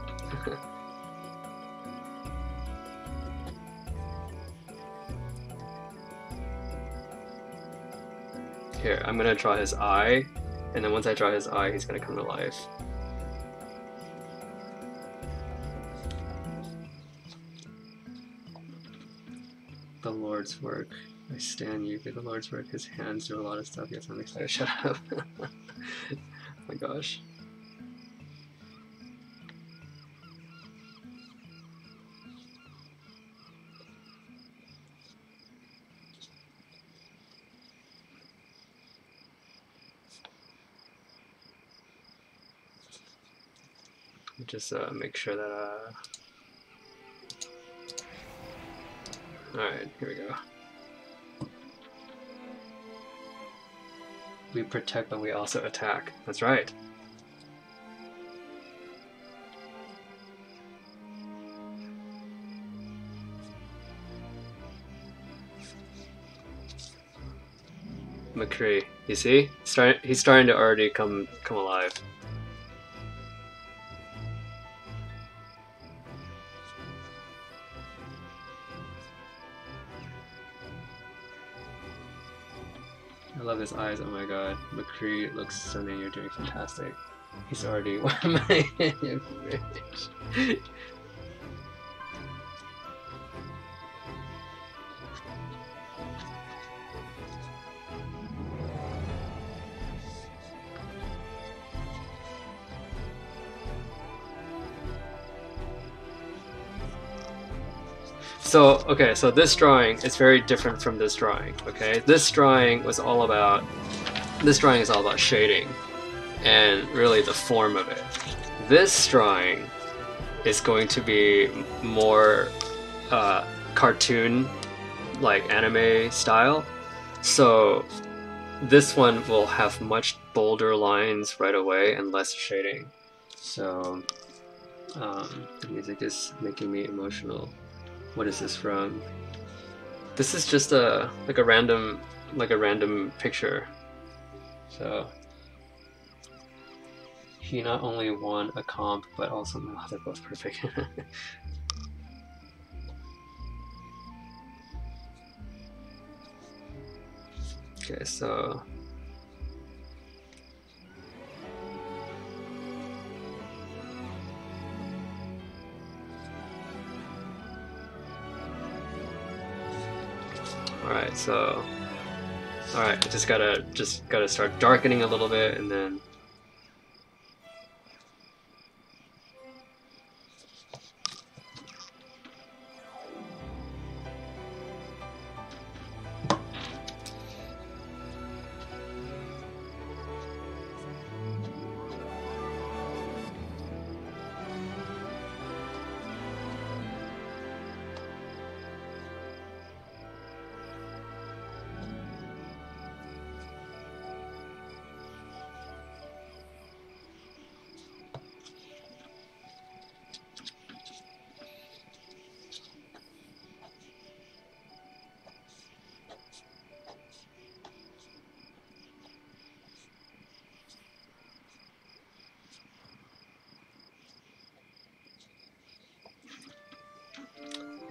Here, I'm gonna draw his eye, and then once I draw his eye, he's gonna come to life. The Lord's work. I stand you. The Lord's work. His hands do a lot of stuff. Yes, I'm excited. Shut up. Oh my gosh. Just make sure that alright, here we go. We protect, but we also attack. That's right. McCree, you see? He's starting to already come alive. I love his eyes, oh my god. McCree looks stunning, you're doing fantastic. He's already one of my favorites. So, okay, so this drawing is very different from this drawing, okay? This drawing is all about shading and really the form of it. This drawing is going to be more cartoon, like anime style. So this one will have much bolder lines right away and less shading. So the music is making me emotional. What is this from? This is just a random picture. So he not only won a comp, but also they're both perfect. Okay, so alright, so alright, just gotta start darkening a little bit, and then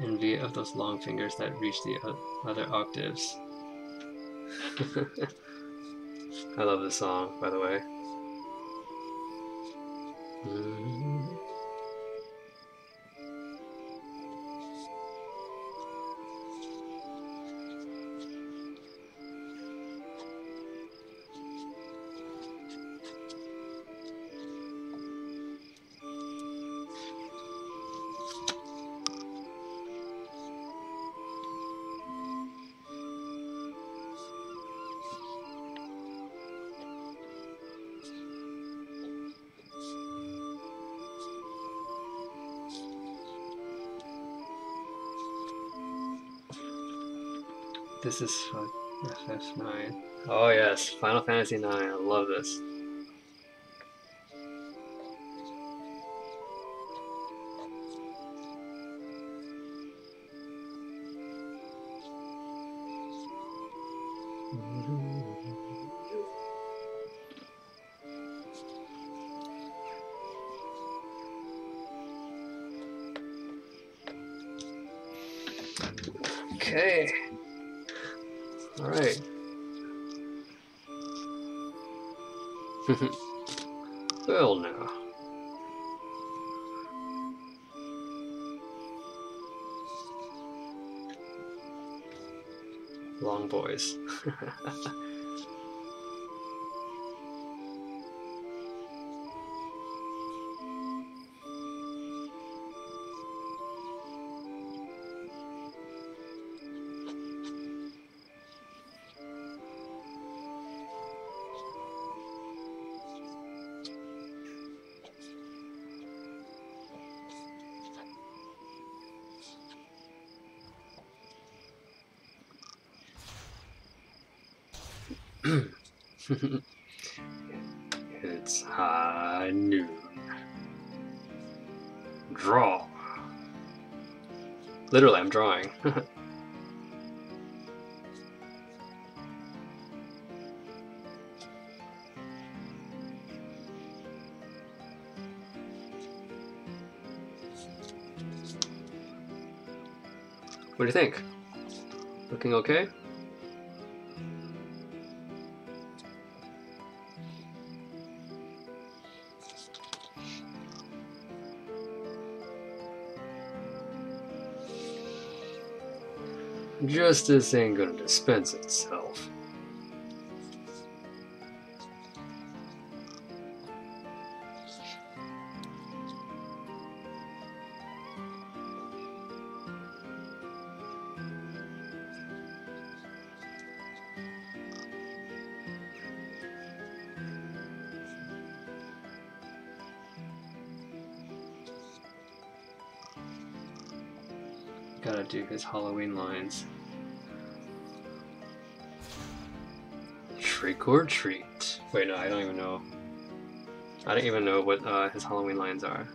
envy of those long fingers that reach the other octaves. I love this song, by the way. This is FF9. Oh yes, Final Fantasy 9. I love this. Okay. All right. Well now. Long boys. It's high noon. Draw. Literally, I'm drawing. What do you think? Looking okay? Justice ain't gonna dispense itself. Gotta do his Halloween lines. Trick or treat. Wait, no, I don't even know. I don't even know what his Halloween lines are.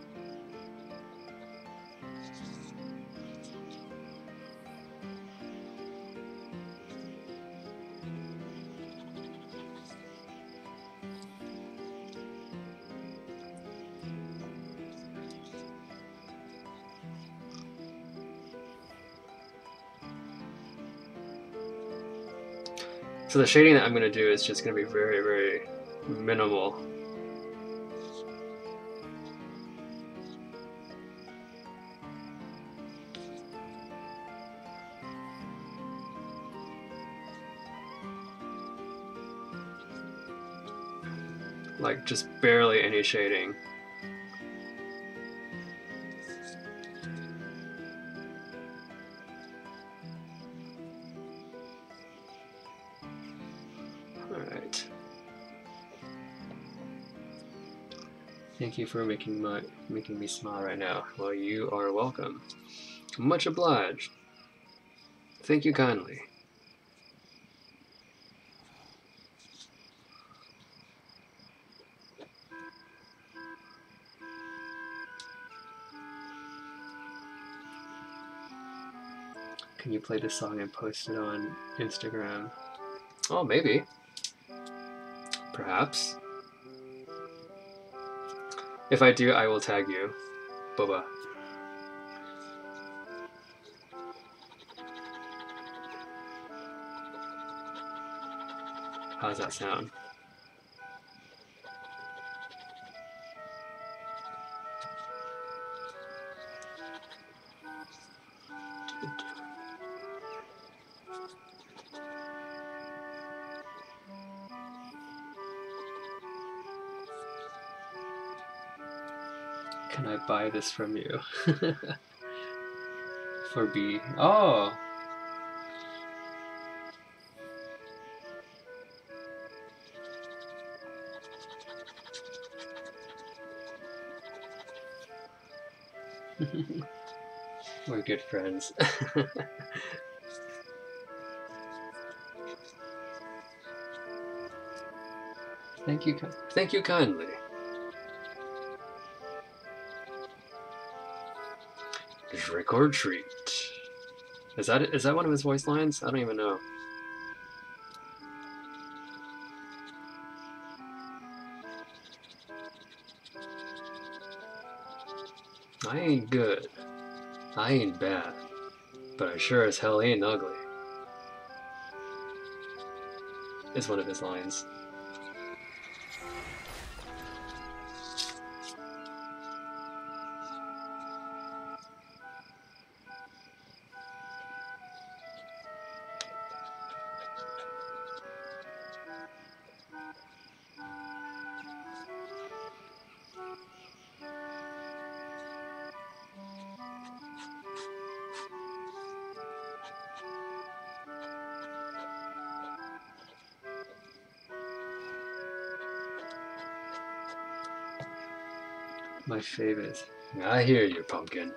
So the shading that I'm going to do is just going to be very, very minimal. Like just barely any shading. Alright. Thank you for making me smile right now. Well, you are welcome. Much obliged. Thank you kindly. Can you play this song and post it on Instagram? Oh, maybe. Perhaps. If I do, I will tag you. Boba. How's that sound? Can I buy this from you? For B. Oh! We're good friends. Thank you kindly. Trick or treat. Is that one of his voice lines? I don't even know. I ain't good. I ain't bad. But I sure as hell ain't ugly. Is one of his lines. My favorite. I hear you, pumpkin.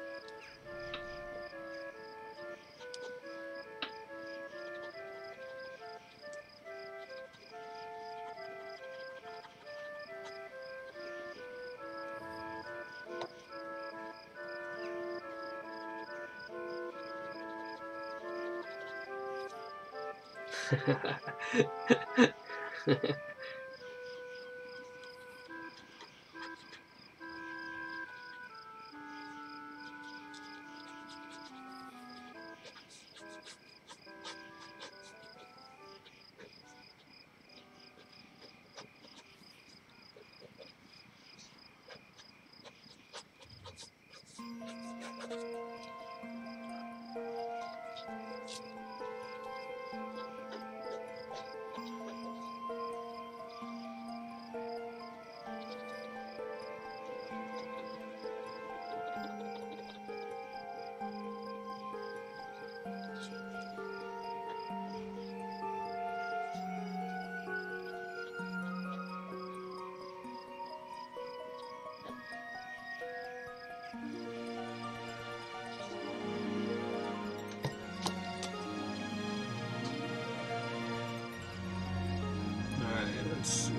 Let's see.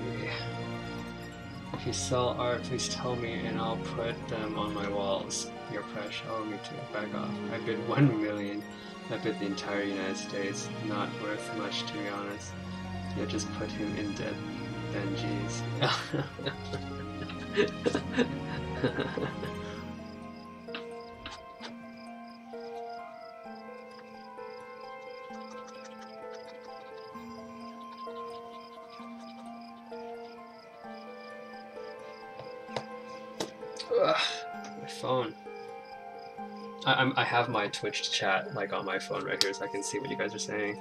If you sell art, please tell me and I'll put them on my walls. Your price shall me to back off. I bid 1 million. I bid the entire United States. Not worth much, to be honest. You'll just put him in debt, then geez. Ugh, my phone. I have my Twitch chat like on my phone right here, so I can see what you guys are saying.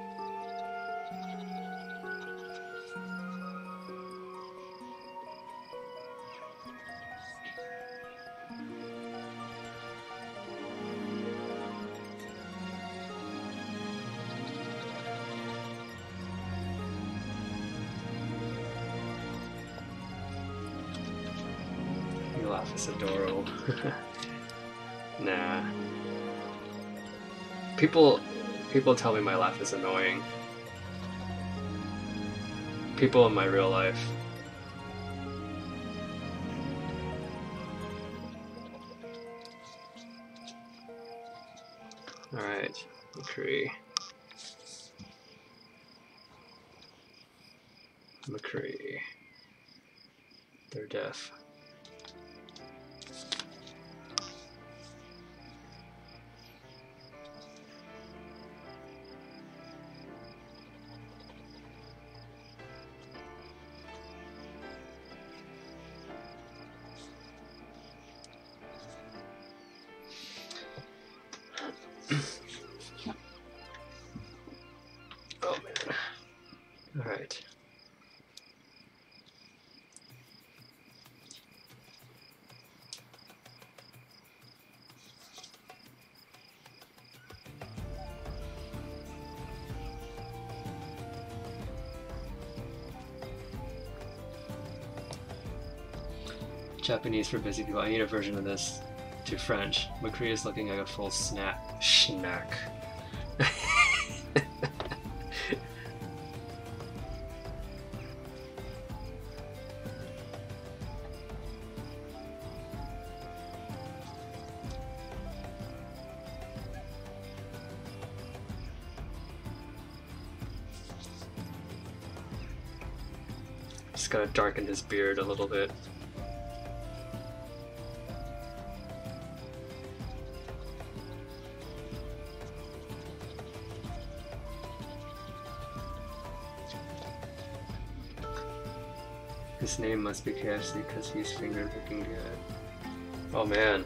You laugh, it's adorable. Nah. People tell me my laugh is annoying. People in my real life. Alright, McCree. They're deaf. Oh man. Alright. Japanese for busy people. I need a version of this to French. McCree is looking like a full schnack. Just gotta darken his beard a little bit. His name must be KFC because he's finger looking good. Oh man.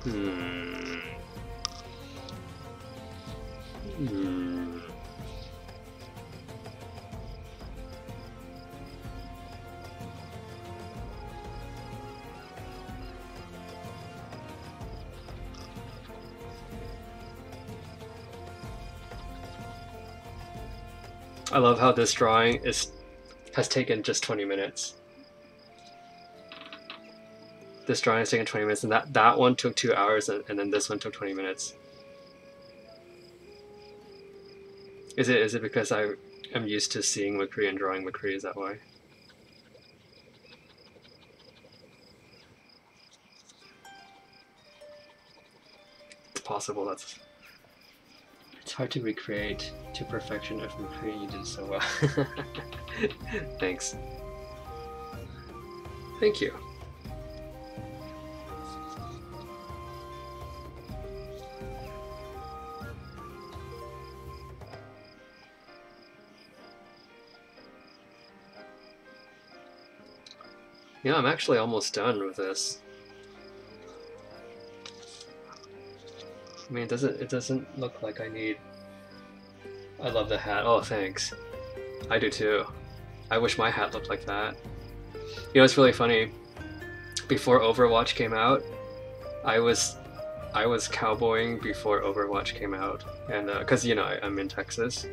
Hmm. Hmm. I love how this drawing has taken just 20 minutes. This drawing has taken 20 minutes, and that one took 2 hours, and then this one took 20 minutes. Is it because I am used to seeing McCree and drawing McCree? Is that why? It's possible. It's hard to recreate to perfection of McCree, and you did so well. Thanks. Thank you. Yeah, I'm actually almost done with this. I mean, it doesn't look like I need... I love the hat. Oh, thanks. I do too. I wish my hat looked like that. You know, it's really funny. Before Overwatch came out, I was cowboying before Overwatch came out, and because you know I'm in Texas,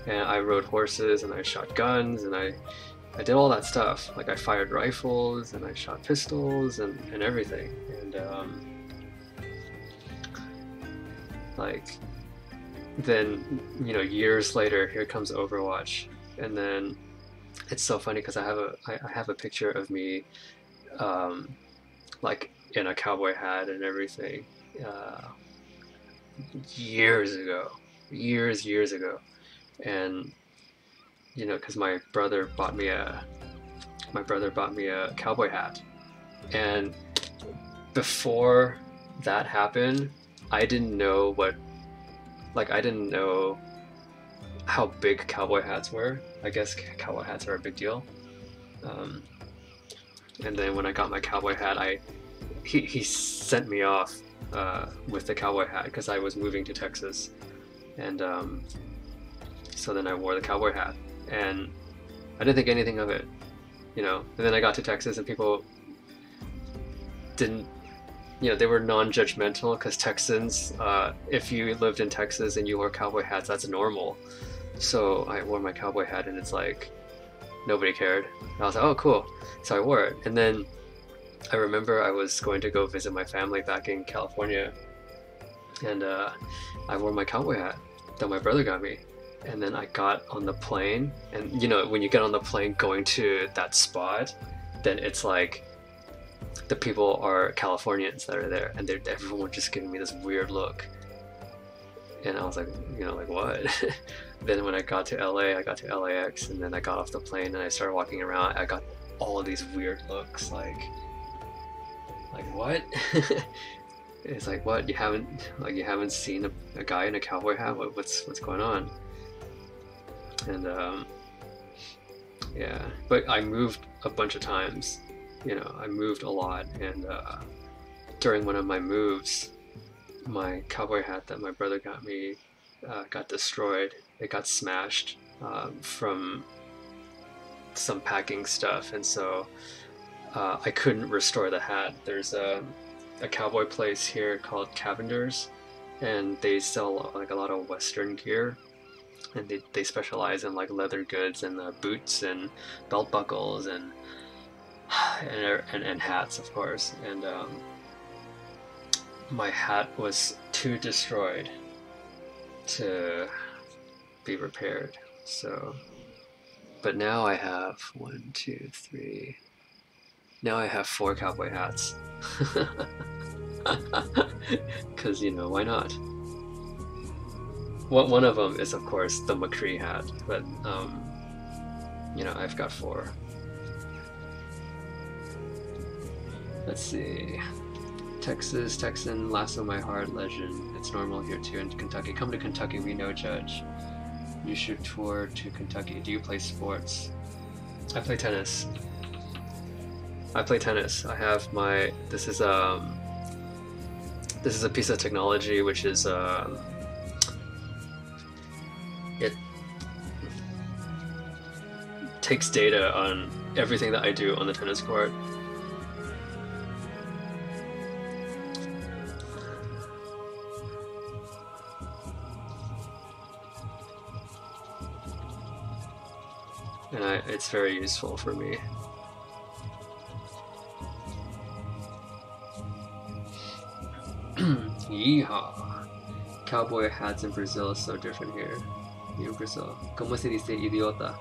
and I rode horses and I shot guns and I did all that stuff. Like I fired rifles and I shot pistols and everything. And like then, you know, years later, here comes Overwatch, and then it's so funny because I have a picture of me, like in a cowboy hat and everything, years ago, years ago, and you know, because my brother bought me a cowboy hat, and before that happened, I didn't know I didn't know how big cowboy hats were. I guess cowboy hats are a big deal. And then when I got my cowboy hat, he sent me off with the cowboy hat because I was moving to Texas, and so then I wore the cowboy hat, and I didn't think anything of it, you know. And then I got to Texas, and people didn't, you know, they were non-judgmental because Texans, if you lived in Texas and you wore cowboy hats, that's normal. So I wore my cowboy hat, and it's like nobody cared. And I was like, oh, cool. So I wore it, and then I remember I was going to go visit my family back in California, and I wore my cowboy hat that my brother got me. And then I got on the plane, and you know, when you get on the plane going to that spot, then it's like the people are Californians that are there, and everyone was just giving me this weird look. And I was like, you know, like what? Then when I got to LA, I got to LAX, and then I got off the plane and I started walking around. I got all of these weird looks, like what? It's like, what? You haven't seen a guy in a cowboy hat? What's going on? And yeah, but I moved a bunch of times. You know, I moved a lot, and during one of my moves, my cowboy hat that my brother got me got destroyed. It got smashed from some packing stuff, and so I couldn't restore the hat. There's a cowboy place here called Cavender's, and they sell like a lot of Western gear. and they specialize in like leather goods and boots and belt buckles and hats, of course. And my hat was too destroyed to be repaired. So, but now I have one, two, three. Now I have 4 cowboy hats. Because, you know, why not? One of them is, of course, the McCree hat, but, you know, I've got 4. Let's see. Texas, Texan, Lasso My Heart, Legend. It's normal here too in Kentucky. Come to Kentucky, we no judge. You should tour to Kentucky. Do you play sports? I play tennis. I play tennis. I have my. This is a piece of technology which is it takes data on everything that I do on the tennis court. And it's very useful for me. Yeehaw! Cowboy hats in Brazil is so different here. In Brazil. ¿Cómo se dice idiota?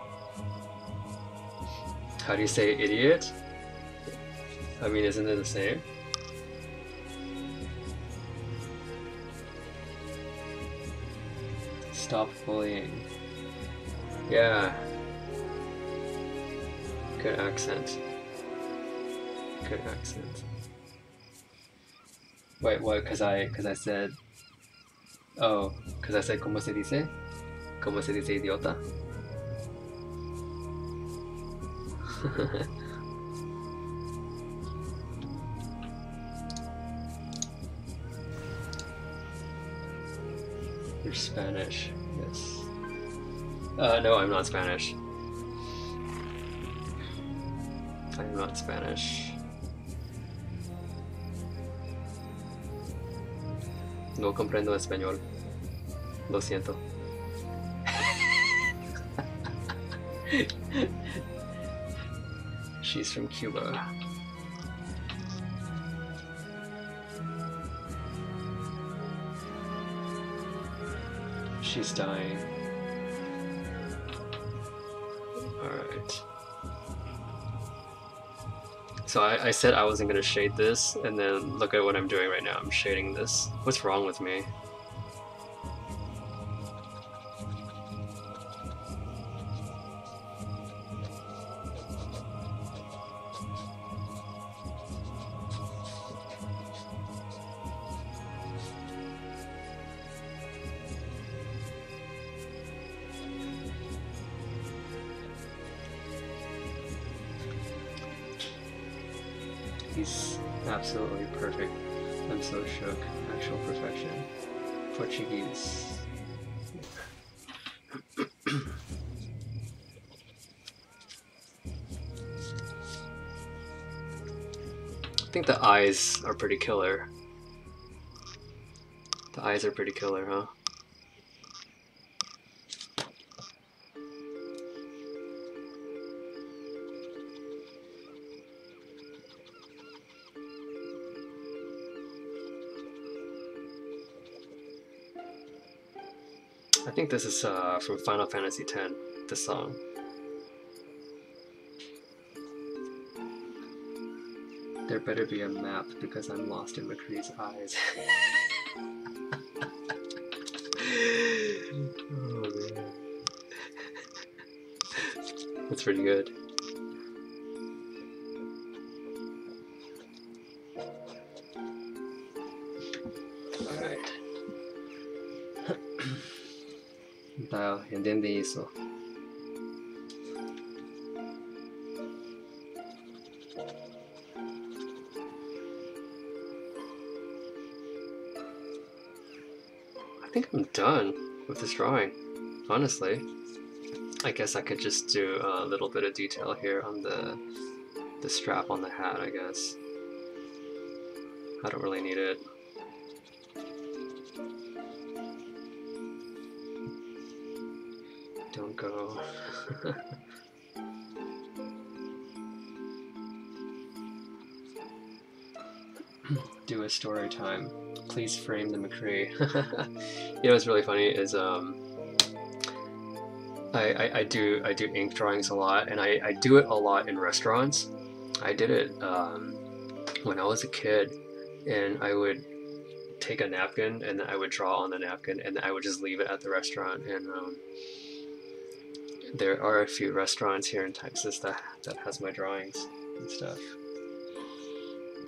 How do you say idiot? I mean, isn't it the same? Stop bullying. Yeah. Good accent. Good accent. Wait, what? Cause I said. Oh, cause I said ¿Cómo se dice? ¿Cómo se dice idiota? You're Spanish. Yes. No, I'm not Spanish. I'm not Spanish. No comprendo español. Lo siento. She's from Cuba. She's dying. Alright. So I said I wasn't gonna shade this, and then look at what I'm doing right now. I'm shading this. What's wrong with me? He's absolutely perfect. I'm so shook. Actual perfection. Portuguese. I think the eyes are pretty killer. The eyes are pretty killer, huh? I think this is from Final Fantasy X, this song. There better be a map because I'm lost in McCree's eyes. Oh man. That's pretty good. Alright. Tá, entende isso. I think I'm done with this drawing, honestly. I guess I could just do a little bit of detail here on the strap on the hat, I guess. I don't really need it. Don't go. Do a story time. Please frame the McCree. You know what's really funny is I do ink drawings a lot, and I do it a lot in restaurants. I did it when I was a kid, and I would take a napkin and I would draw on the napkin, and I would just leave it at the restaurant. And there are a few restaurants here in Texas that has my drawings and stuff.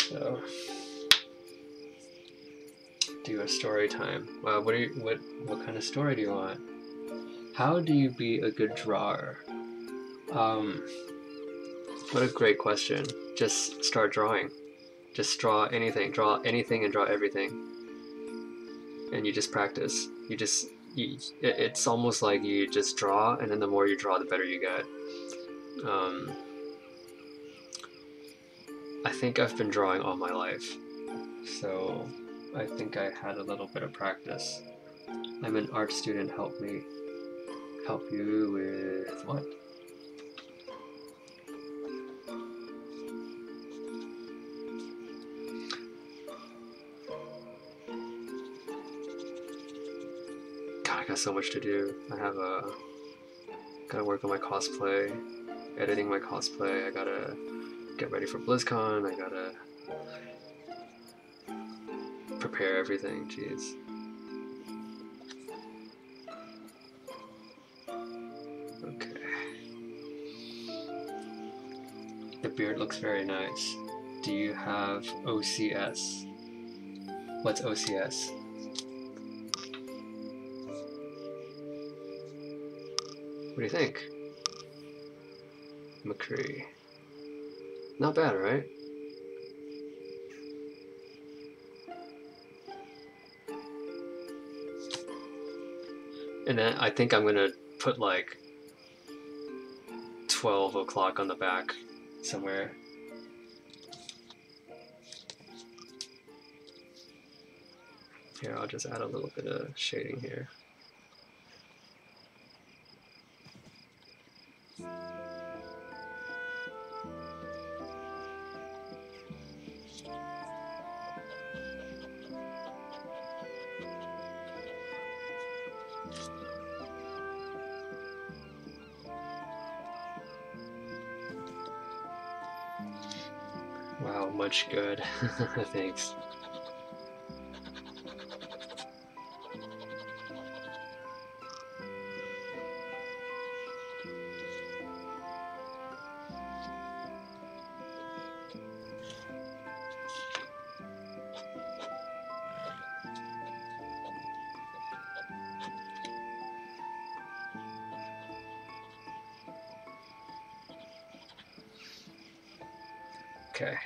So do a story time. What kind of story do you want? How do you be a good drawer? What a great question. Just start drawing. Just draw anything and draw everything. And you just practice. It's almost like you just draw, and then the more you draw, the better you get. I think I've been drawing all my life, so I think I had a little bit of practice. I'm an art student. Help me. Help you with what? God, I got so much to do. Gotta work on my cosplay, editing my cosplay. I gotta get ready for BlizzCon. I gotta prepare everything. Jeez. Okay. The beard looks very nice. Do you have OCS? What's OCS? What do you think? McCree. Not bad, right? And then I think I'm gonna put like 12 o'clock on the back somewhere. Here, I'll just add a little bit of shading here. Wow, much good. Thanks. Okay.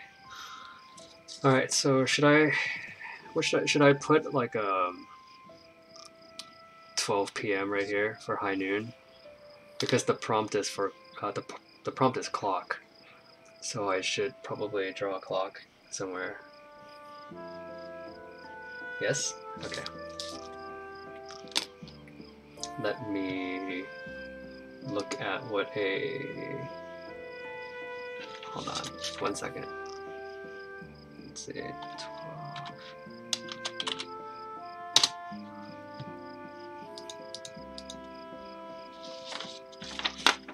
All right. So should I put like 12 p.m. right here for high noon, because the prompt is for the prompt is clock, so I should probably draw a clock somewhere. Yes. Okay. Let me look at what a. Hold on, 1 second. Let's see, 12.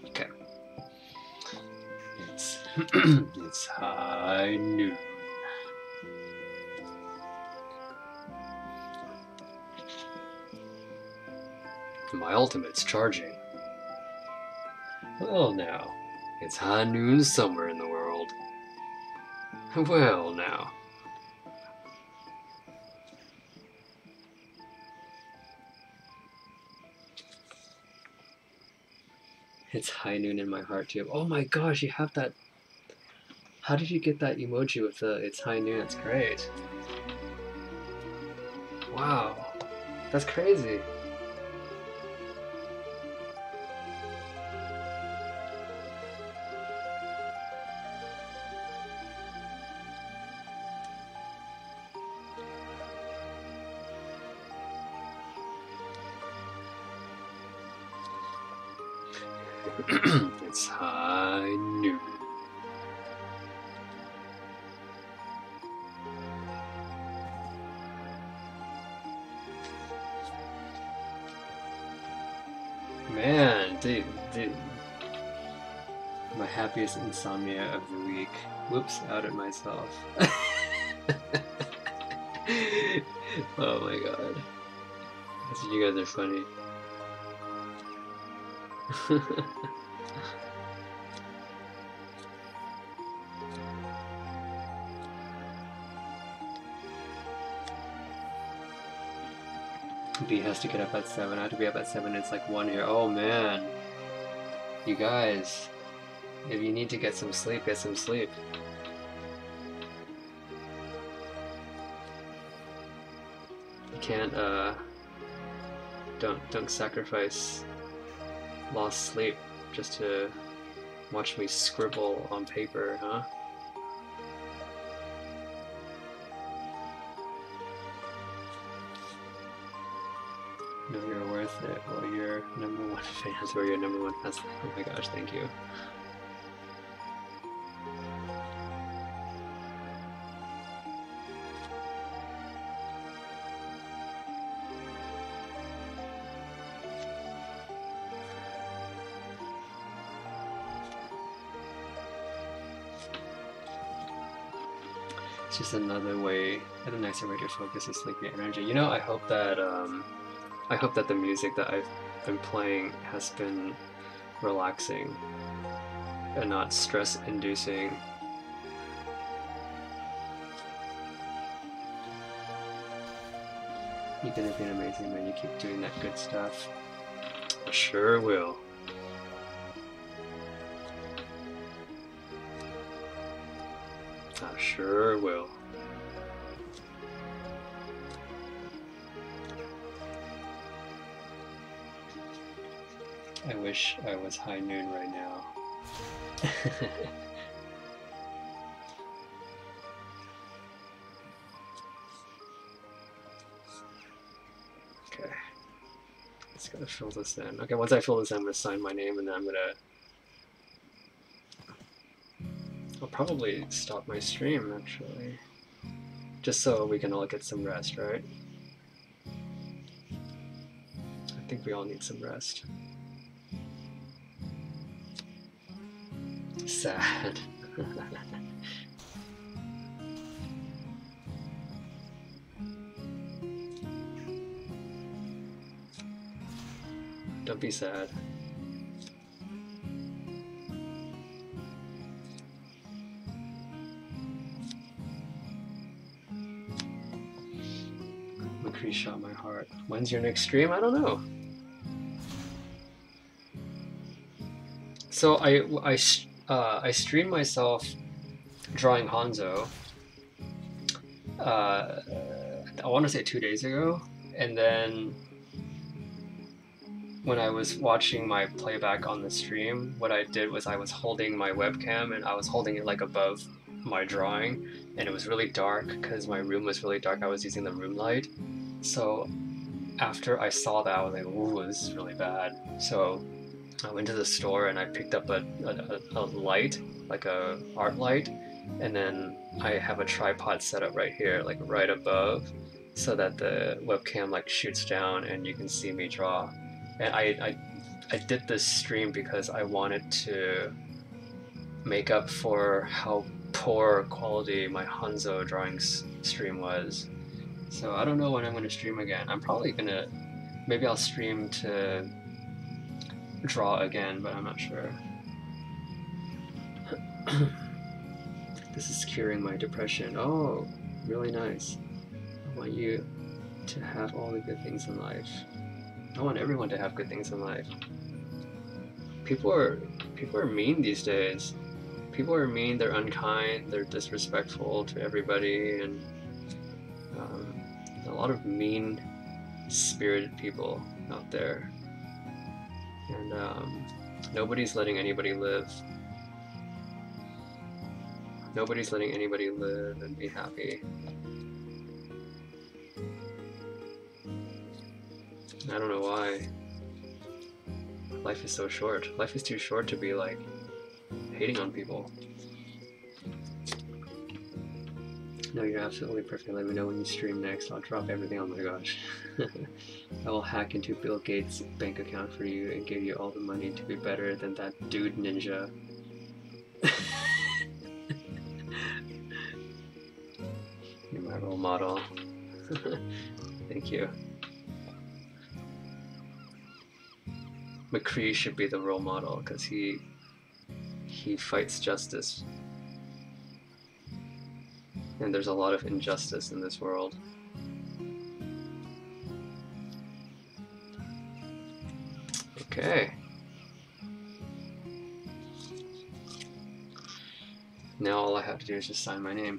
Okay. It's high noon. My ultimate's charging. Well now, it's high noon somewhere in the world. Well now. It's high noon in my heart too. Oh my gosh, you have that. How did you get that emoji with the it's high noon? That's great. Wow. That's crazy. It's high noon. Man, dude, my happiest insomnia of the week. Whoops, outed myself. Oh my god. You guys are funny. B has to get up at 7. I have to be up at 7. It's like 1 here. Oh man. You guys. If you need to get some sleep, get some sleep. You can't, don't sacrifice lost sleep just to watch me scribble on paper, huh? No, you're worth it. Well, you're #1 fans, or you're #1 fans. Oh my gosh, thank you. It's just another way, and a nicer way to focus and sleepy energy. You know, I hope that the music that I've been playing has been relaxing and not stress-inducing. You're gonna be amazing when you keep doing that good stuff. I sure will. I sure will. I wish I was high noon right now. Okay. Just gotta fill this in. Okay, once I fill this in, I'm gonna sign my name and then I'll probably stop my stream actually. Just so we can all get some rest, right? I think we all need some rest. Sad. Don't be sad. McCree shot my heart. When's your next stream? I don't know. So I streamed myself drawing Hanzo. I want to say 2 days ago, and then when I was watching my playback on the stream, what I did was I was holding my webcam and I was holding it like above my drawing, and it was really dark because my room was really dark. I was using the room light. So after I saw that, I was like, ooh, this is really bad. So I went to the store and I picked up a light, like a art light, and then I have a tripod set up right here, like right above, so that the webcam like shoots down and you can see me draw. And I did this stream because I wanted to make up for how poor quality my Hanzo drawings stream was. So I don't know when I'm going to stream again. I'm probably gonna, maybe I'll stream to draw again, but I'm not sure. This is curing my depression. Oh, really nice. I want you to have all the good things in life. I want everyone to have good things in life. People are mean these days. People are mean, they're unkind, they're disrespectful to everybody, and a lot of mean-spirited people out there. And nobody's letting anybody live. Nobody's letting anybody live and be happy. I don't know why. life is so short. Life is too short to be like hating on people. No, you're absolutely perfect. Let me know when you stream next. I'll drop everything. Oh my gosh. I will hack into Bill Gates' bank account for you and give you all the money to be better than that dude ninja. You're my role model. Thank you. McCree should be the role model because he fights justice. And there's a lot of injustice in this world. Okay. Now all I have to do is just sign my name.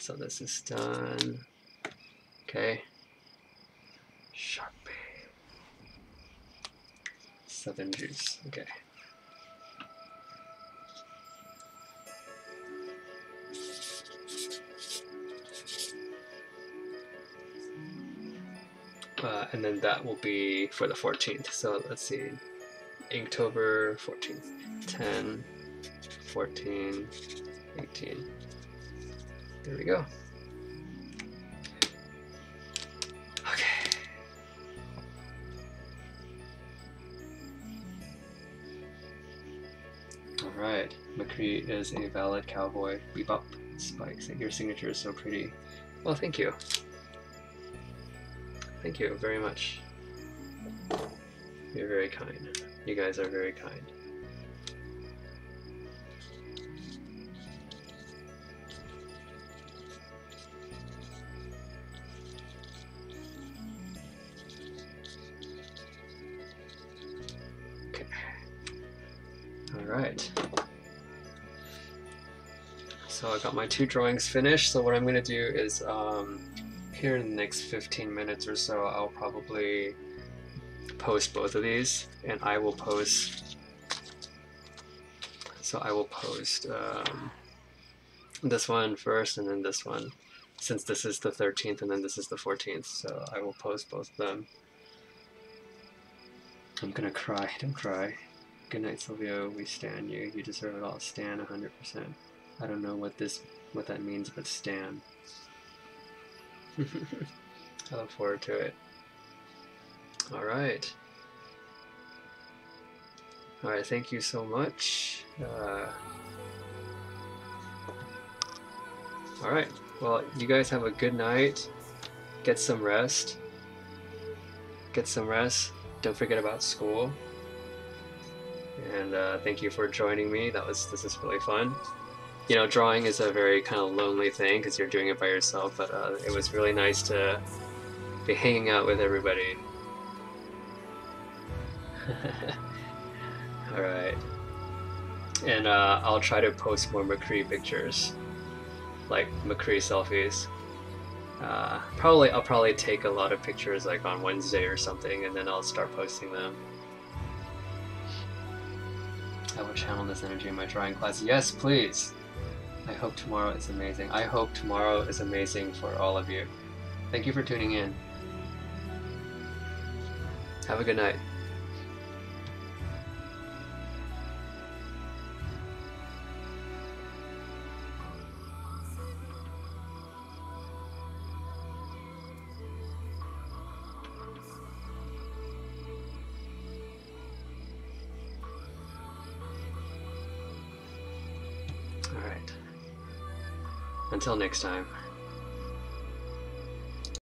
So this is done. Okay. Sharpie. Southern juice. Okay. And then that will be for the 14th. So let's see. Inktober 14th. 10, 14, 18. There we go. Okay. Alright. McCree is a valid cowboy. Bebop. Spikes. Your signature is so pretty. Well, thank you. Thank you very much. You're very kind. You guys are very kind. Okay. All right. So I got my 2 drawings finished. So what I'm going to do is here in the next 15 minutes or so, I'll probably post both of these, and I will post. So I will post this one first, and then this one, since this is the 13th and then this is the 14th. So I will post both of them. I'm gonna cry. Don't cry. Good night, Silvio. We stan you. You deserve it all. Stan 100%. I don't know what that means, but stan. I look forward to it. Alright. Alright, thank you so much. Alright, well, you guys have a good night. Get some rest. Get some rest. Don't forget about school. And thank you for joining me. This is really fun. You know, drawing is a very kind of lonely thing because you're doing it by yourself, but it was really nice to be hanging out with everybody. Alright. And I'll try to post more McCree pictures, like McCree selfies. I'll probably take a lot of pictures like on Wednesday or something, and then I'll start posting them. I will channel this energy in my drawing class. Yes, please! I hope tomorrow is amazing. I hope tomorrow is amazing for all of you. Thank you for tuning in. Have a good night. All right. Until next time.